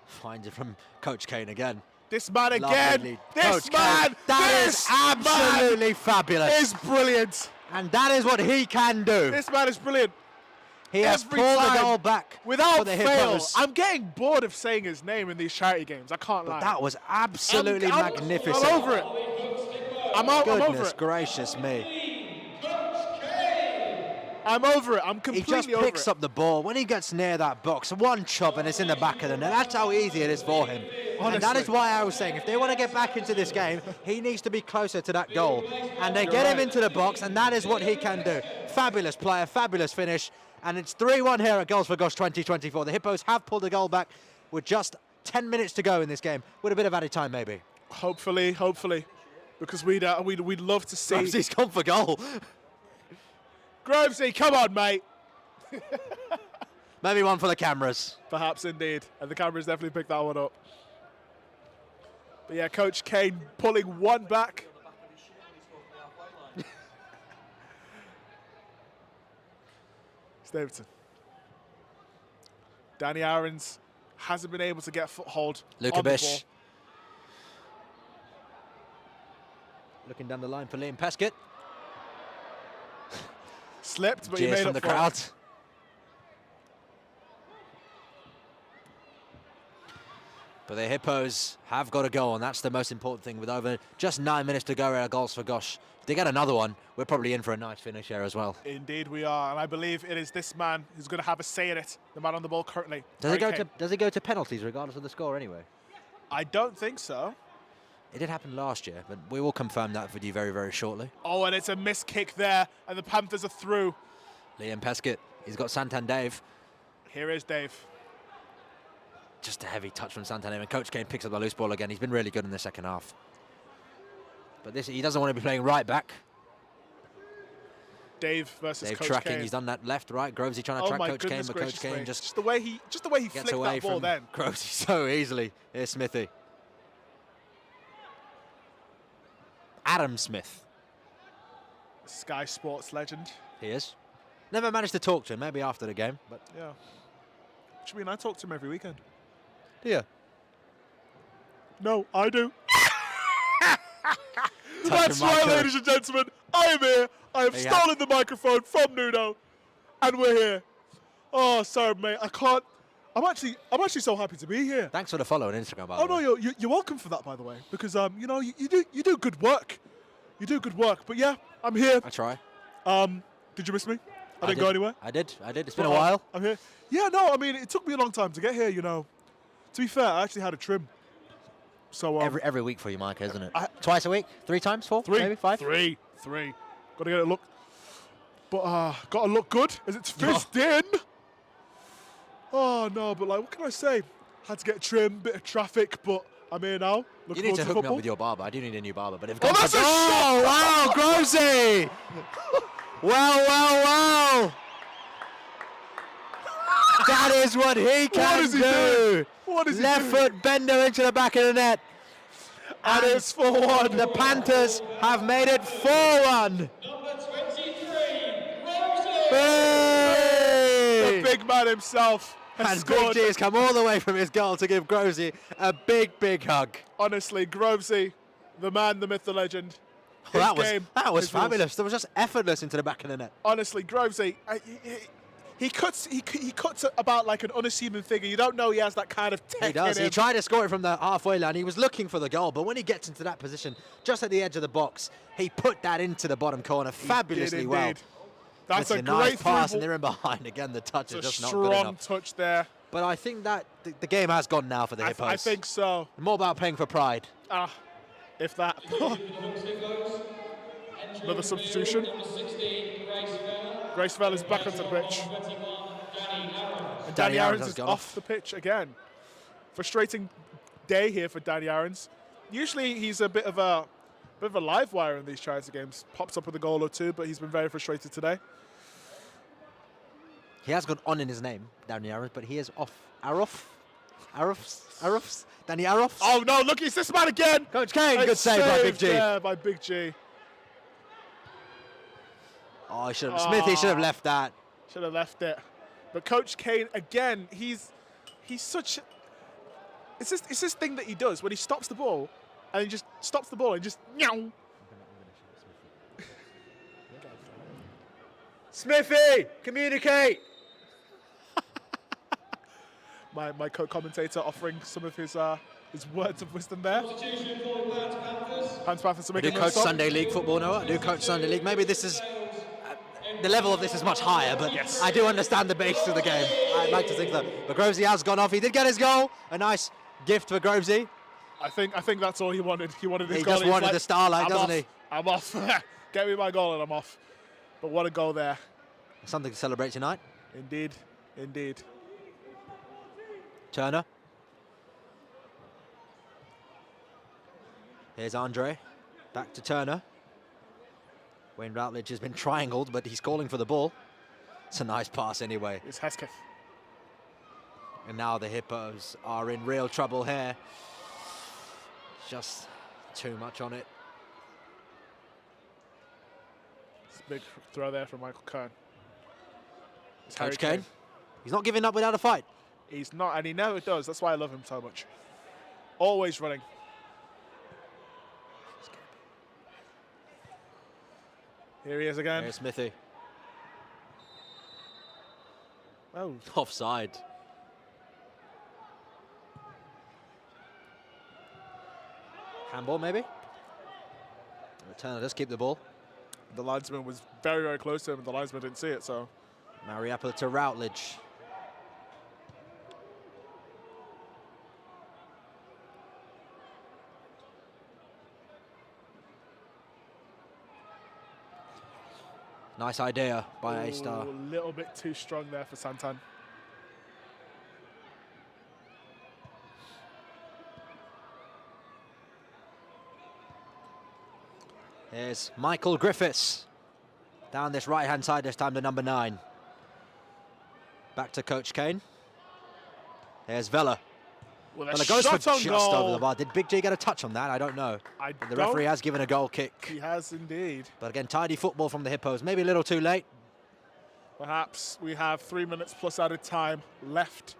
Finds it from Coach Kane again. This man again. Lovely. This Coach man. Kane. That this is absolutely fabulous. man is brilliant. And that is what he can do. This man is brilliant. He has every pulled the time, goal back Without for the fail. Hippos. I'm getting bored of saying his name in these charity games. I can't lie. That was absolutely magnificent. I'm over it. I'm over Goodness it. gracious me. I'm over it. I'm He completely just over picks it. up the ball. When he gets near that box, one chop and it's in the back of the net. That's how easy it is for him. And that Honestly. is why I was saying, if they want to get back into this game, he needs to be closer to that goal. And they get him into the box, and that is what he can do. Fabulous player, fabulous finish. And it's 3-1 here at G.O.S.H 2024. The Hippos have pulled the goal back with just 10 minutes to go in this game, with a bit of added time maybe. Hopefully. Because we'd love to see. He's gone for goal. Grovesy, come on, mate. Maybe one for the cameras. Perhaps indeed. And the cameras definitely picked that one up. But yeah, Coach Kane pulling one back. Davidson. Danny Aarons hasn't been able to get foothold on the ball. G.O.S.H. Looking down the line for Liam Peskett. Slipped, but he Cheers made from up the for crowd. it. But the Hippos have got a goal, and that's the most important thing. With over just 9 minutes to go at G.O.S.H. If they get another one, we're probably in for a nice finish here as well. Indeed we are, and I believe it is this man who's going to have a say in it, the man on the ball currently. Does Harry it Kane. does it go to penalties regardless of the score anyway? I don't think so. It did happen last year, but we will confirm that with you very, very shortly. Oh, and it's a missed kick there, and the Panthers are through. Liam Peskett, he's got Santander. Here is Dave. Just a heavy touch from Santander, and Coach Kane picks up the loose ball again. He's been really good in the second half. But this, he doesn't want to be playing right back. Dave versus Dave Coach tracking, Kane. he's done that left, right. Grovesy trying to Oh track my Coach Kane, goodness but Coach gracious Kane me. just Just the way he gets flicked away that ball from then. Grovesy so easily. Here's Smithy. Adam Smith. Sky Sports legend. He is. Never managed to talk to him, maybe after the game, but Yeah. What do you mean? I talk to him every weekend. yeah. No, I do. Touch That's him, right, Michael. ladies and gentlemen. I am here. I have Yeah. stolen the microphone from Nuno, and we're here. Oh, sorry, mate. I I'm actually so happy to be here. Thanks for the follow on Instagram, by Oh the way. no, you're welcome for that, by the way, because you know you do good work. You do good work. But yeah, I'm here. I try. Did you miss me? I didn't go anywhere. I did. It's been But, a while. I'm here. Yeah, no, I mean it took me a long time to get here. You know, to be fair, I actually had a trim. So Every week for you, Mike, isn't it? Twice a week? 3 times? 4? three, Maybe 5? three. Got to get it look. But got to look good as it's fizzed in. Oh no, but like, what can I say? Had to get trim, bit of traffic, but I'm here now. You need to hook me up with your barber. I do need a new barber, but if Oh, that's a shot! wow, G.O.S.H! Wow. That is what he can do. What is he Left doing? foot bender into the back of the net. And it's 4-1. The Panthers have made it 4-1. Number 23, G.O.S.H. Hey! The big man himself has And Big scored. G has come all the way from his goal to give G.O.S.H a big hug. Honestly, G.O.S.H, the man, the myth, the legend. Well, His game, that was his rules. fabulous. That was just effortless into the back of the net. Honestly, G.O.S.H, he cuts about like an unassuming figure. You don't know he has that kind of tech He does. in He him. tried to score it from the halfway line. He was looking for the goal, but when he gets into that position, just at the edge of the box, he put that into the bottom corner fabulously Did well. indeed. That's a It's great nice pass, through and they're in behind again. The touch It's is a just not good strong enough. touch there. But I think that the game has gone now for the Hippos. I think so. More about playing for pride. If that. Another substitution. Number 16, Grace Vell is back onto the pitch. 21, Danny Aaron. And Danny Danny Aarons Aarons has is gone off the pitch again. Frustrating day here for Danny Aarons. Usually he's a bit of a live wire in these charity games. Pops up with a goal or two, but he's been very frustrated today. He has got on in his name, Danny Aarons, but he is off. Arofs? Danny Arofs? Oh no, look, it's this man again! Coach Kane, It's good save by Big saved G. there by Big G. Oh, Smithy should have left that. Should have left it. But Coach Kane, again, he's such... It's this thing that he does when he stops the ball, and he just stops the ball and just... Meow. Smithy, communicate! My co-commentator offering some of his words of wisdom there. Substitution for Pants Panthers. Hans Panthers to I make do a coach stop. Sunday League football, Noah. I do coach Sunday League. Maybe this is... the level of this is much higher, but Yes. I do understand the base of the game. I'd like to think that. But G.O.S.H has gone off. He did get his goal. A nice gift for G.O.S.H. I think that's all he wanted. He wanted his He goal. just He's wanted like, the starlight, I'm doesn't off. he? I'm off. Get me my goal and I'm off. But what a goal there. Something to celebrate tonight. Indeed. Turner. Here's Andre. Back to Turner. Wayne Routledge has been triangled, but he's calling for the ball. It's a nice pass anyway. It's Hesketh. And now the Hippos are in real trouble here. Just too much on it. It's a big throw there from Michael Kern. It's Coach Harry Kane. He's not giving up without a fight. He's not, and he never does. That's why I love him so much. Always running. Here he is again. There's Smithy. Oh, Offside. Handball, maybe? Turner does keep the ball. the linesman was very, very close to him, and the linesman didn't see it, so. Mariappa to Routledge. Nice idea by A-Star. A little bit too strong there for Santan. Here's Michael Griffiths. Down this right-hand side, this time to number 9. Back to Coach Kane. Here's Vella. Well, Vella goes for shot on just goal. over the bar. Did Big G get a touch on that? I don't know. The referee has given a goal kick. He has indeed. But again, tidy football from the Hippos. Maybe a little too late. Perhaps we have 3 minutes plus added time left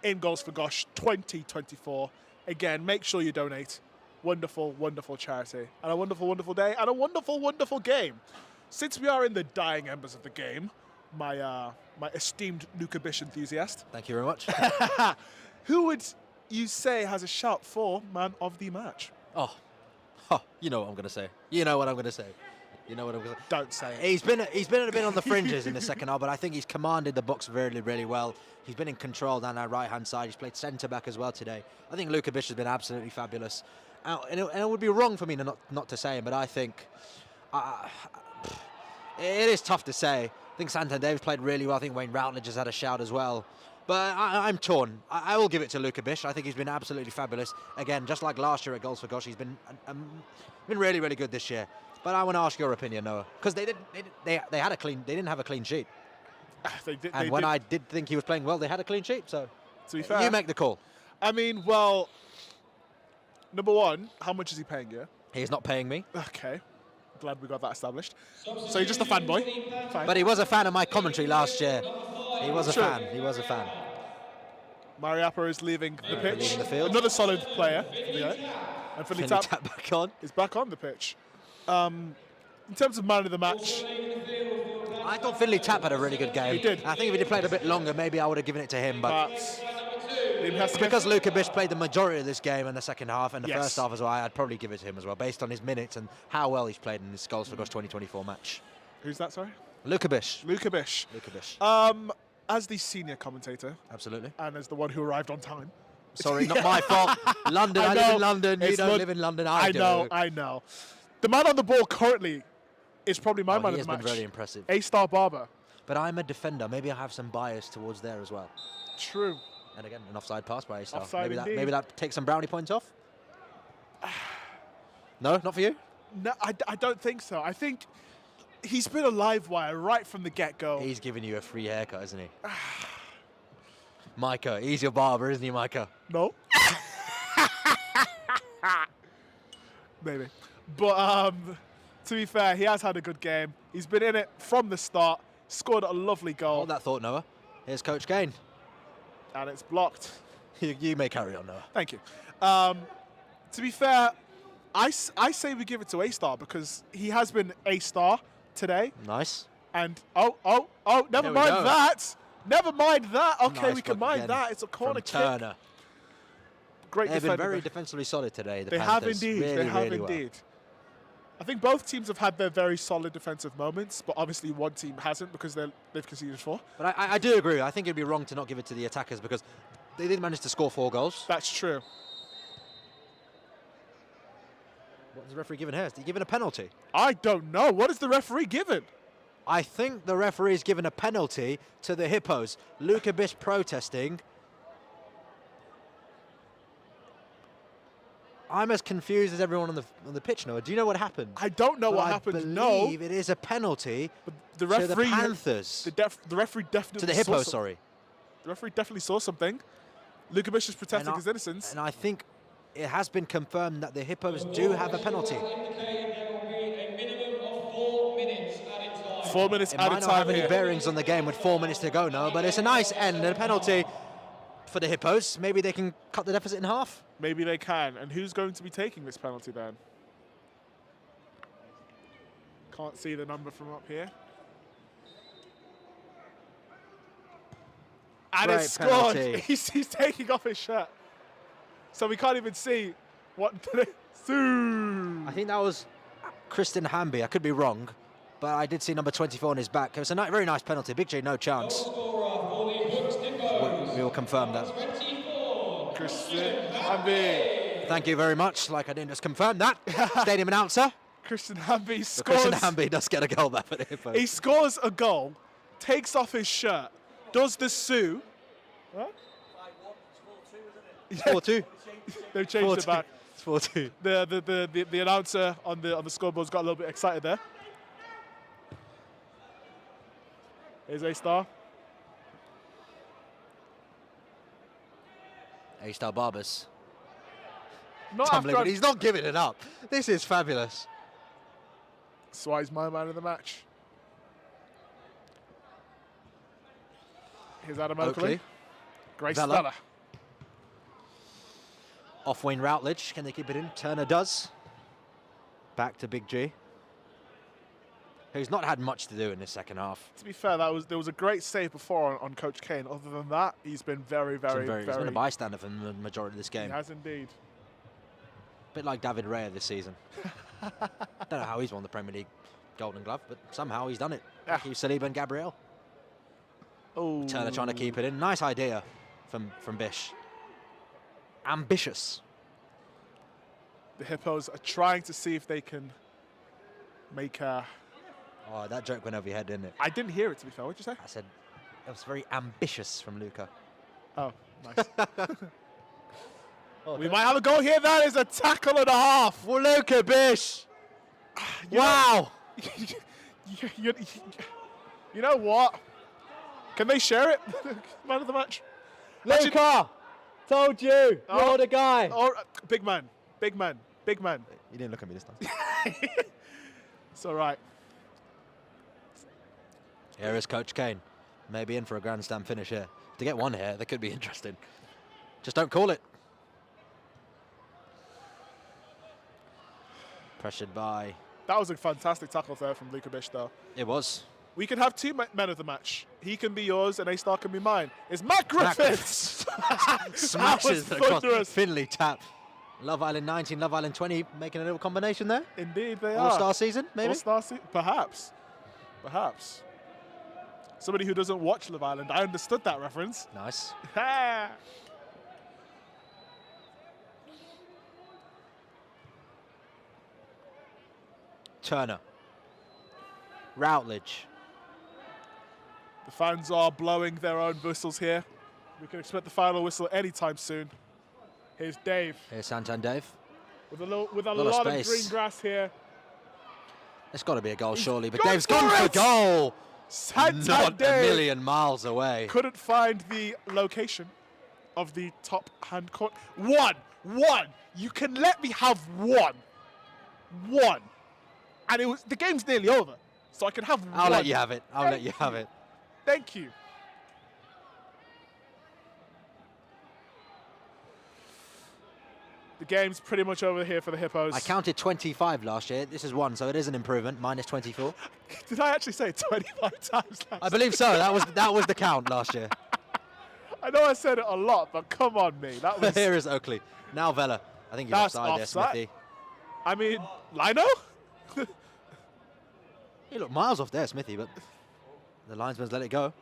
in Goals for G.O.S.H 2024. Again, make sure you donate. Wonderful, wonderful charity. And a wonderful, wonderful day. And a wonderful, wonderful game. Since we are in the dying embers of the game, my esteemed Luka Bish enthusiast. Thank you very much. Who would you say has a shout for man of the match? Oh, you know what I'm going to say. You know what I'm going to say. You know what I'm going to say. Don't say it. He's been a bit on the fringes in the second half, but I think he's commanded the box really, really well. He's been in control down that right-hand side. He's played centre-back as well today. I think Luka Bish has been absolutely fabulous. And it would be wrong for me not to say him, but I think it is tough to say. I think Santander's played really well. I think Wayne Routledge has had a shout as well. But I'm torn. I will give it to Luka Bish. I think he's been absolutely fabulous. Again, just like last year at G.O.S.H, he's been really, really good this year. But I want to ask your opinion, Noah, because they didn't have a clean sheet. I did think he was playing well, they had a clean sheet. So to be fair, you make the call. I mean, well, number one, how much is he paying you? He's not paying me. Okay, glad we got that established. So you're just a fanboy. Fine. But he was a fan of my commentary last year. He was a fan. He was a fan. Mariappa is leaving the pitch. Leaving the field. Another solid player. And Finley Tap back on. is back on the pitch. In terms of man of the match, I thought Finley Tap had a really good game. He did. I think if he'd played a bit longer, maybe I would have given it to him. But because Luka Luka Bish played the majority of this game in the second half and the Yes. first half as well, I'd probably give it to him as well, based on his minutes and how well he's played in this G.O.S.H 2024 match. Who's that, sorry? Luka Bish. Luka Bish. Luka Bish. As the senior commentator Absolutely. and as the one who arrived on time. Sorry, not my fault. London, I live in London. You It's don't live in London. I know. The man on the ball currently is probably my man he of the has match. been very impressive. A-star Barber. But I'm a defender. Maybe I have some bias towards there as well. True. And again, an offside pass by A-star. Offside indeed. Maybe that takes some brownie points off. No, not for you? No, I don't think so. I think he's been a live wire right from the get-go. He's giving you a free haircut, isn't he? Micah, he's your barber, isn't he, Micah? No. Maybe. But to be fair, he has had a good game. He's been in it from the start, scored a lovely goal. Hold that thought, Noah. Here's Coach Kane. And it's blocked. You may carry on, Noah. Thank you. To be fair, I say we give it to A-star because he has been A-star today. Nice. And, never we mind go. that. Never mind that. Okay, Nice we can block mind again that. It's a corner from kick. Turner. Great They've been defender. very defensively solid today, the They have Panthers. indeed. Really, They have really well. indeed. I think both teams have had their very solid defensive moments, but obviously one team hasn't because they've conceded 4. But I do agree. I think it'd be wrong to not give it to the attackers because they did manage to score 4 goals. That's true. What has the referee given here? Is he given a penalty? I don't know. What is the referee given? I think the referee's given a penalty to the Hippos. Luka Bish protesting. I'm as confused as everyone on the pitch, Noah. Do you know what happened? I don't know what happened. I No. believe it is a penalty But the to the referee, Panthers. the referee definitely To the saw Hippos, some- sorry. The referee definitely saw something. Luka Bish is protecting And his innocence. And I think it has been confirmed that the Hippos do have a penalty. Indicated there will be a minimum of 4 minutes added time. 4 minutes It added might not time have any here. bearings on the game with 4 minutes to go, Noah, but it's a nice end and a penalty for the Hippos. Maybe they can cut the deficit in half. Maybe they can. And who's going to be taking this penalty then? Can't see the number from up here. And Great it's scored. penalty. He's taking off his shirt. So we can't even see what. I think that was Kristen Hamby. I could be wrong, but I did see number 24 on his back. It was a very nice penalty. Big J, no chance. Scorer for the Hooks Hippos. We will confirm that. 24. Christian Hamby. Thank you very much. Like I didn't just confirm that. Stadium announcer. Christian Hamby But scores. Kristen Hamby does get a goal back for the Hippos. He scores a goal, takes off his shirt, does the Sue. What? 4-2. They've changed it back. It's 4-2. The announcer on the scoreboard's got a little bit excited there. Here's A-star. A-star Barbers. Not Tumbling, after but he's not giving it up. This is fabulous. That's why he's my man of the match. Here's Adam Oakley. Oakley. Grace Vella. Stella. Off Wayne Routledge. Can they keep it in? Turner does. Back to Big G. who's not had much to do in this second half. To be fair, there was a great save before on Coach Kane. Other than that, he's been very, very, He's been a bystander for the majority of this game. He has indeed. Bit like David Raya this season. Don't know how he's won the Premier League Golden Glove, but somehow he's done it. Thank you, Saliba and Gabriel. Oh, Turner trying to keep it in. Nice idea from Bish. Ambitious. The Hippos are trying to see if they can make a... Oh, that joke went over your head, didn't it? I didn't hear it, to be fair. What did you say? I said it was very ambitious from Luca. Oh, nice. We might have a goal here. That is a tackle and a half. Well, Luca Bish. Wow. You know what? Can they share it? Man of the match. Luca, told you. You're the guy. Oh, big man. Big man. Big man. You didn't look at me this time. It's all right. Here is Coach Kane. Maybe in for a grand slam finish here. To get one here, that could be interesting. Just don't call it. Pressured by... That was a fantastic tackle there from Luka Bish, though. It was. We can have two men of the match. He can be yours and A-Star can be mine. It's Matt Griffiths! Smashes that it was across. thunderous. Finley tap. Love Island 19, Love Island 20, making a little combination there. Indeed, they are. All-star season, maybe? All-star season? Perhaps. Perhaps. Somebody who doesn't watch Love Island, I understood that reference. Nice. Turner. Routledge. The fans are blowing their own whistles here. We can expect the final whistle anytime soon. Here's Dave. Here's Santan Dave. With a lot of of space. green grass here. It's got to be a goal, surely. But gone Dave's for gone for it! goal. Santan Not Dave a million miles away. couldn't find the location of the top hand court. One. You can let me have one. And it was the game's nearly over, so I can have one. I'll let you have it. I'll let you have it. Thank you. The game's pretty much over here for the Hippos. I counted 25 last year. This is one, so it is an improvement. Minus 24. Did I actually say it 25 times last I believe so. That was the count last year. I know I said it a lot, but come on, me. That was. Here is Oakley. Now Vela. I think he's That's offside there, offside. Smithy. I mean, Lino? He looked miles off there, Smithy, but the linesman's let it go.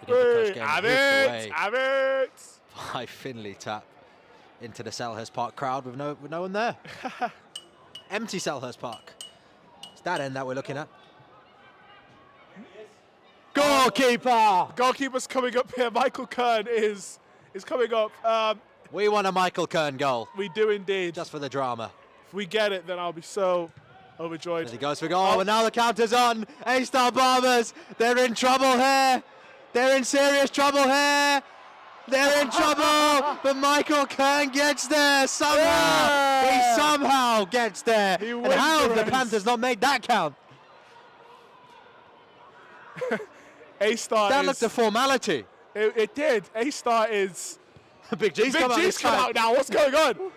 Hey, have it! By Finley tap into the Selhurst Park crowd with no one there. Empty Selhurst Park. It's that end that we're looking at. Goalkeeper! Goalkeeper's coming up here. Michael Kern is coming up. We want a Michael Kern goal. We do indeed. Just for the drama. If we get it, then I'll be so overjoyed. As he goes for goal, and now the counter's on. A-Star Bombers, they're in trouble here. They're in serious trouble here. They're in trouble, but Michael Kern gets there somehow. Yeah. He somehow gets there. He And wins how the have the race. Panthers not made that count? A-Star That is... looked a formality. It did. A-Star is... Big G's come out. Big G's this come time. out now. What's going on?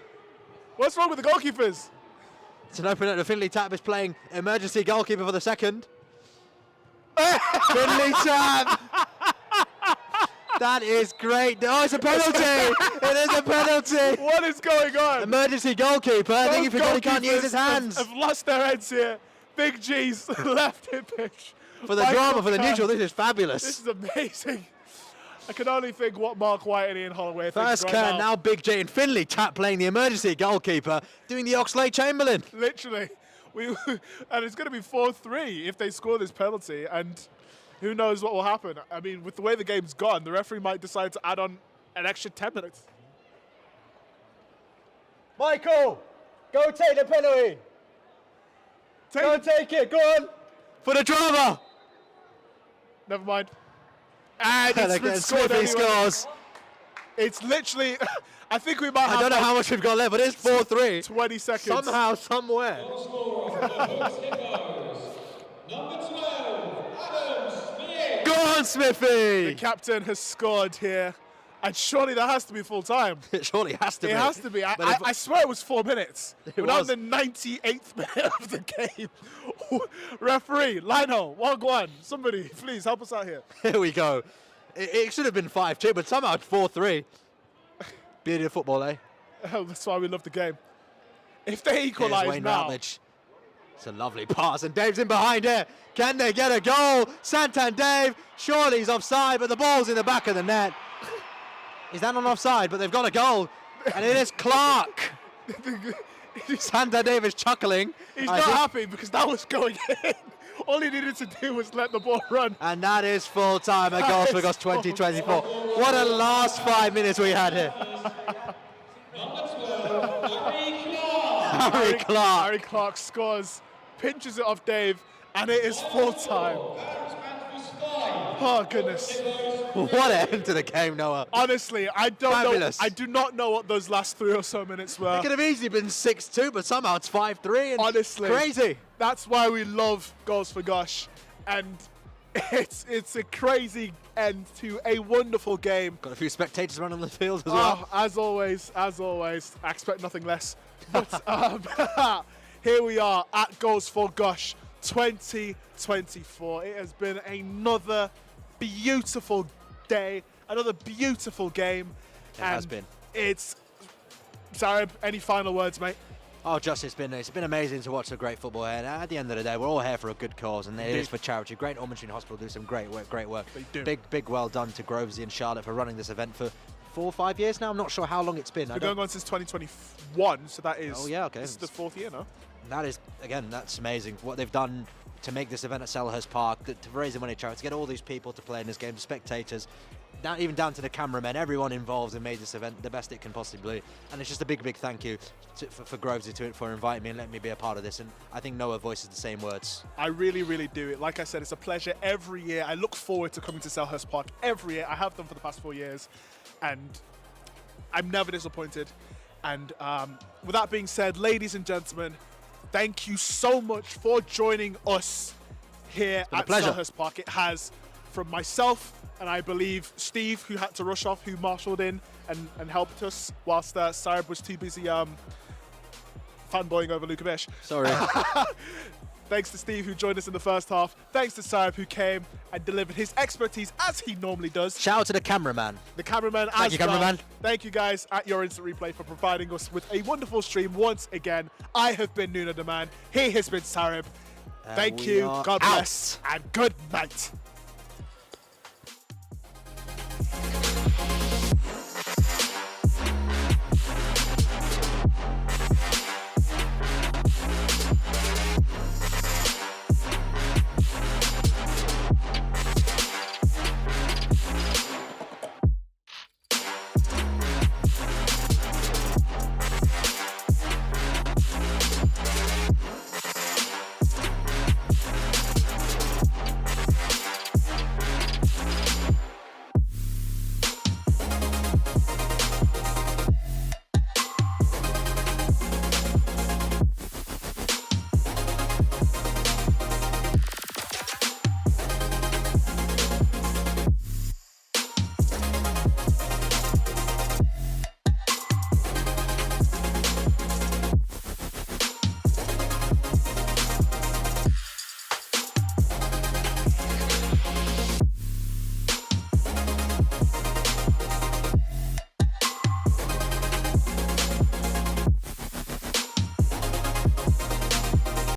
What's wrong with the goalkeepers? It's an opener. The Finley Tap is playing emergency goalkeeper for the second. Finley Tap. That is great. Oh, it's a penalty. It is a penalty. What is going on? Emergency goalkeeper. I think he Both forgot he can't use his goalkeepers hands. Have lost their heads here. Big G's left hip pitch. For the Michael drama, for the Kern. neutral, this is fabulous. This is amazing. I can only think what Mark White and Ian Holloway First think right Kern, now Big J and Finley Tap playing the emergency goalkeeper, doing the Oxlade-Chamberlain. Literally. And it's going to be 4-3 if they score this penalty, and who knows what will happen. I mean, with the way the game's gone, the referee might decide to add on an extra 10 minutes. Michael, go take the penalty. Go take it, go on. For the drama. Never mind. And And it's again, been scored Smithy anyway. scores. It's literally, I think we might have I don't know like how much we've got left, but it's 4-3. 20 seconds. Somehow, somewhere. Goal scorer of the Hoops Hippos, number 12, Adam Smith. Go on, Smithy. The captain has scored here. And surely that has to be full time. It surely has to be. It has to be. But I swear it was 4 minutes. It We're on was. the 98th minute of the game. Referee, Lionel, Wagwan, somebody, please help us out here. Here we go. It should have been 5-2, but somehow it's 4-3. Beauty of football, eh? Oh, that's why we love the game. If they Here's equalise Wayne now, Routledge. It's a lovely pass, and Dave's in behind here. Can they get a goal? Santander, surely he's offside, but the ball's in the back of the net. Is that not offside? But they've got a goal, and it is Clark. Santander is chuckling. he's not happy because that was going in. All he needed to do was let the ball run. And that is full time at G.O.S.H for G.O.S.H 2024. What a last 5 minutes we had here. Harry Clark. Harry Clark scores, pinches it off Dave, and it is full time. Oh goodness! What an end to the game, Noah. Honestly, I don't Fabulous. know. I do not know what those last 3 or so minutes were. It could have easily been 6-2, but somehow it's 5-3. And Honestly, crazy. That's why we love Goals for G.O.S.H, and it's a crazy end to a wonderful game. Got a few spectators around on the field as well. As always, I expect nothing less. But here we are at Goals for G.O.S.H 2024. It has been another beautiful day, another beautiful game. It has been. It's Sarab, any final words, mate? Oh, just it's been amazing to watch the great football here. And at the end of the day, we're all here for a good cause, and it is for charity. Great Ormond Street Hospital do some great work. They do. Big well done to Grovesy and Charlotte for running this event for 4 or 5 years now. I'm not sure how long it's been. It's been going on since 2021, so that is. Oh yeah, okay. This is the 4th year, no? That is, again, that's amazing. What they've done to make this event at Selhurst Park, to raise the money charity, to get all these people to play in this game, the spectators, even down to the cameramen, everyone involved and made this event the best it can possibly be. And it's just a big thank you for Grovesy for inviting me and letting me be a part of this. And I think Noah voices the same words. I really do. Like I said, it's a pleasure every year. I look forward to coming to Selhurst Park every year. I have done for the past 4 years, and I'm never disappointed. And with that being said, ladies and gentlemen, thank you so much for joining us here at Selhurst Park. It has, from myself and I believe Steve, who had to rush off, who marshalled in and helped us whilst Sarab was too busy fanboying over G.O.S.H. Sorry. Thanks to Steve, who joined us in the first half. Thanks to Sarab, who came and delivered his expertise as he normally does. Shout out to the cameraman. The cameraman Thank you, cameraman. Thank you guys at Your Instant Replay for providing us with a wonderful stream once again. I have been Nuno the Man. He has been Sarab. Thank you. God bless. And good night.